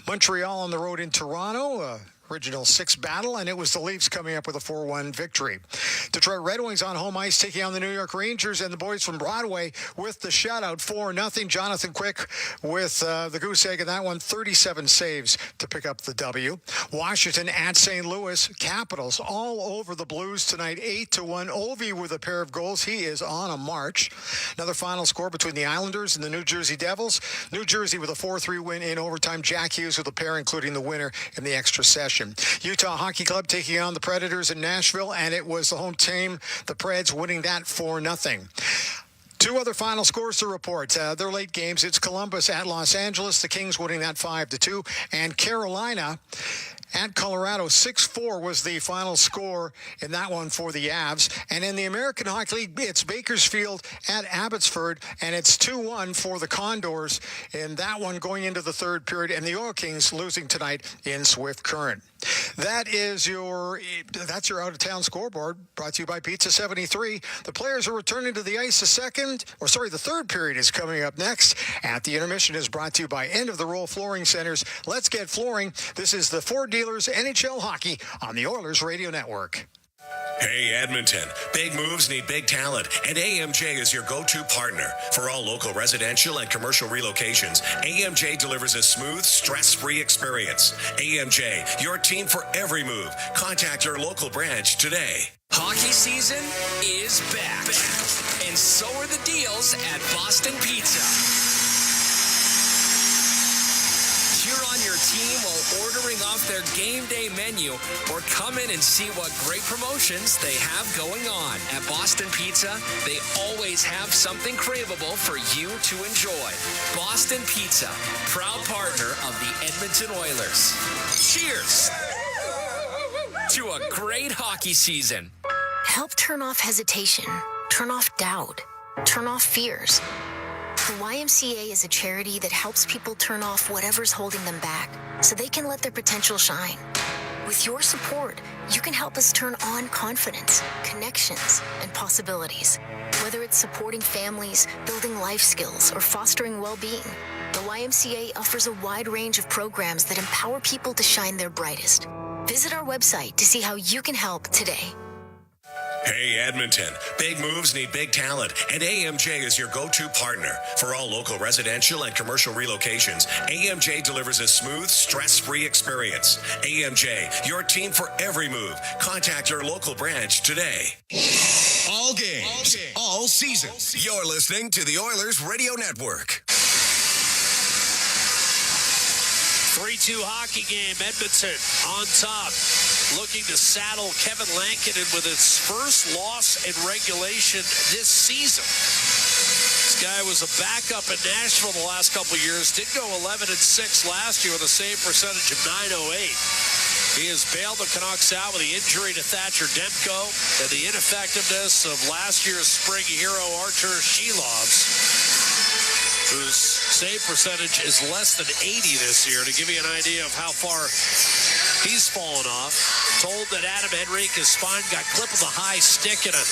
S20: Montreal on the road in Toronto. Original 6 battle, and it was the Leafs coming up with a 4-1 victory. Detroit Red Wings on home ice taking on the New York Rangers, and the boys from Broadway with the shutout 4-0. Jonathan Quick with the goose egg in that one, 37 saves to pick up the W. Washington at St. Louis. Capitals all over the Blues tonight, 8-1. Ovi with a pair of goals. He is on a march. Another final score between the Islanders and the New Jersey Devils. New Jersey with a 4-3 win in overtime. Jack Hughes with a pair, including the winner in the extra session. Utah Hockey Club taking on the Predators in Nashville, and it was the home team, the Preds, winning that 4-0. 2 other final scores to report. They're late games. It's Columbus at Los Angeles, the Kings winning that 5-2, and Carolina at Colorado. 6-4 was the final score in that one for the Avs. And in the American Hockey League, it's Bakersfield at Abbotsford, and it's 2-1 for the Condors in that one going into the third period, and the Oil Kings losing tonight in Swift Current. That's your out-of-town scoreboard, brought to you by Pizza 73. The players are returning to the ice the third period is coming up next. At the intermission is brought to you by End of the Roll Flooring Centers. Let's get flooring. This is the Ford Dealers NHL Hockey on the Oilers Radio Network.
S11: Hey, Edmonton. Big moves need big talent, and AMJ is your go-to partner. For all local residential and commercial relocations, AMJ delivers a smooth, stress-free experience. AMJ, your team for every move. Contact your local branch today.
S15: Hockey season is back. And so are the deals at Boston Pizza. Cheer on your team while ordering off their game day menu, or come in and see what great promotions they have going on. At Boston Pizza, they always have something craveable for you to enjoy. Boston Pizza, proud partner of the Edmonton Oilers. Cheers to a great hockey season.
S16: Help turn off hesitation, turn off doubt, turn off fears. The YMCA is a charity that helps people turn off whatever's holding them back so they can let their potential shine. With your support, you can help us turn on confidence, connections, and possibilities. Whether it's supporting families, building life skills, or fostering well-being, the YMCA offers a wide range of programs that empower people to shine their brightest. Visit our website to see how you can help today.
S11: Hey, Edmonton. Big moves need big talent, and AMJ is your go-to partner. For all local residential and commercial relocations, AMJ delivers a smooth, stress-free experience. AMJ, your team for every move. Contact your local branch today.
S12: All games, all season. You're listening to the Oilers Radio Network.
S10: 3-2 hockey game, Edmonton on top, looking to saddle Kevin Lankinen with its first loss in regulation this season. This guy was a backup in Nashville the last couple of years, did go 11-6 last year with a save percentage of .908. He has bailed the Canucks out with the injury to Thatcher Demko and the ineffectiveness of last year's spring hero Artur Shilovs, whose save percentage is less than 80 this year, to give you an idea of how far he's fallen off. Told that Adam Henrique's spine got clipped with a high stick in a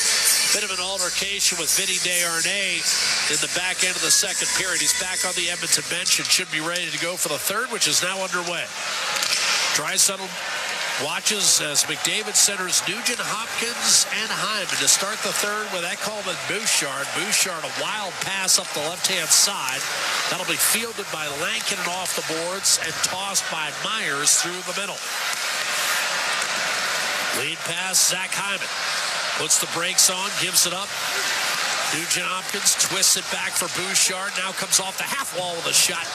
S10: bit of an altercation with Vinny Desharnais in the back end of the second period. He's back on the Edmonton bench and should be ready to go for the third, which is now underway. Draisaitl watches as McDavid centers Nugent, Hopkins, and Hyman to start the third with Ekholm and Bouchard. Bouchard, a wild pass up the left-hand side. That'll be fielded by Lankinen off the boards and tossed by Myers through the middle. Lead pass, Zach Hyman. Puts the brakes on, gives it up. Nugent Hopkins twists it back for Bouchard. Now comes off the half wall with a shot.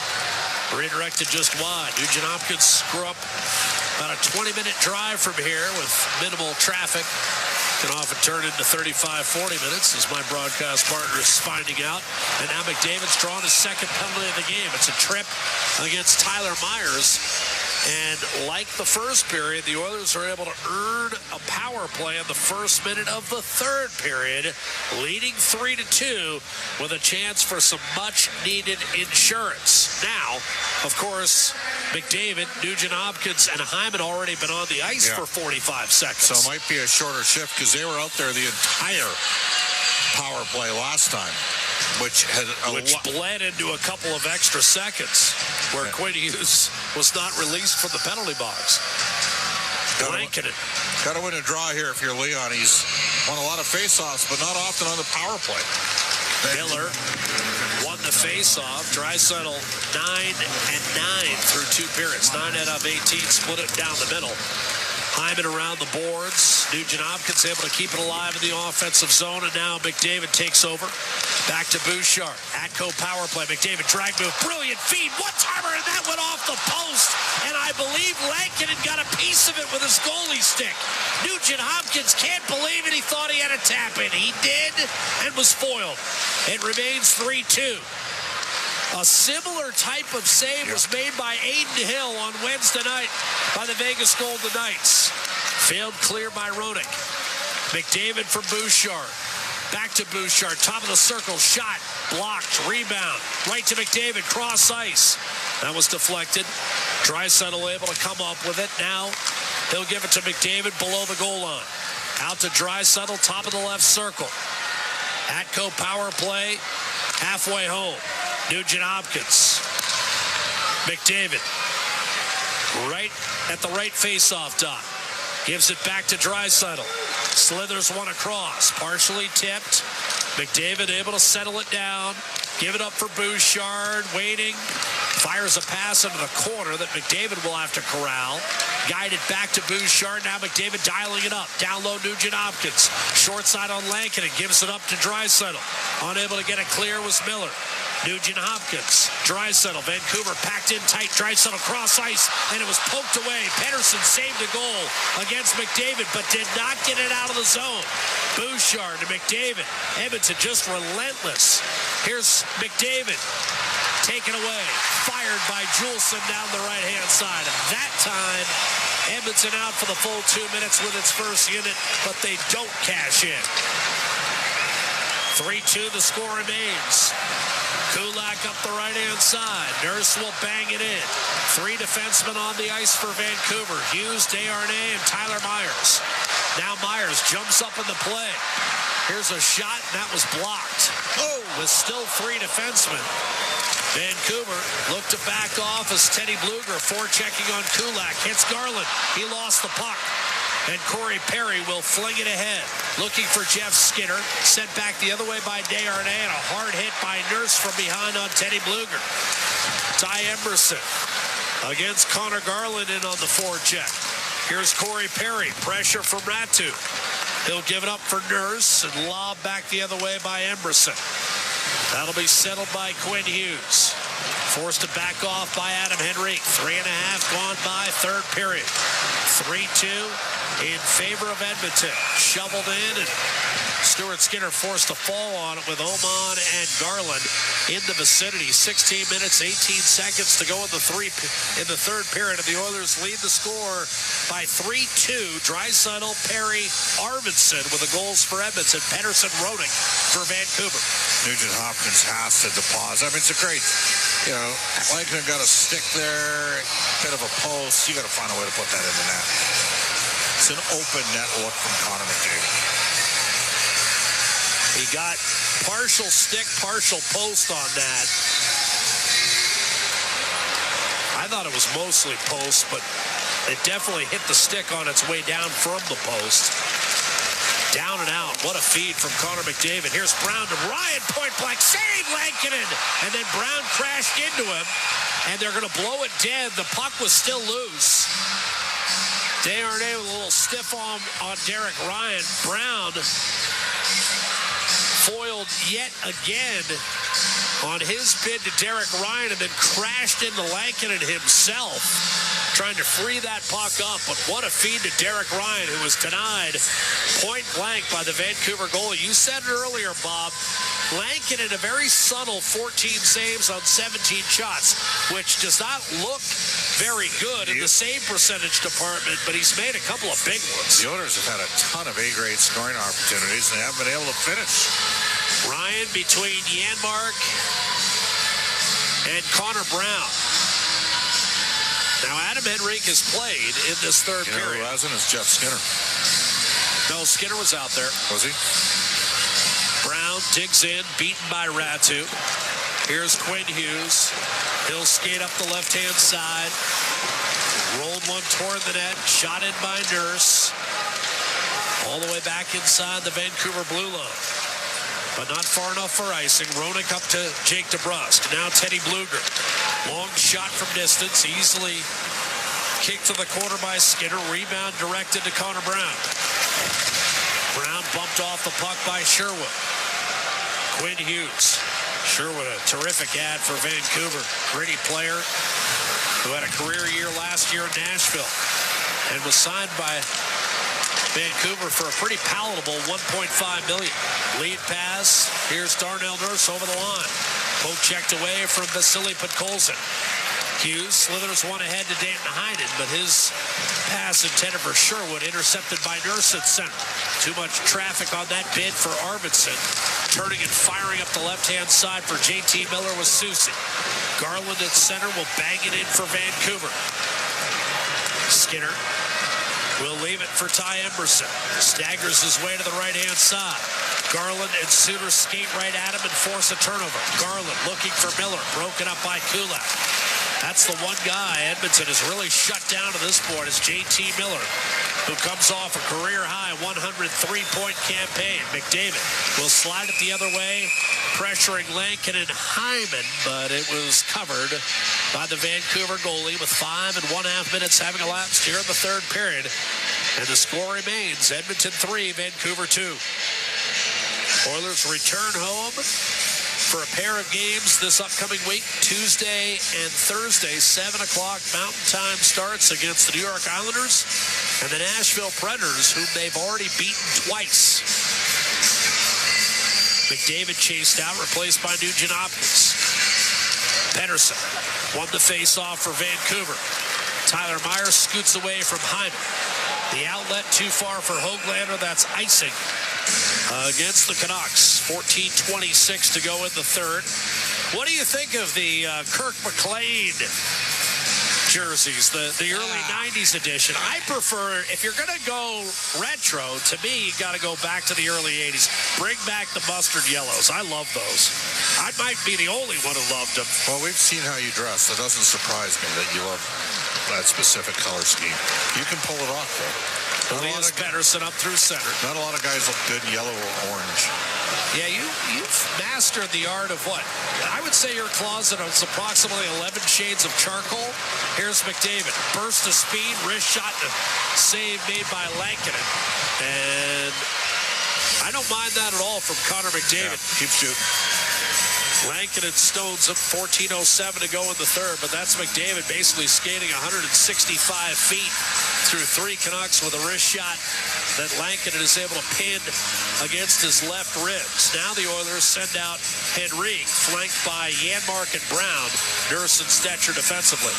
S10: Redirected just wide. Nugent Hopkins screw up about a 20-minute drive from here with minimal traffic. Can often turn into 35-40 minutes, as my broadcast partner is finding out. And now McDavid's drawn his second penalty of the game. It's a trip against Tyler Myers. And like the first period, the Oilers are able to earn a power play in the first minute of the third period, leading 3-2 with a chance for some much-needed insurance. Now, of course, McDavid, Nugent Hopkins, and Hyman already been on the ice for 45 seconds.
S1: So it might be a shorter shift because they were out there the entire power play last time, which
S10: bled into a couple of extra seconds where Quinn Hughes was not released from the penalty box.
S1: Got to win a draw here if you're Leon. He's won a lot of faceoffs, but not often on the power play.
S10: Miller won the faceoff. Draisaitl 9-9 through two periods. 9 out of 18, split it down the middle. Hyman around the boards. Nugent Hopkins able to keep it alive in the offensive zone, and now McDavid takes over. Back to Bouchard. Atco power play. McDavid drag move. Brilliant feed. One-timer, and that went off the post. And I believe Lankinen got a piece of it with his goalie stick. Nugent Hopkins can't believe it. He thought he had a tap in. He did, and was foiled. It remains 3-2. A similar type of save was made by Aiden Hill on Wednesday night by the Vegas Golden Knights. Failed clear by Ronick. McDavid for Bouchard. Back to Bouchard, top of the circle, shot, blocked, rebound, right to McDavid, cross ice. That was deflected. Draisaitl able to come up with it. Now he'll give it to McDavid below the goal line. Out to Draisaitl, top of the left circle. Atco power play, halfway home. Nugent Hopkins. McDavid, right at the right face-off dot. Gives it back to Draisaitl. Slithers one across, partially tipped. McDavid able to settle it down. Give it up for Bouchard, waiting. Fires a pass into the corner that McDavid will have to corral. Guided back to Bouchard. Now McDavid dialing it up. Down low, Nugent Hopkins. Short side on Lankinen. Gives it up to Draisaitl. Unable to get it clear was Miller. Nugent Hopkins, Draisaitl, Vancouver packed in tight. Draisaitl cross ice, and it was poked away. Pettersson saved a goal against McDavid, but did not get it out of the zone. Bouchard to McDavid. Edmonton just relentless. Here's McDavid. Taken away. Fired by Juleson down the right-hand side. And that time, Edmonton out for the full 2 minutes with its first unit, but they don't cash in. 3-2, the score remains. Kulak up the right-hand side. Nurse will bang it in. 3 defensemen on the ice for Vancouver. Hughes, Desharnais, and Tyler Myers. Now Myers jumps up in the play. Here's a shot, and that was blocked. With still 3 defensemen. Vancouver looked to back off as Teddy Bluger forechecking on Kulak. Hits Garland. He lost the puck. And Corey Perry will fling it ahead. Looking for Jeff Skinner. Sent back the other way by Desharnais. And a hard hit by Nurse from behind on Teddy Bluger. Ty Emberson against Connor Garland in on the forecheck. Here's Corey Perry. Pressure from Ratu. He'll give it up for Nurse and lob back the other way by Emberson. That'll be settled by Quinn Hughes. Forced to back off by Adam Henrique. 3.5 gone by, third period. 3-2 in favor of Edmonton. Shoveled in, and Stuart Skinner forced to fall on it with Oman and Garland in the vicinity. 16 minutes, 18 seconds to go in the third period, and the Oilers lead the score by 3-2. Draisaitl, Perry, Arvidsson with the goals for Edmonton. Pettersson, Ronick for Vancouver.
S1: Nugent Hopkins has to deposit. I mean, it's a great, Lankinen got a stick there, bit of a post. You got to find a way to put that in the net. It's an open net look from Connor McDavid.
S10: He got partial stick, partial post on that. I thought it was mostly post, but it definitely hit the stick on its way down from the post. Down and out. What a feed from Connor McDavid. Here's Brown to Ryan. Point blank. Save Lankinen. And then Brown crashed into him. And they're going to blow it dead. The puck was still loose. Desharnais with a little stiff arm on Derek Ryan. Brown foiled yet again on his bid to Derek Ryan and then crashed into Lankinen himself, trying to free that puck up. But what a feed to Derek Ryan, who was denied point blank by the Vancouver goalie. You said it earlier, Bob. Lankinen, a very subtle 14 saves on 17 shots, which does not look very good in the save percentage department, but he's made a couple of big ones.
S1: The Oilers have had a ton of A-grade scoring opportunities, and they haven't been able to finish.
S10: Ryan between Janmark and Connor Brown. Now, Adam Henrique has played in this third period.
S1: Who hasn't is Jeff Skinner.
S10: No, Skinner was out there.
S1: Was he?
S10: Brown digs in, beaten by Ratu. Here's Quinn Hughes. He'll skate up the left-hand side. Rolled one toward the net. Shot in by Nurse. All the way back inside the Vancouver blue line. But not far enough for icing. Ronick up to Jake DeBrusk. Now Teddy Bluger. Long shot from distance. Easily kicked to the corner by Skinner. Rebound directed to Connor Brown. Brown bumped off the puck by Sherwood. Quinn Hughes. Sherwood, a terrific ad for Vancouver. Gritty player who had a career year last year in Nashville and was signed by Vancouver for a pretty palatable $1.5 million. Lead pass. Here's Darnell Nurse over the line. Poke checked away from Vasily Podkolzin. Hughes slithers one ahead to Danton Heinen, but his pass intended for Sherwood, intercepted by Nurse at center. Too much traffic on that bid for Arvidsson. Turning and firing up the left-hand side for J.T. Miller with Soucy. Garland at center will bang it in for Vancouver. Skinner will leave it for Ty Emberson. Staggers his way to the right-hand side. Garland and Suter skate right at him and force a turnover. Garland looking for Miller, broken up by Kulak. That's the one guy Edmonton has really shut down to this point is J.T. Miller, who comes off a career-high 103-point campaign. McDavid will slide it the other way, pressuring Lankin and Hyman, but it was covered by the Vancouver goalie with 5 1/2 minutes having elapsed here in the third period. And the score remains Edmonton 3, Vancouver 2. Oilers return home for a pair of games this upcoming week, Tuesday and Thursday, 7 o'clock Mountain Time starts against the New York Islanders and the Nashville Predators, whom they've already beaten twice. McDavid chased out, replaced by Nugent-Hopkins. Pettersson won the face-off for Vancouver. Tyler Myers scoots away from Hyman. The outlet too far for Höglander. That's icing against the Canucks. 14:26 to go in the third. What do you think of the Kirk McLean jerseys, the early 90s edition? I prefer, if you're going to go retro, to me, you got to go back to the early 80s. Bring back the mustard yellows. I love those. I might be the only one who loved them.
S1: Well, we've seen how you dress. It doesn't surprise me that you love that specific color scheme. You can pull it off, though.
S10: Elias Pettersson up through center.
S1: Not a lot of guys look good in yellow or orange.
S10: Yeah, you've mastered the art of what? I would say your closet is approximately 11 shades of charcoal. Here's McDavid. Burst of speed, wrist shot, and save made by Lankinen. And I don't mind that at all from Connor McDavid.
S1: Yeah, keep shooting.
S10: Lankinen stones him, 14:07 to go in the third, but that's McDavid basically skating 165 feet through 3 Canucks with a wrist shot that Lankinen is able to pin against his left ribs. Now the Oilers send out Henrique, flanked by Janmark and Brown. Nurse and Stetcher defensively.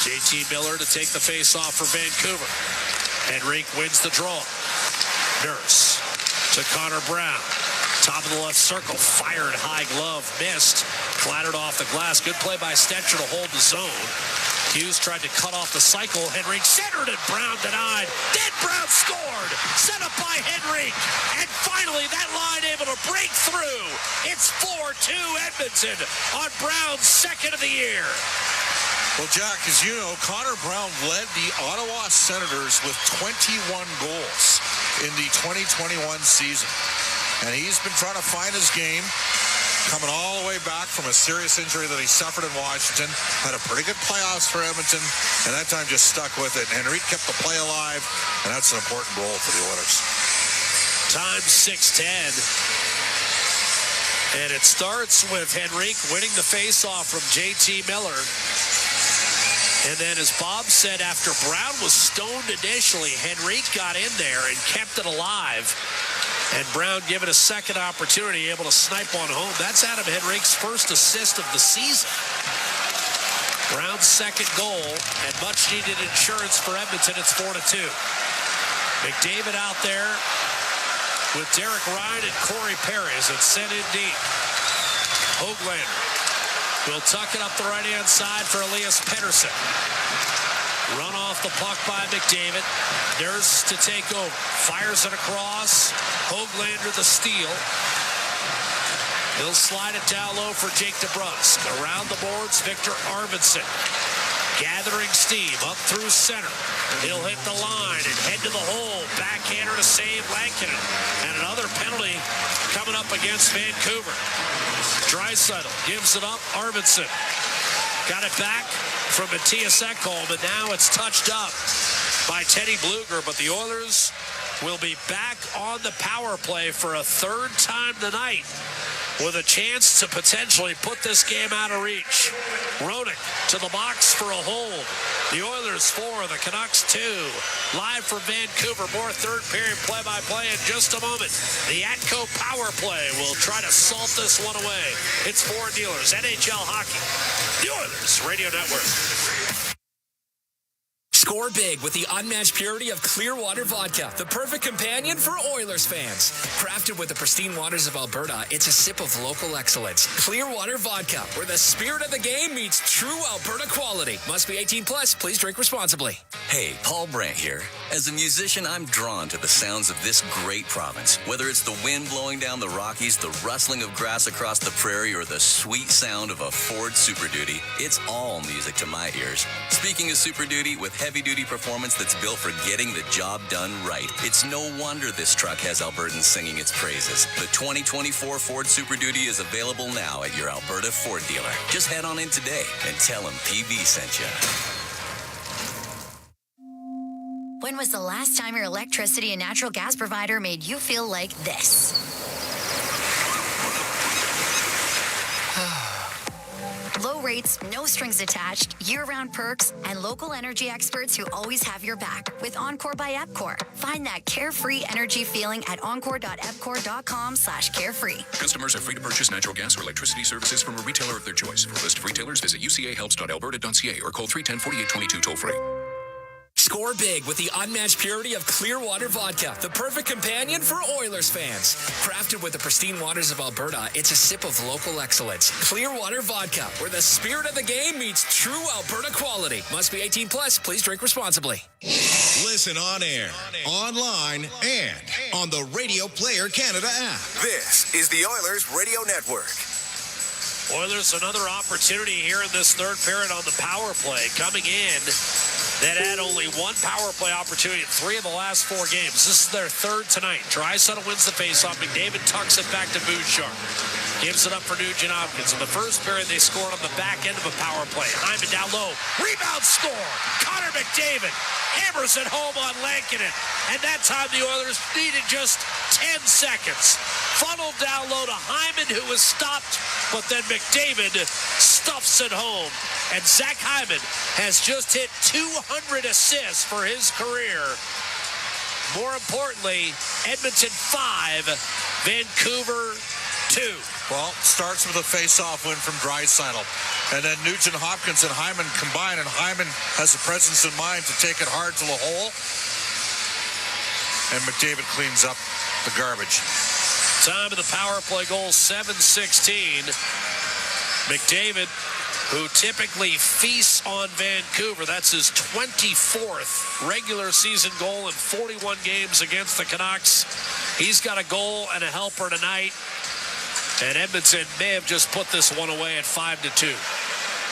S10: J.T. Miller to take the face-off for Vancouver. Henrique wins the draw. Nurse to Connor Brown. Top of the left circle, fired high glove, missed, clattered off the glass. Good play by Stetcher to hold the zone. Hughes tried to cut off the cycle. Henrique centered and Brown denied. Then Brown scored, set up by Henrique. And finally that line able to break through. It's 4-2 Edmonton on Brown's second of the year.
S1: Well, Jack, as you know, Connor Brown led the Ottawa Senators with 21 goals in the 2021 season. And he's been trying to find his game, coming all the way back from a serious injury that he suffered in Washington. Had a pretty good playoffs for Edmonton, and that time just stuck with it. Henrique kept the play alive, and that's an important goal for the Oilers.
S10: Time 6:10. And it starts with Henrique winning the faceoff from J.T. Miller. And then, as Bob said, after Brown was stoned initially, Henrique got in there and kept it alive. And Brown given a second opportunity, able to snipe one home. That's Adam Henrique's first assist of the season. Brown's second goal, and much-needed insurance for Edmonton. It's 4-2. McDavid out there with Derek Ryan and Corey Perry as it's sent in deep. Höglander will tuck it up the right-hand side for Elias Pettersson. Run off the puck by McDavid. Nurse to take over. Fires it across. Höglander the steal. He'll slide it down low for Jake DeBrusk. Around the boards, Victor Arvidsson. Gathering steam up through center. He'll hit the line and head to the hole. Backhander to save Lankinen. And another penalty coming up against Vancouver. Draisaitl gives it up. Arvidsson got it back from Mattias Ekholm, and now it's touched up by Teddy Bluger. But the Oilers will be back on the power play for a third time tonight with a chance to potentially put this game out of reach. Rodick to the box for a hold. The Oilers 4, the Canucks 2. Live from Vancouver, more third period play-by-play in just a moment. The Atco power play will try to salt this one away. It's Ford Dealers, NHL Hockey, the Oilers Radio Network.
S15: Score big with the unmatched purity of Clearwater Vodka, the perfect companion for Oilers fans. Crafted with the pristine waters of Alberta, it's a sip of local excellence. Clearwater Vodka, where the spirit of the game meets true Alberta quality. Must be 18 plus. Please drink responsibly.
S3: Hey, Paul Brandt here. As a musician, I'm drawn to the sounds of this great province. Whether it's the wind blowing down the Rockies, the rustling of grass across the prairie, or the sweet sound of a Ford Super Duty, it's all music to my ears. Speaking of Super Duty, with heavy-duty performance that's built for getting the job done right, it's no wonder this truck has Albertans singing its praises. The 2024 Ford Super Duty is available now at your Alberta Ford dealer. Just head on in today and tell them PB sent you.
S7: When was the last time your electricity and natural gas provider made you feel like this? Low rates, no strings attached, year-round perks, and local energy experts who always have your back with Encore by Epcor. Find that carefree energy feeling at encore.epcor.com/carefree.
S9: Customers are free to purchase natural gas or electricity services from a retailer of their choice. For a list of retailers, visit ucahelps.alberta.ca or call 310-4822 toll-free.
S15: Score big with the unmatched purity of Clearwater Vodka, the perfect companion for Oilers fans. Crafted with the pristine waters of Alberta, it's a sip of local excellence. Clearwater Vodka, where the spirit of the game meets true Alberta quality. Must be 18 plus. Please drink responsibly.
S12: Listen on air, online, and on the Radio Player Canada app. This is the Oilers Radio Network.
S10: Oilers, another opportunity here in this third period on the power play. Coming in, that had only one power play opportunity in 3 of the last 4 games. This is their third tonight. Draisaitl wins the faceoff. McDavid tucks it back to Bouchard. Gives it up for Nugent Hopkins. In the first period, they scored on the back end of a power play. Hyman down low. Rebound score. Connor McDavid hammers it home on Lankinen. And that time the Oilers needed just 10 seconds. Funneled down low to Hyman, who was stopped. But then McDavid stuffs it home. And Zach Hyman has just hit 200 assists for his career. More importantly, Edmonton 5, Vancouver 2.
S1: Well, starts with a face-off win from Draisaitl. And then Nugent Hopkins and Hyman combine, and Hyman has the presence in mind to take it hard to the hole. And McDavid cleans up the garbage.
S10: Time of the power play goal, 7:16. McDavid, who typically feasts on Vancouver. That's his 24th regular season goal in 41 games against the Canucks. He's got a goal and a helper tonight. And Edmonton may have just put this one away at 5-2.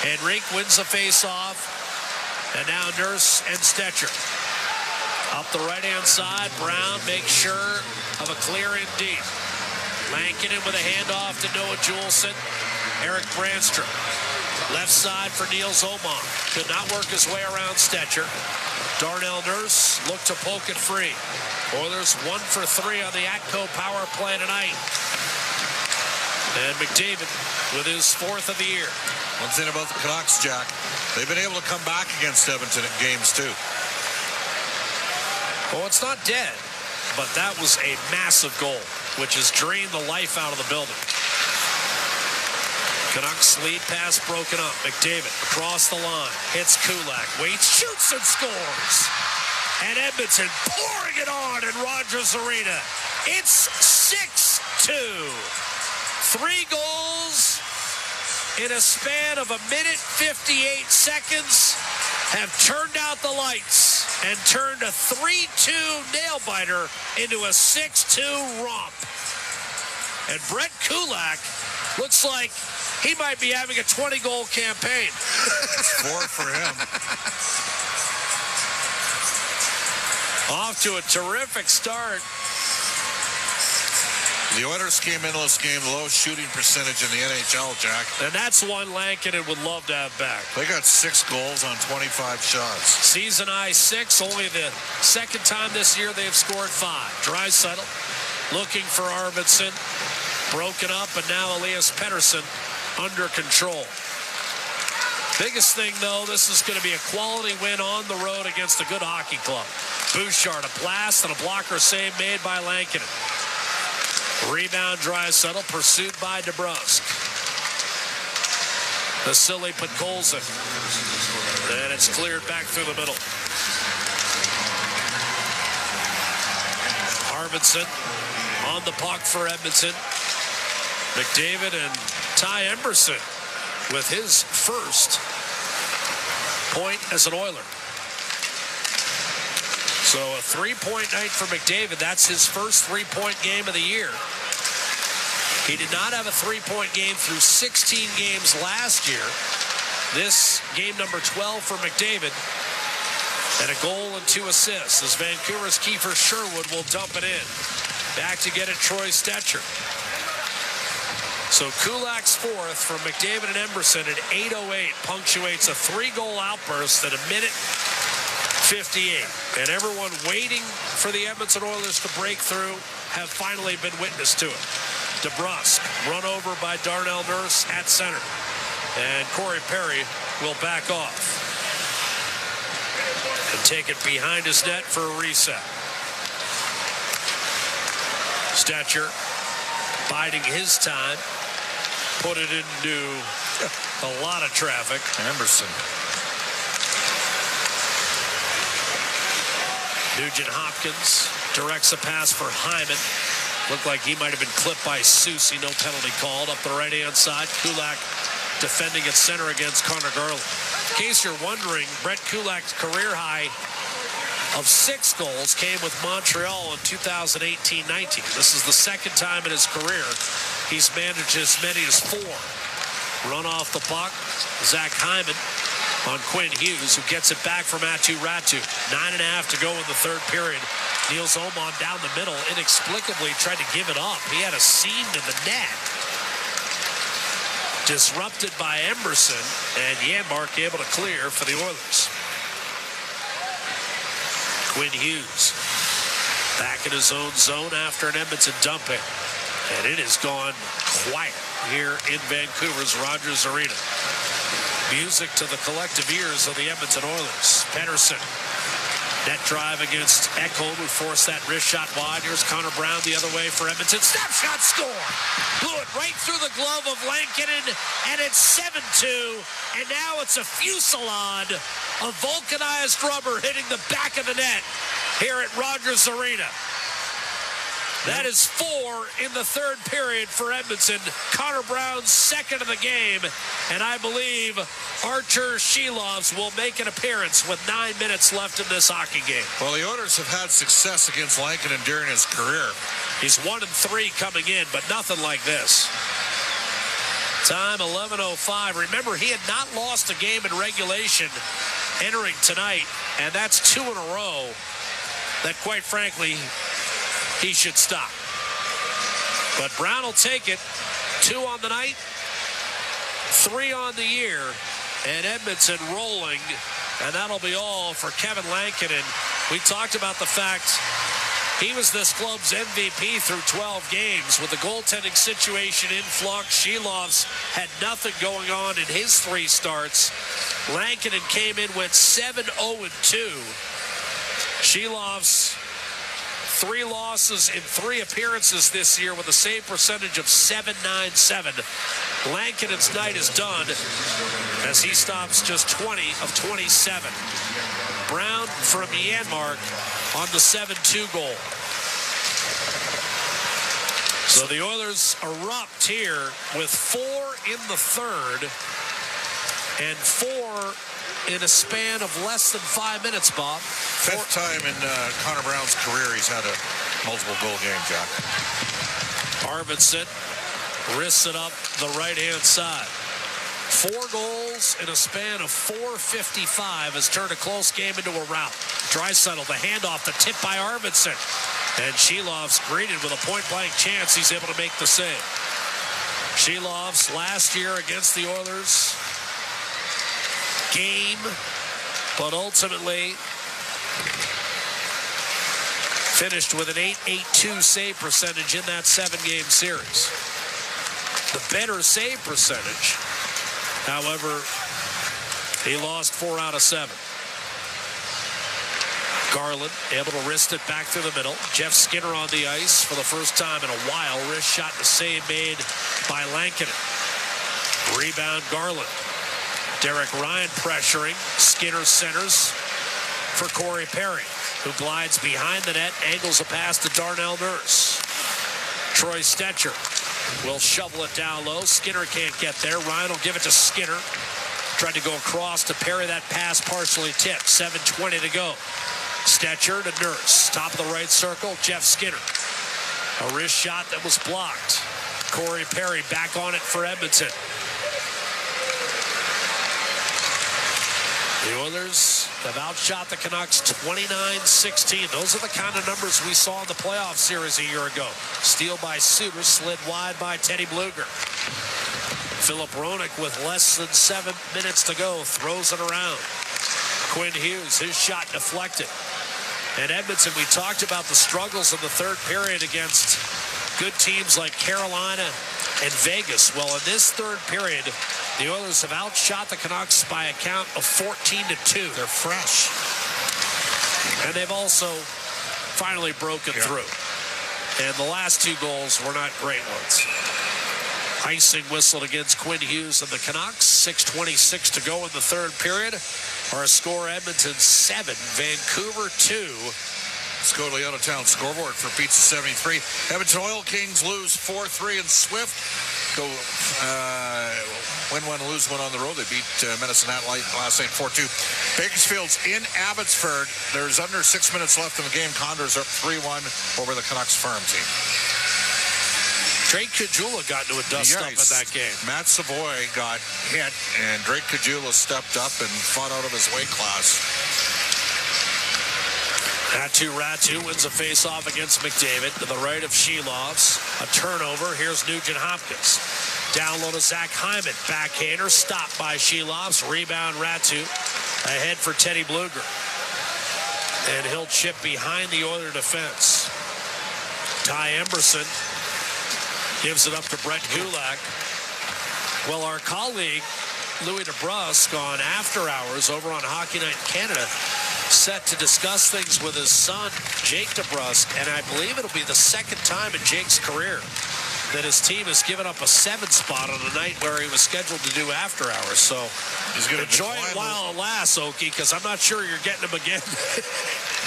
S10: Henrique wins the faceoff. And now Nurse and Stetcher. Up the right-hand side, Brown makes sure of a clear and deep. Lankinen with a handoff to Noah Juleson. Eric Brandstrom. Left side for Niels Omar. Could not work his way around Stetcher. Darnell Nurse looked to poke it free. Oilers 1 for 3 on the Atco power play tonight. And McDavid with his 4th of the year.
S1: One thing about the Canucks, Jack, they've been able to come back against Edmonton in games too.
S10: Well, it's not dead, but that was a massive goal, which has drained the life out of the building. Canucks lead pass broken up. McDavid across the line. Hits Kulak. Waits, shoots, and scores. And Edmonton pouring it on in Rogers Arena. It's 6-2. 3 goals in a span of 1:58 seconds have turned out the lights and turned a 3-2 nail-biter into a 6-2 romp. And Brett Kulak looks like he might be having a 20-goal campaign.
S1: It's 4 for him.
S10: Off to a terrific start.
S1: The Oilers came into this game lowest shooting percentage in the NHL, Jack.
S10: And that's one Lankinen would love to have back.
S1: They got 6 goals on 25 shots.
S10: Season high 6, only the second time this year they've scored 5. Draisaitl looking for Arvidsson, broken up, and now Elias Pettersson under control. Biggest thing, though, this is going to be a quality win on the road against a good hockey club. Bouchard, a blast and a blocker save made by Lankinen. Rebound, Draisaitl, pursued by DeBrusk. Vasily Podkolzin. And it's cleared back through the middle. Arvidsson on the puck for Edmonton. McDavid and Ty Emberson with his first point as an Oiler. So a 3-point night for McDavid. That's his first 3-point game of the year. He did not have a 3-point game through 16 games last year. This game number 12 for McDavid. And a goal and 2 assists as Vancouver's Kiefer Sherwood will dump it in. Back to get it, Troy Stetcher. So Kulak's fourth from McDavid and Emberson at 8:08 punctuates a 3-goal outburst at a minute 58. And everyone waiting for the Edmonton Oilers to break through have finally been witness to it. DeBrusk run over by Darnell Nurse at center. And Corey Perry will back off and take it behind his net for a reset. Stetcher biding his time. Put it into a lot of traffic.
S1: Emberson.
S10: Nugent Hopkins directs a pass for Hyman. Looked like he might have been clipped by Soucy. No penalty called. Up the right-hand side. Kulak defending at center against Connor Garland. In case you're wondering, Brett Kulak's career high of 6 goals came with Montreal in 2018-19. This is the second time in his career he's managed as many as 4. Run off the puck. Zach Hyman on Quinn Hughes, who gets it back from Aatu Ratu. 9.5 to go in the third period. Niels Oman down the middle, inexplicably tried to give it up. He had a seam to the net. Disrupted by Emberson, and Janmark able to clear for the Oilers. Quinn Hughes back in his own zone after an Edmonton dumping. And it has gone quiet here in Vancouver's Rogers Arena. Music to the collective ears of the Edmonton Oilers. Pettersson, net drive against Ekholm, who forced that wrist shot wide. Here's Connor Brown the other way for Edmonton. Snapshot score! Blew it right through the glove of Lankinen, and it's 7-2. And now it's a fusillade of vulcanized rubber hitting the back of the net here at Rogers Arena. That is 4 in the third period for Edmonton. Connor Brown's second of the game. And I believe Artur Shilovs will make an appearance with 9 minutes left in this hockey game.
S1: Well, the Oilers have had success against Lankinen during his career.
S10: He's 1-3 coming in, but nothing like this. Time 11:05. Remember, he had not lost a game in regulation entering tonight. And that's 2 in a row that, quite frankly, he should stop. But Brown will take it. 2 on the night, 3 on the year, and Edmonton rolling. And that'll be all for Kevin Lankinen. We talked about the fact he was this club's MVP through 12 games. With the goaltending situation in flux, Shilovs had nothing going on in his 3 starts. Lankinen came in, went 7-0-2. Shilovs, 3 losses in 3 appearances this year with a save percentage of .797. Lankinen's night is done as he stops just 20 of 27. Brown from Janmark on the 7-2 goal. So the Oilers erupt here with 4 in the third and 4 in a span of less than 5 minutes, Bob.
S1: 5th time in Connor Brown's career he's had a multiple goal game, Jack.
S10: Arvidsson wrists it up the right-hand side. 4 goals in a span of 4:55 has turned a close game into a rout. Draisaitl, the handoff, the tip by Arvidsson. And Shelov's greeted with a point-blank chance. He's able to make the save. Shelov's last year against the Oilers game, but ultimately finished with an .882 save percentage in that 7-game series. The better save percentage, however, he lost 4 out of 7. Garland able to wrist it back through the middle. Jeff Skinner on the ice for the first time in a while. Wrist shot and a save made by Lankinen. Rebound Garland. Derek Ryan pressuring. Skinner centers for Corey Perry, who glides behind the net, angles a pass to Darnell Nurse. Troy Stetcher will shovel it down low. Skinner can't get there. Ryan will give it to Skinner. Tried to go across to Perry. That pass partially tipped. 7:20 to go. Stetcher to Nurse. Top of the right circle, Jeff Skinner. A wrist shot that was blocked. Corey Perry back on it for Edmonton. The Oilers have outshot the Canucks 29-16. Those are the kind of numbers we saw in the playoff series a year ago. Steal by Suter, slid wide by Teddy Bluger. Philip Roenick with less than 7 minutes to go throws it around. Quinn Hughes, his shot deflected. And Edmonton, we talked about the struggles in the third period against good teams like Carolina and Vegas. Well, in this third period, the Oilers have outshot the Canucks by a count of 14-2. They're fresh. And they've also finally broken through. And the last 2 goals were not great ones. Icing whistled against Quinn Hughes and the Canucks. 6:26 to go in the third period. Our score, Edmonton 7, Vancouver 2.
S1: Let's go to the out-of-town scoreboard for Pizza 73. Edmonton Oil Kings lose 4-3 in Swift. Go win one, lose one on the road. They beat Medicine Hat last night 4-2. Bakersfield's in Abbotsford. There's under 6 minutes left in the game. Condors are up 3-1 over the Canucks farm team.
S10: Drake Caggiula got into a dust-up in that game.
S1: Matt Savoy got hit, and Drake Caggiula stepped up and fought out of his weight class.
S10: Ratu wins a face-off against McDavid to the right of Shelov's. A turnover. Here's Nugent-Hopkins. Down low to Zach Hyman. Backhander stopped by Shelov's. Rebound Ratu. Ahead for Teddy Bluger. And he'll chip behind the Oiler defense. Ty Emberson gives it up to Brett Kulak. Well, our colleague, Louis DeBrusque, on After Hours over on Hockey Night in Canada, set to discuss things with his son, Jake DeBrusque, and I believe it'll be the second time in Jake's career that his team has given up a 7 spot on a night where he was scheduled to do After Hours. So
S1: he's going to
S10: enjoy it while it lasts, Okie, because I'm not sure you're getting him again.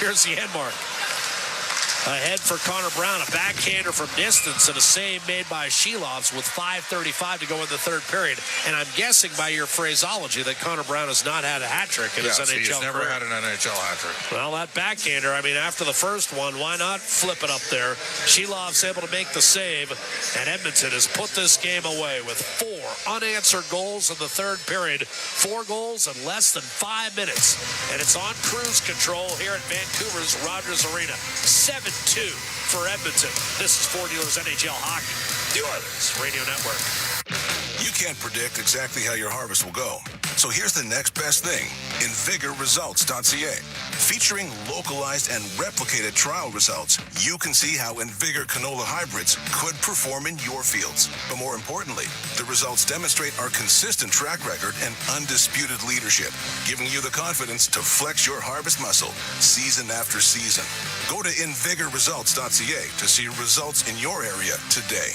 S10: Here's the end mark. Ahead for Connor Brown, a backhander from distance and a save made by Shelov's with 5:35 to go in the third period. And I'm guessing by your phraseology that Connor Brown has not had a hat trick in his NHL
S1: he's never
S10: career.
S1: had an NHL hat trick.
S10: Well, that backhander, I mean, after the first one, why not flip it up there? Shelov's able to make the save, and Edmonton has put this game away with 4 unanswered goals in the third period. 4 goals in less than 5 minutes. And it's on cruise control here at Vancouver's Rogers Arena. 7-2 for Edmonton. This is 4 Dealers NHL Hockey, the Oilers Radio Network.
S12: You can't predict exactly how your harvest will go. So here's the next best thing. InvigorResults.ca. Featuring localized and replicated trial results, you can see how Invigor canola hybrids could perform in your fields. But more importantly, the results demonstrate our consistent track record and undisputed leadership, giving you the confidence to flex your harvest muscle season after season. Go to InvigorResults.ca to see results in your area today.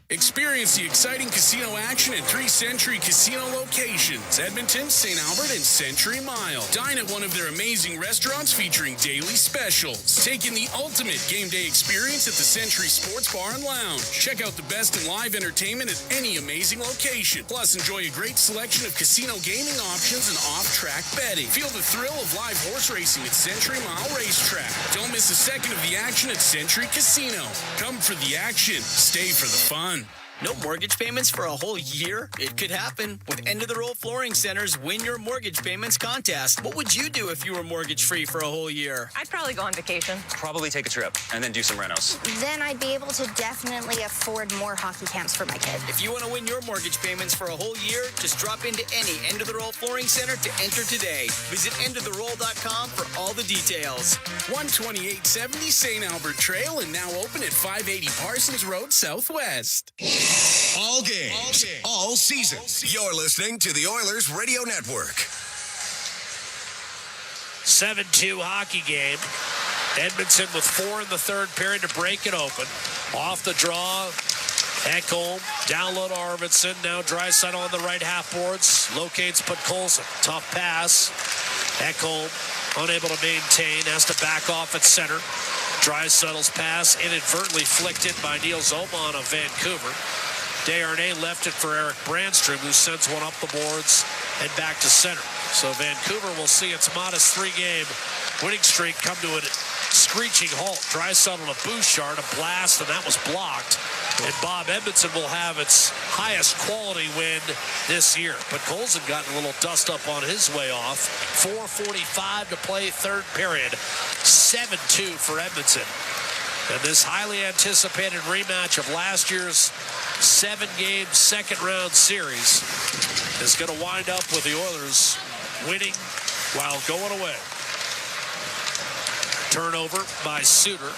S5: Experience the exciting casino action at 3 Century Casino locations, Edmonton, St. Albert, and Century Mile. Dine at one of their amazing restaurants featuring daily specials. Take in the ultimate game day experience at the Century Sports Bar and Lounge. Check out the best in live entertainment at any amazing location. Plus, enjoy a great selection of casino gaming options and off-track betting. Feel the thrill of live horse racing at Century Mile Racetrack. Don't miss a second of the action at Century Casino. Come for the action. Stay for the fun.
S8: No mortgage payments for a whole year? It could happen with End of the Roll Flooring Center's Win Your Mortgage Payments contest. What would you do if you were mortgage-free for a whole year?
S13: I'd probably go on vacation.
S22: Probably take a trip and then do some renos.
S23: Then I'd be able to definitely afford more hockey camps for my kid.
S8: If you want to win your mortgage payments for a whole year, just drop into any End of the Roll Flooring Center to enter today. Visit endoftheroll.com for all the details.
S5: 12870 St. Albert Trail and now open at 580 Parsons Road Southwest.
S12: All games, all season. You're listening to the Oilers Radio Network.
S10: 7-2 hockey game. Edmonton with 4 in the third period to break it open. Off the draw, Ekholm, down low to Arvidsson. Now Draisaitl on the right half boards. Locates Podkolzin. Tough pass. Ekholm unable to maintain. Has to back off at center. Draisaitl's pass inadvertently flicked in by Neil Zoman of Vancouver. Desharnais left it for Eric Brandstrom, who sends one up the boards and back to center. So Vancouver will see its modest 3-game winning streak come to a screeching halt. Draisaitl to Bouchard, a blast, and that was blocked. And Bob Edmondson will have its highest quality win this year. But Colson got a little dust up on his way off. 4:45 to play third period. 7-2 for Edmonton. And this highly anticipated rematch of last year's 7-game second-round series is going to wind up with the Oilers winning while going away. Turnover by Suter.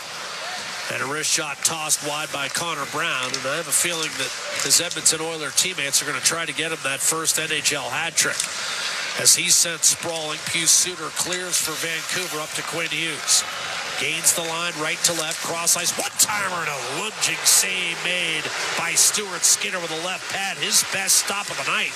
S10: And a wrist shot tossed wide by Connor Brown. And I have a feeling that his Edmonton Oiler teammates are going to try to get him that first NHL hat trick. As he's sent sprawling, Pius Suter clears for Vancouver up to Quinn Hughes. Gains the line right to left, cross ice, one-timer and a lunging save made by Stuart Skinner with a left pad. His best stop of the night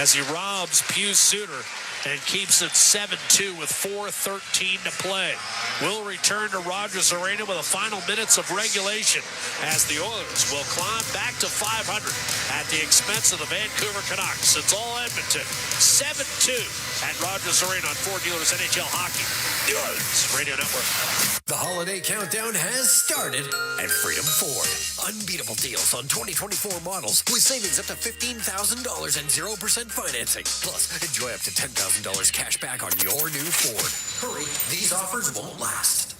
S10: as he robs Pius Suter and keeps it 7-2 with 4:13 to play. We'll return to Rogers Arena with the final minutes of regulation as the Oilers will climb back to 500 at the expense of the Vancouver Canucks. It's all Edmonton, 7-2 at Rogers Arena on Ford Dealers NHL Hockey, the Oilers Radio Network.
S4: The holiday countdown has started at Freedom Ford. Unbeatable deals on 2024 models with savings up to $15,000 and 0% financing. Plus, enjoy up to $10,000 cash back on your new Ford. Hurry, these offers won't last.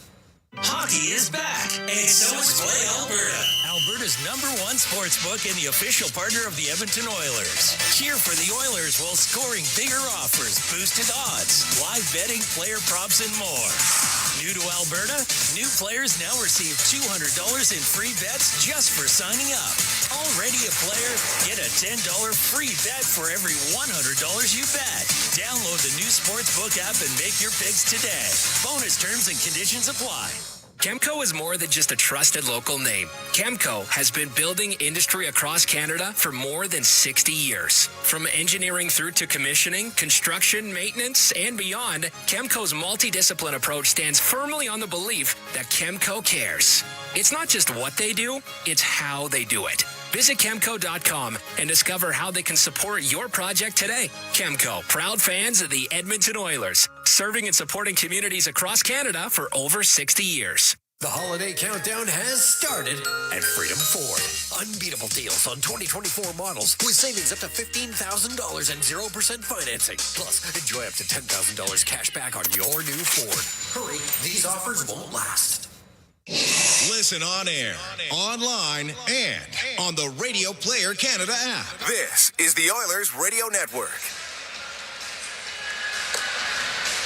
S24: Hockey is back, and so is Play Alberta, Alberta's #1 sportsbook and the official partner of the Edmonton Oilers. Cheer for the Oilers while scoring bigger offers, boosted odds, live betting, player props, and more. New to Alberta? New players now receive $200 in free bets just for signing up. Already a player? Get a $10 free bet for every $100 you bet. Download the new sportsbook app and make your picks today. Bonus terms and conditions apply. Chemco is more than just a trusted local name. Chemco has been building industry across Canada for more than 60 years. From engineering through to commissioning, construction, maintenance, and beyond, Chemco's multidiscipline approach stands firmly on the belief that Chemco cares. It's not just what they do, it's how they do it. Visit Chemco.com and discover how they can support your project today. Chemco, proud fans of the Edmonton Oilers, serving and supporting communities across Canada for over 60 years.
S4: The holiday countdown has started at Freedom Ford. Unbeatable deals on 2024 models with savings up to $15,000 and 0% financing. Plus, enjoy up to $10,000 cash back on your new Ford. Hurry, these offers won't last.
S12: Listen on air, online, and on the Radio Player Canada app. This is the Oilers Radio Network.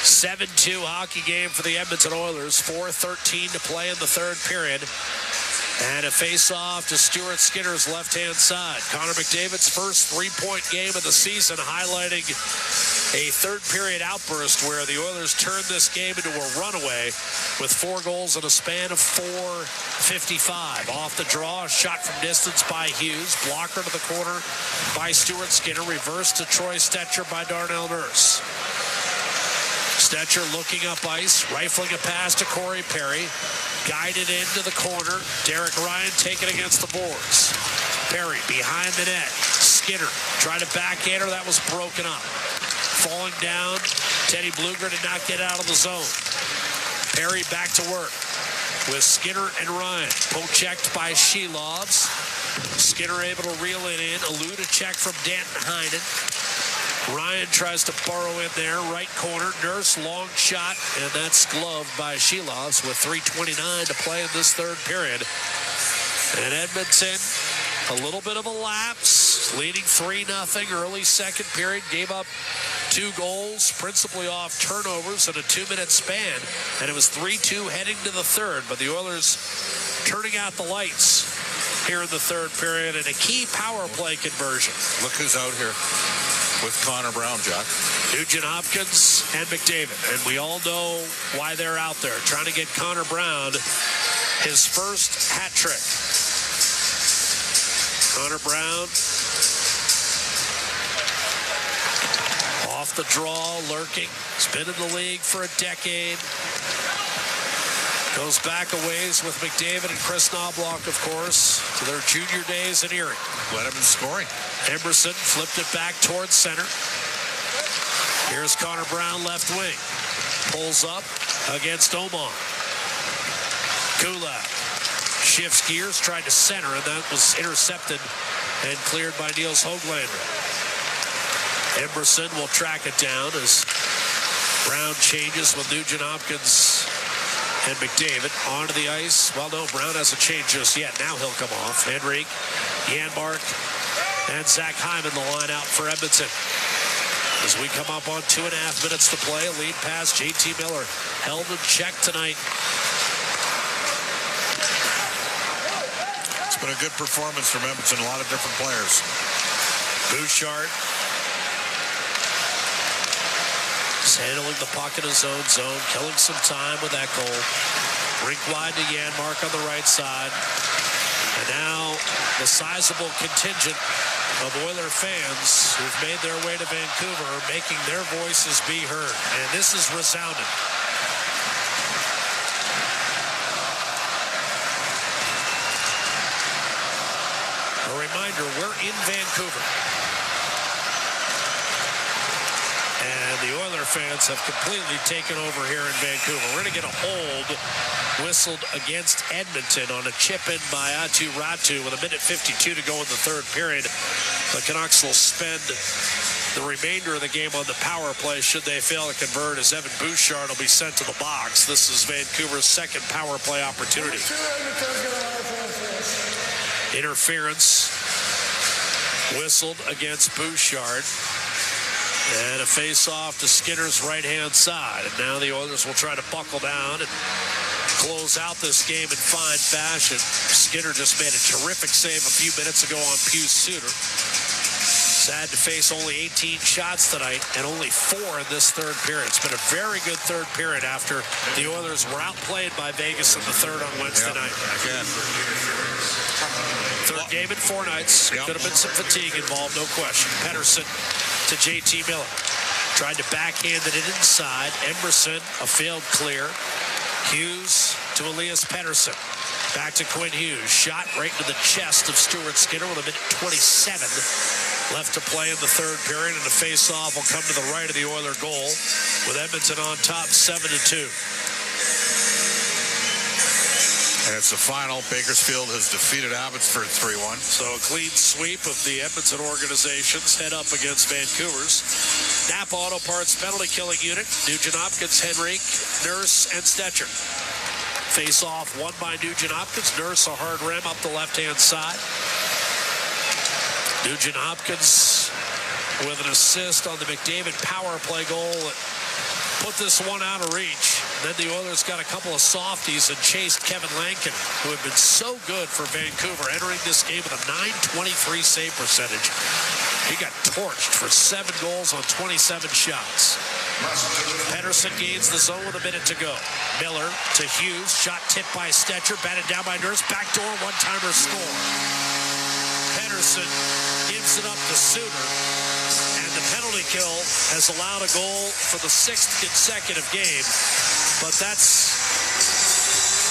S10: 7-2 hockey game for the Edmonton Oilers. 4:13 to play in the third period. And a face-off to Stuart Skinner's left-hand side. Connor McDavid's first three-point game of the season, highlighting a third-period outburst where the Oilers turned this game into a runaway with 4 goals in a span of 4:55. Off the draw, a shot from distance by Hughes. Blocker to the corner by Stuart Skinner. Reverse to Troy Stetcher by Darnell Nurse. Stetcher looking up ice, rifling a pass to Corey Perry. Guided into the corner. Derek Ryan taken against the boards. Perry behind the net. Skinner tried to backhand her. That was broken up. Falling down, Teddy Bluger did not get out of the zone. Perry back to work. with Skinner and Ryan. Poke checked by Shelovs. Skinner able to reel it in. Elude a check from Danton Heinen. Ryan tries to burrow in there. Right corner. Nurse, long shot. And that's gloved by Shelovs with 3:29 to play in this third period. And Edmonton, a little bit of a lapse. Leading 3-0 early second period. Gave up 2 goals, principally off turnovers in a 2-minute span. And it was 3-2 heading to the third. But the Oilers turning out the lights here in the third period and a key power play conversion.
S1: Look who's out here with Connor Brown, Jack.
S10: Nugent Hopkins and McDavid. And we all know why they're out there, trying to get Connor Brown his first hat trick. Connor Brown off the draw, lurking. He's been in the league for a decade. Goes back a ways with McDavid and Chris Knobloch, of course, to their junior days in Erie.
S1: Let him in scoring.
S10: Emerson flipped it back towards center. Here's Connor Brown, left wing. Pulls up against Oman. Kulak shifts gears, tried to center, and that was intercepted and cleared by Niels Höglander. Emerson will track it down as Brown changes with Nugent Hopkins and McDavid onto the ice. Well, no, Brown hasn't changed just yet. Now he'll come off. Henrique, Janmark, and Zach Hyman the line out for Edmonton. As we come up on 2.5 minutes to play, a lead pass. JT Miller held in check tonight.
S1: It's been a good performance from Edmonton. A lot of different players.
S10: Bouchard is handling the puck in his own zone, killing some time with that goal. Rink wide to Janmark on the right side. And now the sizable contingent of Oiler fans who've made their way to Vancouver are making their voices be heard. And this is resounding. A reminder, we're in Vancouver. And the Oiler fans have completely taken over here in Vancouver. We're going to get a hold whistled against Edmonton on a chip-in by Atu Ratu with 1:52 to go in the third period. The Canucks will spend the remainder of the game on the power play should they fail to convert, as Evan Bouchard will be sent to the box. This is Vancouver's second power play opportunity. Interference whistled against Bouchard. And a face-off to Skinner's right-hand side. And now the Oilers will try to buckle down and close out this game in fine fashion. Skinner just made a terrific save a few minutes ago on Pius Suter. Sad to face only 18 shots tonight and only 4 in this third period. It's been a very good third period after the Oilers were outplayed by Vegas in the third on Wednesday night.
S1: Again.
S10: Third game in 4 nights. Could have been some fatigue involved, no question. Pettersson to JT Miller. Tried to backhand it inside. Emerson, a failed clear. Hughes to Elias Pettersson. Back to Quinn Hughes. Shot right into the chest of Stuart Skinner with 1:27 left to play in the third period. And the face-off will come to the right of the Oiler goal with Edmonton on top 7-2.
S1: And it's the final. Bakersfield has defeated Abbotsford 3-1.
S10: So a clean sweep of the Edmonton organizations head up against Vancouver's. Napa Auto Parts penalty killing unit. Nugent Hopkins, Henrique, Nurse, and Stetcher. Face off won by Nugent Hopkins. Nurse a hard rim up the left-hand side. Nugent Hopkins with an assist on the McDavid power play goal that put this one out of reach. Then the Oilers got a couple of softies and chased Kevin Lankin, who had been so good for Vancouver, entering this game with a .923 save percentage. He got torched for 7 goals on 27 shots. Pettersson gains the zone with a minute to go. Miller to Hughes. Shot tipped by Stetcher. Batted down by Nurse. Backdoor one-timer score. Pettersson gives it up to Suter. And the penalty kill has allowed a goal for the 6th consecutive game. But that's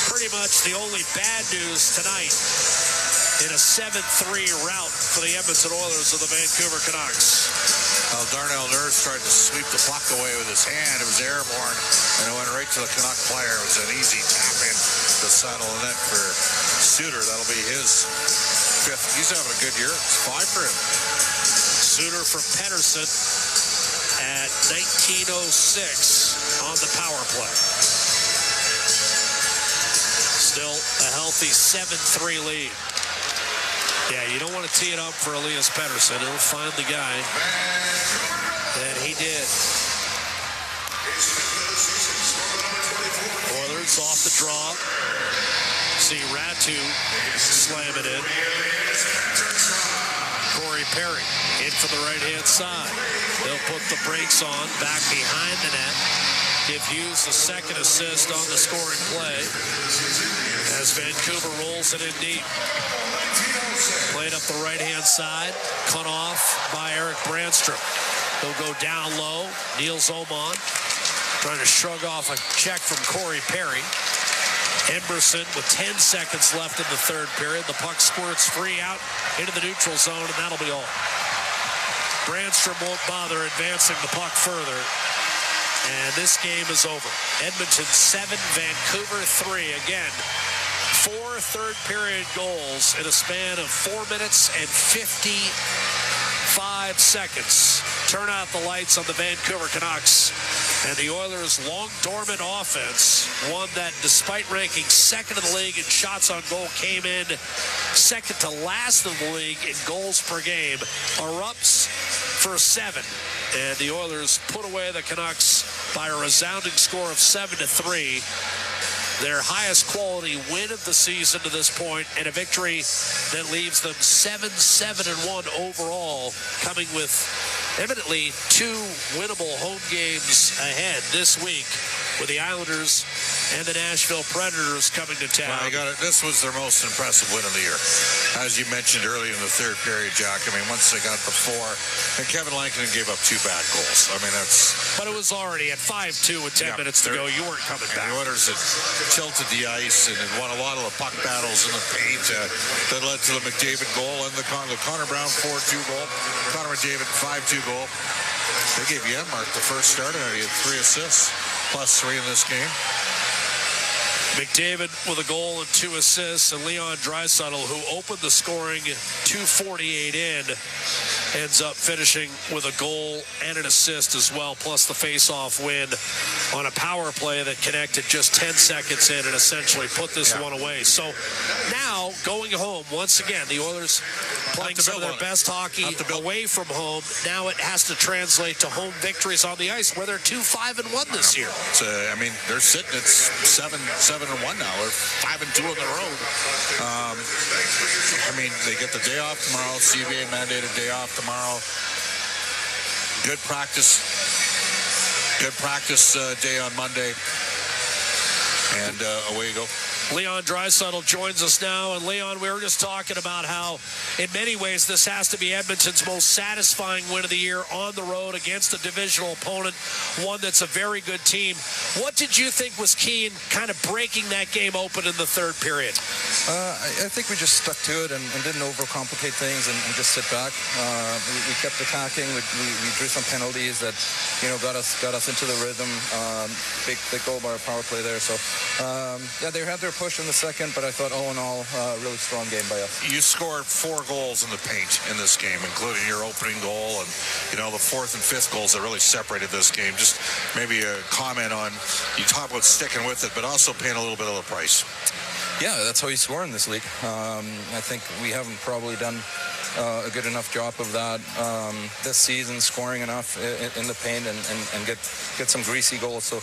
S10: pretty much the only bad news tonight in a 7-3 rout for the Edmonton Oilers of the Vancouver Canucks.
S1: Well, Darnell Nurse tried to sweep the puck away with his hand. It was airborne, and it went right to the Canuck player. It was an easy tap-in the side of the net for Suter. That'll be his 5th. He's having a good year. It's 5 for him.
S10: Suter from Pedersen at 19:06 on the power play. Still a healthy 7-3 lead. Yeah, you don't want to tee it up for Elias Pettersson. He'll find the guy. And he did. Oilers off the draw. See Ratu slam it in. Corey Perry in for the right-hand side. They'll put the brakes on back behind the net. Give Hughes the second assist on the scoring play as Vancouver rolls it in deep. Played up the right-hand side, cut off by Eric Brandstrom. He'll go down low. Niels Oman trying to shrug off a check from Corey Perry. Emberson with 10 seconds left in the third period. The puck squirts free out into the neutral zone, and that'll be all. Brandstrom won't bother advancing the puck further. And this game is over. Edmonton 7, Vancouver 3. Again, 4 third-period goals in a span of 4 minutes and 55 seconds. Turn out the lights on the Vancouver Canucks. And the Oilers' long-dormant offense, one that, despite ranking second in the league in shots on goal, came in second to last in the league in goals per game, erupts for 7. And the Oilers put away the Canucks by a resounding score of 7-3. Their highest quality win of the season to this point, and a victory that leaves them 7-7-1 overall, coming with evidently 2 winnable home games ahead this week, with the Islanders and the Nashville Predators coming to town.
S1: Well, I got it. This was their most impressive win of the year. As you mentioned early in the third period, Jack, I mean, once they got the 4, and Kevin Lankinen gave up 2 bad goals. I mean, that's...
S10: But it was already at 5-2 with 10 minutes to go. You weren't coming back.
S1: The Oilers had tilted the ice and had won a lot of the puck battles in the paint that led to the McDavid goal and the Connor Brown 4-2 goal. Connor McDavid 5-2 goal. They gave Janmark the first starter, and he had 3 assists, plus 3 in this game.
S10: McDavid with a goal and 2 assists, and Leon Draisaitl, who opened the scoring 2:48 in, ends up finishing with a goal and an assist as well, plus the face-off win on a power play that connected just 10 seconds in and essentially put this one away. So now, going home, once again, the Oilers playing some of their best hockey away from home. Now it has to translate to home victories on the ice, where they're 2-5-1 this year.
S1: So, I mean, they're sitting at 7-1 now. They're 5-2 on the road. I mean, they get the day off tomorrow. CBA mandated day off tomorrow. Good practice day on Monday. And away you go.
S10: Leon Draisaitl joins us now. And Leon, we were just talking about how, in many ways, this has to be Edmonton's most satisfying win of the year on the road against a divisional opponent, one that's a very good team. What did you think was key in kind of breaking that game open in the third period?
S2: I think we just stuck to it and didn't overcomplicate things and just sit back. We kept attacking. We drew some penalties that, got us into the rhythm. Big goal by our power play there. So, they had their push in the second, but I thought all in all, really strong game by us.
S1: You scored 4 goals in the paint in this game, including your opening goal and, the 4th and 5th goals that really separated this game. Just maybe a comment on, you talk about sticking with it, but also paying a little bit of the price.
S2: Yeah, that's how you score in this league. I think we haven't probably done a good enough job of that this season, scoring enough in the paint and get some greasy goals. So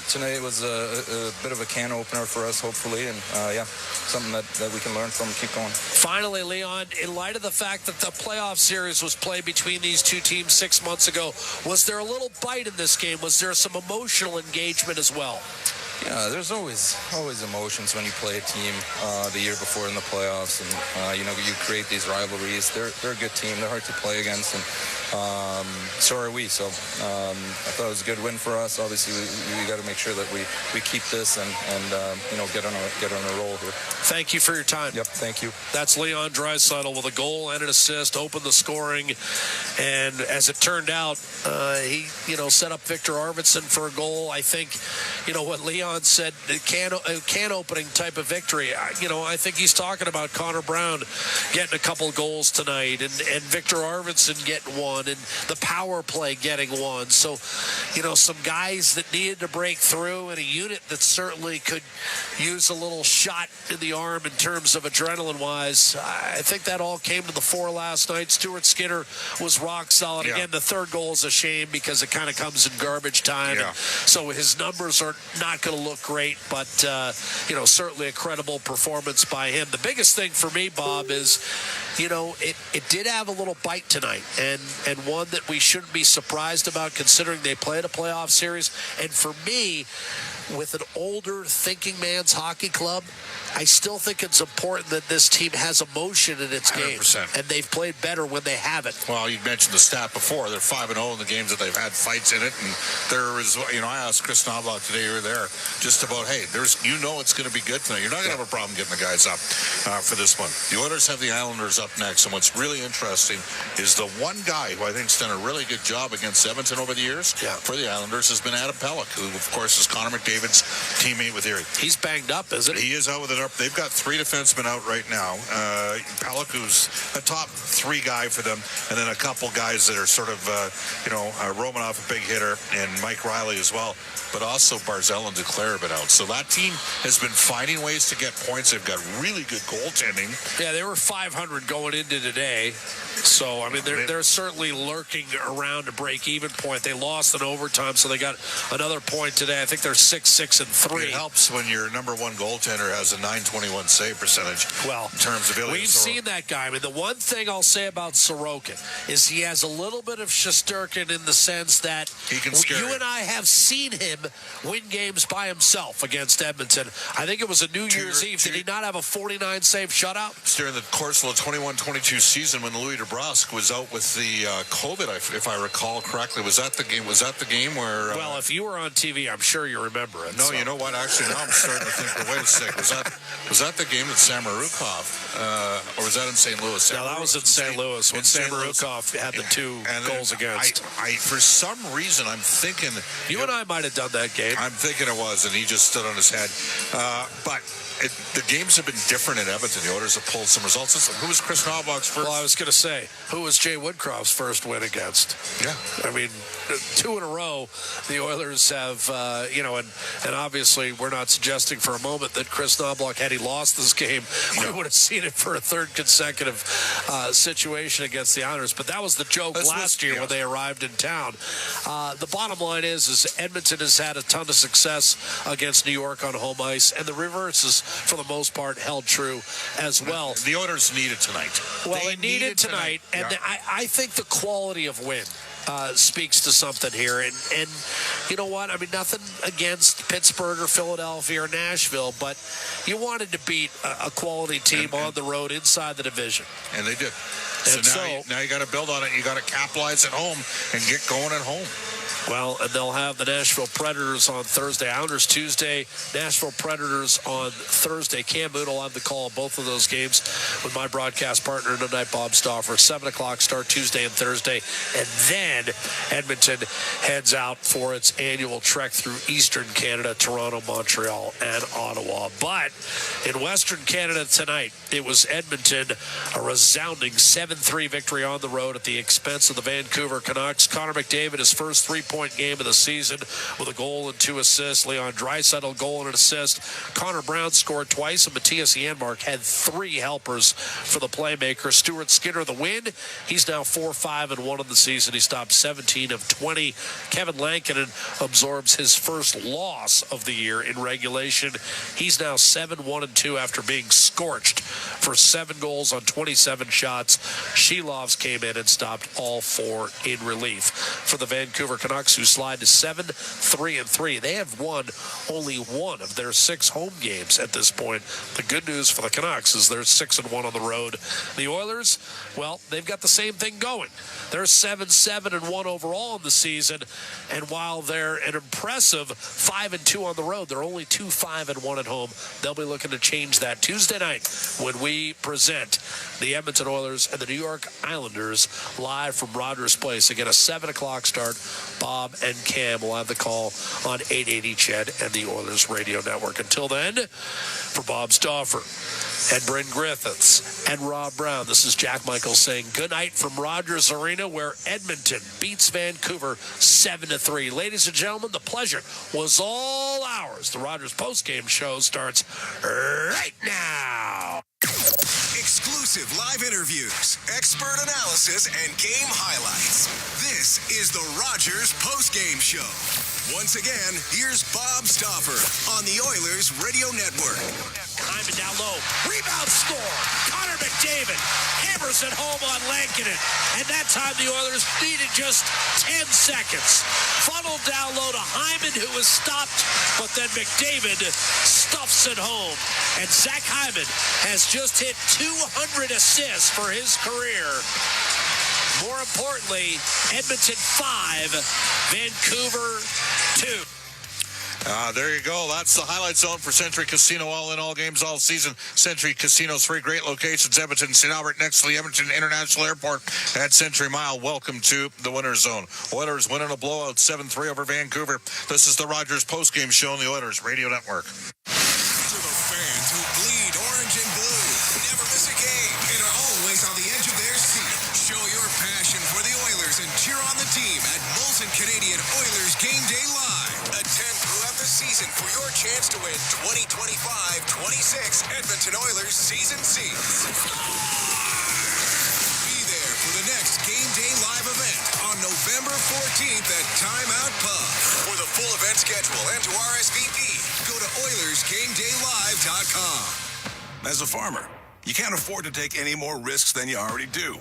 S2: tonight was a bit of a can opener for us, hopefully, and something that we can learn from and keep going.
S10: Finally, Leon, in light of the fact that the playoff series was played between these two teams 6 months ago, was there a little bite in this game? Was there some emotional engagement as well?
S2: Yeah, there's always emotions when you play a team the year before in the playoffs, and you create these rivalries. They're a good team. They're hard to play against, and So are we. So I thought it was a good win for us. Obviously, we got to make sure that we keep this and get on a roll here.
S10: Thank you for your time.
S2: Yep, thank you.
S10: That's Leon Draisaitl with a goal and an assist, opened the scoring, and as it turned out, he set up Victor Arvidsson for a goal. I think, what Leon said, can opening type of victory. I think he's talking about Connor Brown getting a couple goals tonight, and Victor Arvidsson getting one, and the power play getting one. So, some guys that needed to break through, and a unit that certainly could use a little shot in the arm in terms of adrenaline-wise. I think that all came to the fore last night. Stuart Skinner was rock solid.
S1: Yeah.
S10: Again, the third goal is a shame because it kind of comes in garbage time.
S1: Yeah.
S10: And so his numbers are not going to look great, but, certainly a credible performance by him. The biggest thing for me, Bob, is, it did have a little bite tonight, and one that we shouldn't be surprised about considering they played a playoff series. And for me, with an older thinking man's hockey club, I still think it's important that this team has emotion in its game.
S1: 100%.
S10: And they've played better when they have it.
S1: Well, you mentioned the stat before. They're 5-0 in the games that they've had fights in it. And there was, I asked Chris Knobloch today, you were there, just about, hey, it's going to be good tonight. You're not going to have a problem getting the guys up for this one. The Oilers have the Islanders up next. And what's really interesting is the one guy who I think's done a really good job against Edmonton over the years for the Islanders has been Adam Pelech, who, of course, is Connor McDavid's teammate with Erie.
S10: He's banged up, isn't he?
S1: He is out with it. They've got 3 defensemen out right now. Pelech, who's a top 3 guy for them, and then a couple guys that are sort of, Romanov, a big hitter, and Mike Riley as well. But also Barzell and Duclair have been out. So that team has been finding ways to get points. They've got really good goaltending.
S10: Yeah, they were 500 going into today. So, they're certainly lurking around a break-even point. They lost in overtime, so they got another point today. I think they're 6-6-3.
S1: It helps when your number one goaltender has a .921 save percentage.
S10: Well,
S1: in terms of
S10: we've seen that guy. The one thing I'll say about Sorokin is he has a little bit of Shesterkin in the sense that
S1: he can scare
S10: you and I have seen him win games by himself against Edmonton. I think it was a New Year's Eve. Did he not have a 49-save shutout?
S1: It's during the course of the 21-22 season when Louis DeBrusque was out with the COVID, if I recall correctly. Was that the game where...
S10: Well, if you were on TV, I'm sure you remember it.
S1: No, so. You know what? Actually, now I'm starting to think, wait a second. Was that the game with Samorukov? Or was that in St. Louis?
S10: No, that was in St. Louis when Samorukov had the 2 goals against.
S1: For some reason, I'm thinking...
S10: You and I might have done that game.
S1: I'm thinking it was, and he just stood on his head. But the games have been different in Edmonton. The Oilers have pulled some results. Who was Chris Knobloch's first?
S10: Well, I was going to say, who was Jay Woodcroft's first win against?
S1: Yeah.
S10: 2 in a row, the Oilers have, and obviously we're not suggesting for a moment that Chris Knobloch, had he lost this game, we would have seen it for a third consecutive situation against the Islanders. But that was the joke last year when they arrived in town. The bottom line is Edmonton has had a ton of success against New York on home ice, and the reverse is, for the most part, held true as well.
S1: The Oilers need it tonight.
S10: Well, they need it tonight, and I think the quality of win speaks to something here. And you know what? Nothing against Pittsburgh or Philadelphia or Nashville, but you wanted to beat a quality team on the road inside the division.
S1: And they did.
S10: And
S1: now you got to build on it. You got to capitalize at home and get going at home.
S10: Well, and they'll have the Nashville Predators on Thursday. Islanders Tuesday, Nashville Predators on Thursday. Cam Moon will have the call of both of those games with my broadcast partner tonight, Bob Stauffer. 7 o'clock start Tuesday and Thursday. And then Edmonton heads out for its annual trek through Eastern Canada, Toronto, Montreal, and Ottawa. But in Western Canada tonight, it was Edmonton, a resounding 7-3 victory on the road at the expense of the Vancouver Canucks. Connor McDavid, his first 3-point game of the season with a goal and 2 assists. Leon Draisaitl, goal and an assist. Connor Brown scored twice, and Matthias Janmark had 3 helpers for the playmaker. Stuart Skinner, the win. He's now 4-5-1 in the season. He stopped 17 of 20. Kevin Lankinen absorbs his first loss of the year in regulation. He's now 7-1-2 after being scorched for 7 goals on 27 shots. Shilovs came in and stopped all 4 in relief. For the Vancouver Canucks, Canucks, who slide to 7-3-3. They have won only one of their 6 home games at this point. The good news for the Canucks is they're 6-1 on the road. The Oilers, well, they've got the same thing going. They're 7-1 overall in the season, and while they're an impressive 5-2 on the road, they're only 2-5-1 at home. They'll be looking to change that Tuesday night when we present the Edmonton Oilers and the New York Islanders live from Rogers Place. Again, a 7 o'clock start. Bob and Cam will have the call on 880 CHED and the Oilers Radio Network. Until then, for Bob Stauffer and Bryn Griffiths and Rob Brown, this is Jack Michael saying good night from Rogers Arena, where Edmonton beats Vancouver 7-3. Ladies and gentlemen, the pleasure was all ours. The Rogers postgame show starts right now.
S12: Exclusive live interviews, expert analysis, and game highlights. This is the Rogers Postgame Show. Once again, here's Bob Stauffer on the Oilers Radio Network.
S10: Hyman down low. Rebound score. Connor McDavid hammers it home on Lankinen. And that time the Oilers needed just 10 seconds. Funneled down low to Hyman, who was stopped, but then McDavid stuffs it home. And Zach Hyman has just hit 200 assists for his career. More importantly, Edmonton 5, Vancouver 2.
S1: There you go. That's the highlight zone for Century Casino. All in all games all season. Century Casino's 3 great locations. Edmonton, St. Albert, next to the Edmonton International Airport at Century Mile. Welcome to the winner's zone. Oilers winning a blowout 7-3 over Vancouver. This is the Rogers postgame show on the Oilers Radio Network.
S12: To the fans who bleed orange and blue, never miss a game, and are always on the edge of their seat. Show your passion for the Oilers and cheer on the team at Molson Canadian Oilers Game Day Live. Attend throughout the season for your chance to win 2025-26 Edmonton Oilers season seats. Be there for the next Game Day Live event on November 14th at Timeout Pub. For the full event schedule and to RSVP, go to OilersGameDayLive.com.
S13: As a farmer, you can't afford to take any more risks than you already do.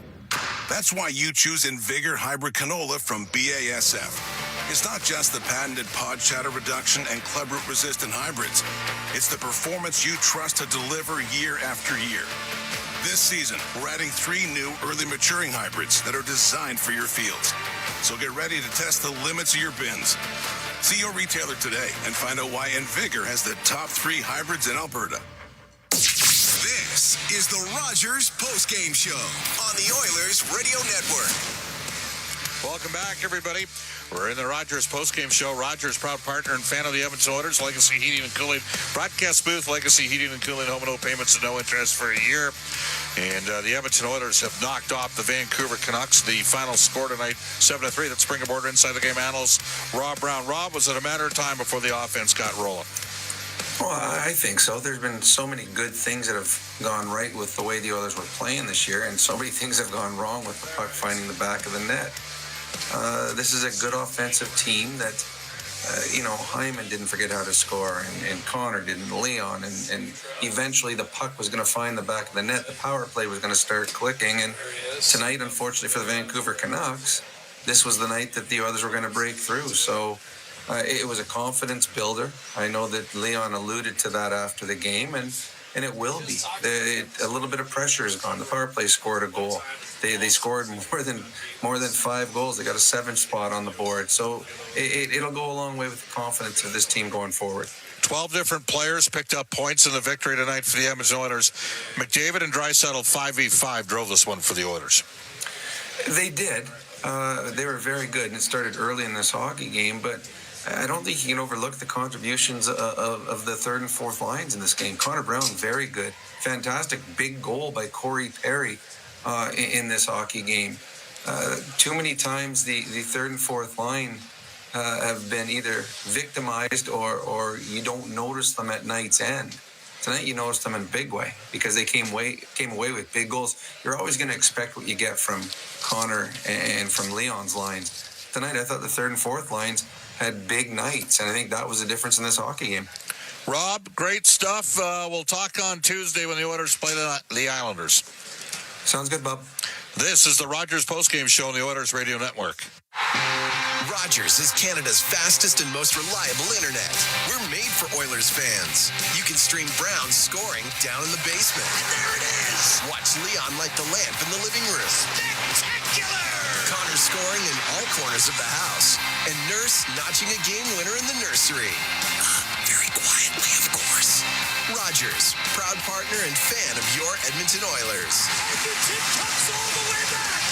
S13: That's why you choose Invigor Hybrid Canola from BASF. It's not just the patented pod shatter reduction and club root resistant hybrids. It's the performance you trust to deliver year after year. This season, we're adding 3 new early maturing hybrids that are designed for your fields. So get ready to test the limits of your bins. See your retailer today and find out why Invigor has the top 3 hybrids in Alberta.
S12: This is the Rogers Postgame Show on the Oilers Radio Network.
S1: Welcome back, everybody. We're in the Rogers postgame show. Rogers, proud partner and fan of the Edmonton Oilers. Legacy Heating and Cooling broadcast booth. Legacy Heating and Cooling, home and no payments and no interest for a year. And the Edmonton Oilers have knocked off the Vancouver Canucks. The final score tonight, 7-3. That's Springboard Inside the Game analyst Rob Brown. Rob, was it a matter of time before the offense got rolling?
S14: Well, I think so. There's been so many good things that have gone right with the way the Oilers were playing this year, and so many things have gone wrong with the puck finding the back of the net. This is a good offensive team that, Hyman didn't forget how to score, and Connor didn't, Leon, and eventually the puck was going to find the back of the net. The power play was going to start clicking, and tonight, unfortunately for the Vancouver Canucks, this was the night that the Oilers were going to break through. So it was a confidence builder. I know that Leon alluded to that after the game, and it will be. A little bit of pressure is gone. The power play scored a goal. They scored more than 5 goals. They got a 7 spot on the board. So it'll go a long way with the confidence of this team going forward.
S1: 12 different players picked up points in the victory tonight for the Edmonton Oilers. McDavid and Draisaitl 5v5 drove this one for the Oilers.
S14: They did. They were very good, and it started early in this hockey game, but I don't think you can overlook the contributions of the third and fourth lines in this game. Connor Brown, very good. Fantastic big goal by Corey Perry in this hockey game. Too many times the third and fourth line have been either victimized or you don't notice them at night's end. Tonight you noticed them in a big way because they came away with big goals. You're always going to expect what you get from Connor and from Leon's lines. Tonight I thought the third and fourth lines had big nights, and I think that was the difference in this hockey game.
S1: Rob, great stuff. We'll talk on Tuesday when the Oilers play the Islanders.
S14: Sounds good, Bob.
S1: This is the Rogers postgame show on the Oilers Radio Network.
S4: Rogers is Canada's fastest and most reliable internet. We're made for Oilers fans. You can stream Brown's scoring down in the basement. And there it is! Watch Leon light the lamp in the living room. Spectacular! Connor scoring in all corners of the house. And Nurse notching a game winner in the nursery. Very quietly, of course. Rogers, proud partner and fan of your Edmonton Oilers. Edmonton comes all the way back!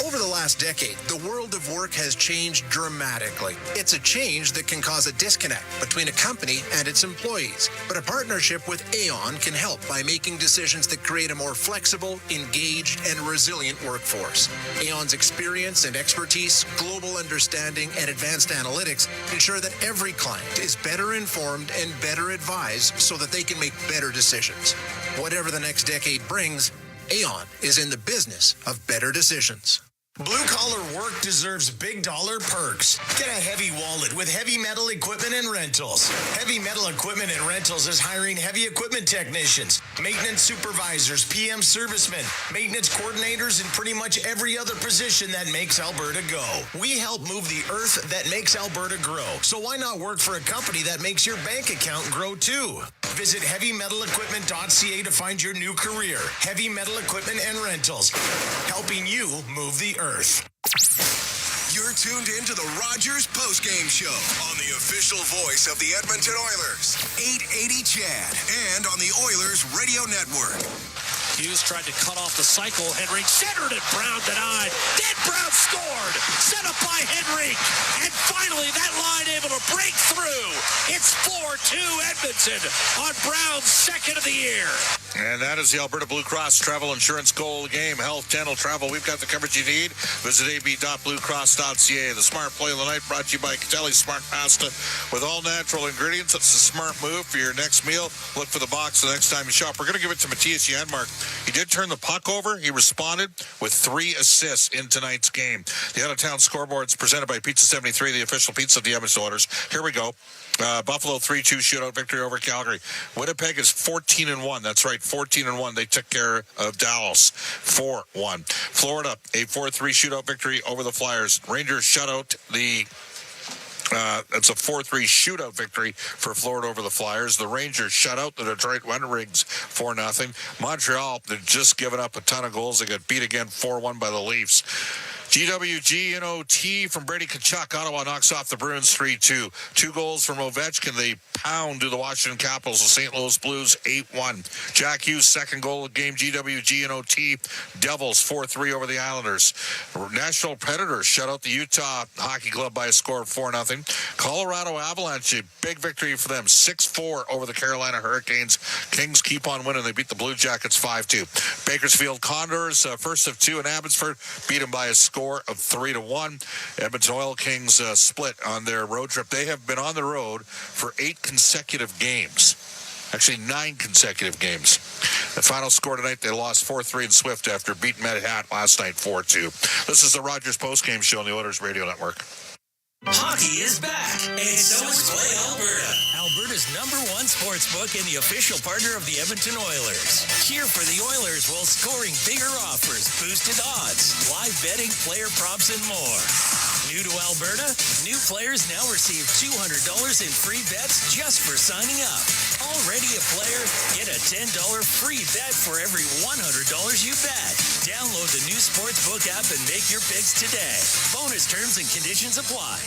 S6: Over the last decade, the world of work has changed dramatically. It's a change that can cause a disconnect between a company and its employees. But a partnership with Aon can help by making decisions that create a more flexible, engaged, and resilient workforce. Aon's experience and expertise, global understanding, and advanced analytics ensure that every client is better informed and better advised so that they can make better decisions. Whatever the next decade brings, Aon is in the business of better decisions.
S17: Blue-collar work deserves big-dollar perks. Get a heavy wallet with Heavy Metal Equipment and Rentals. Heavy Metal Equipment and Rentals is hiring heavy equipment technicians, maintenance supervisors, PM servicemen, maintenance coordinators, and pretty much every other position that makes Alberta go. We help move the earth that makes Alberta grow. So why not work for a company that makes your bank account grow too? Visit HeavyMetalEquipment.ca to find your new career. Heavy Metal Equipment and Rentals, helping you move the earth.
S12: You're tuned in to the Rogers Postgame Show on the official voice of the Edmonton Oilers, 880 Chad, and on the Oilers Radio Network.
S10: Hughes tried to cut off the cycle. Henrik centered it. Brown denied. Then Brown scored. Set up by Henrik. And finally, that line able to break through. It's 4-2 Edmonton on Brown's second of the year.
S1: And that is the Alberta Blue Cross Travel Insurance Goal Game. Health, dental, travel. We've got the coverage you need. Visit ab.bluecross.ca. The Smart Play of the Night brought to you by Catelli's Smart Pasta. With all natural ingredients, it's a smart move for your next meal. Look for the box the next time you shop. We're going to give it to Matthias Janmark. He did turn the puck over. He responded with 3 assists in tonight's game. The out-of-town scoreboard's presented by Pizza 73, the official pizza of the Edmonton Oilers. Here we go. Buffalo 3-2 shootout victory over Calgary. Winnipeg is 14-1. That's right, 14-1. They took care of Dallas 4-1. Florida, a 4-3 shootout victory over the Flyers. Rangers shut out the it's a 4-3 shootout victory for Florida over the Flyers. The Rangers shut out the Detroit Red Wings 4-0. Montreal, they've just given up a ton of goals. They got beat again 4-1 by the Leafs. GWG and OT from Brady Tkachuk. Ottawa knocks off the Bruins 3-2. 2 goals from Ovechkin. They pound to the Washington Capitals. The St. Louis Blues 8-1. Jack Hughes' second goal of the game. GWG and OT. Devils 4-3 over the Islanders. National Predators shut out the Utah Hockey Club by a score of 4-0. Colorado Avalanche, a big victory for them. 6-4 over the Carolina Hurricanes. Kings keep on winning. They beat the Blue Jackets 5-2. Bakersfield Condors, first of 2 in Abbotsford, beat them by a score of 3-1. Edmonton Oil Kings split on their road trip. They have been on the road for 8 consecutive games. Actually, 9 consecutive games. The final score tonight, they lost 4-3 in Swift after beating Medhat last night 4-2. This is the Rogers Postgame Show on the Oilers Radio Network.
S24: Hockey is back, and so is Play Alberta, Alberta's #1 sports book and the official partner of the Edmonton Oilers. Cheer for the Oilers while scoring bigger offers, boosted odds, live betting, player props, and more. New to Alberta? New players now receive $200 in free bets just for signing up. Already a player? Get a $10 free bet for every $100 you bet. Download the new Sportsbook app and make your picks today. Bonus terms and conditions apply.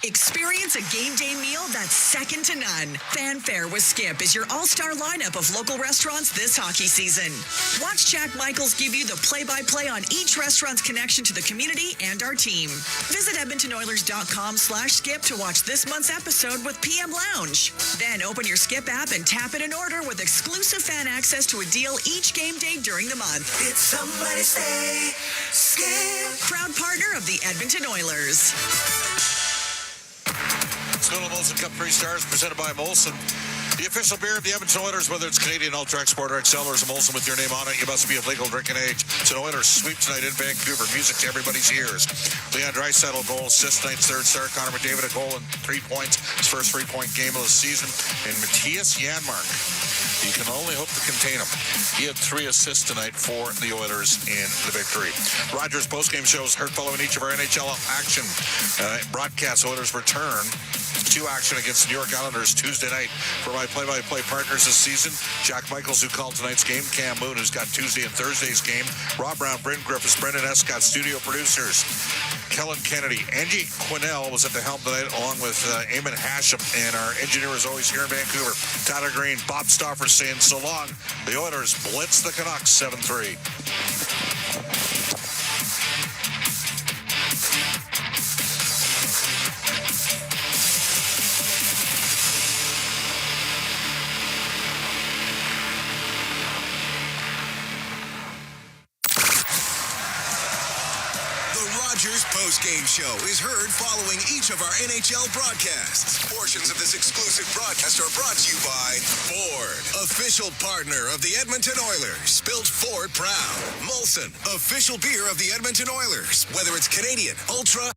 S18: Experience a game day meal that's second to none. Fanfare with Skip is your all-star lineup of local restaurants this hockey season. Watch Jack Michaels give you the play-by-play on each restaurant's connection to the community and our team. Visit EdmontonOilers.com/skip to watch this month's episode with PM Lounge. Then open your Skip app and tap it in order with exclusive fan access to a deal each game day during the month. Did somebody say Skip? Proud partner of the Edmonton Oilers.
S1: Snowden Molson Cup 3 Stars presented by Molson. The official beer of the Edmonton Oilers, whether it's Canadian Ultra Export or XL or as a Molson with your name on it, you must be of legal drinking age. It's an Oilers sweep tonight in Vancouver. Music to everybody's ears. Leon Draisaitl goal, assist, tonight's third star. Connor McDavid a goal and 3 points. His first 3-point game of the season. And Matthias Janmark. You can only hope to contain him. He had 3 assists tonight for the Oilers in the victory. Rogers postgame shows heard following each of our NHL action broadcasts. Oilers return to action against New York Islanders Tuesday night. For my play-by-play partners this season, Jack Michaels, who called tonight's game, Cam Moon, who's got Tuesday and Thursday's game, Rob Brown, Bryn Griffiths, Brendan Escott, studio producers, Kellen Kennedy. Angie Quinnell was at the helm tonight, along with Eamon Hashem, and our engineer is always here in Vancouver, Tyler Green. Bob Stauffer saying so long. The Oilers blitz the Canucks 7-3.
S12: Postgame show is heard following each of our NHL broadcasts. Portions of this exclusive broadcast are brought to you by Ford, official partner of the Edmonton Oilers. Built Ford proud. Molson, official beer of the Edmonton Oilers. Whether it's Canadian, Ultra,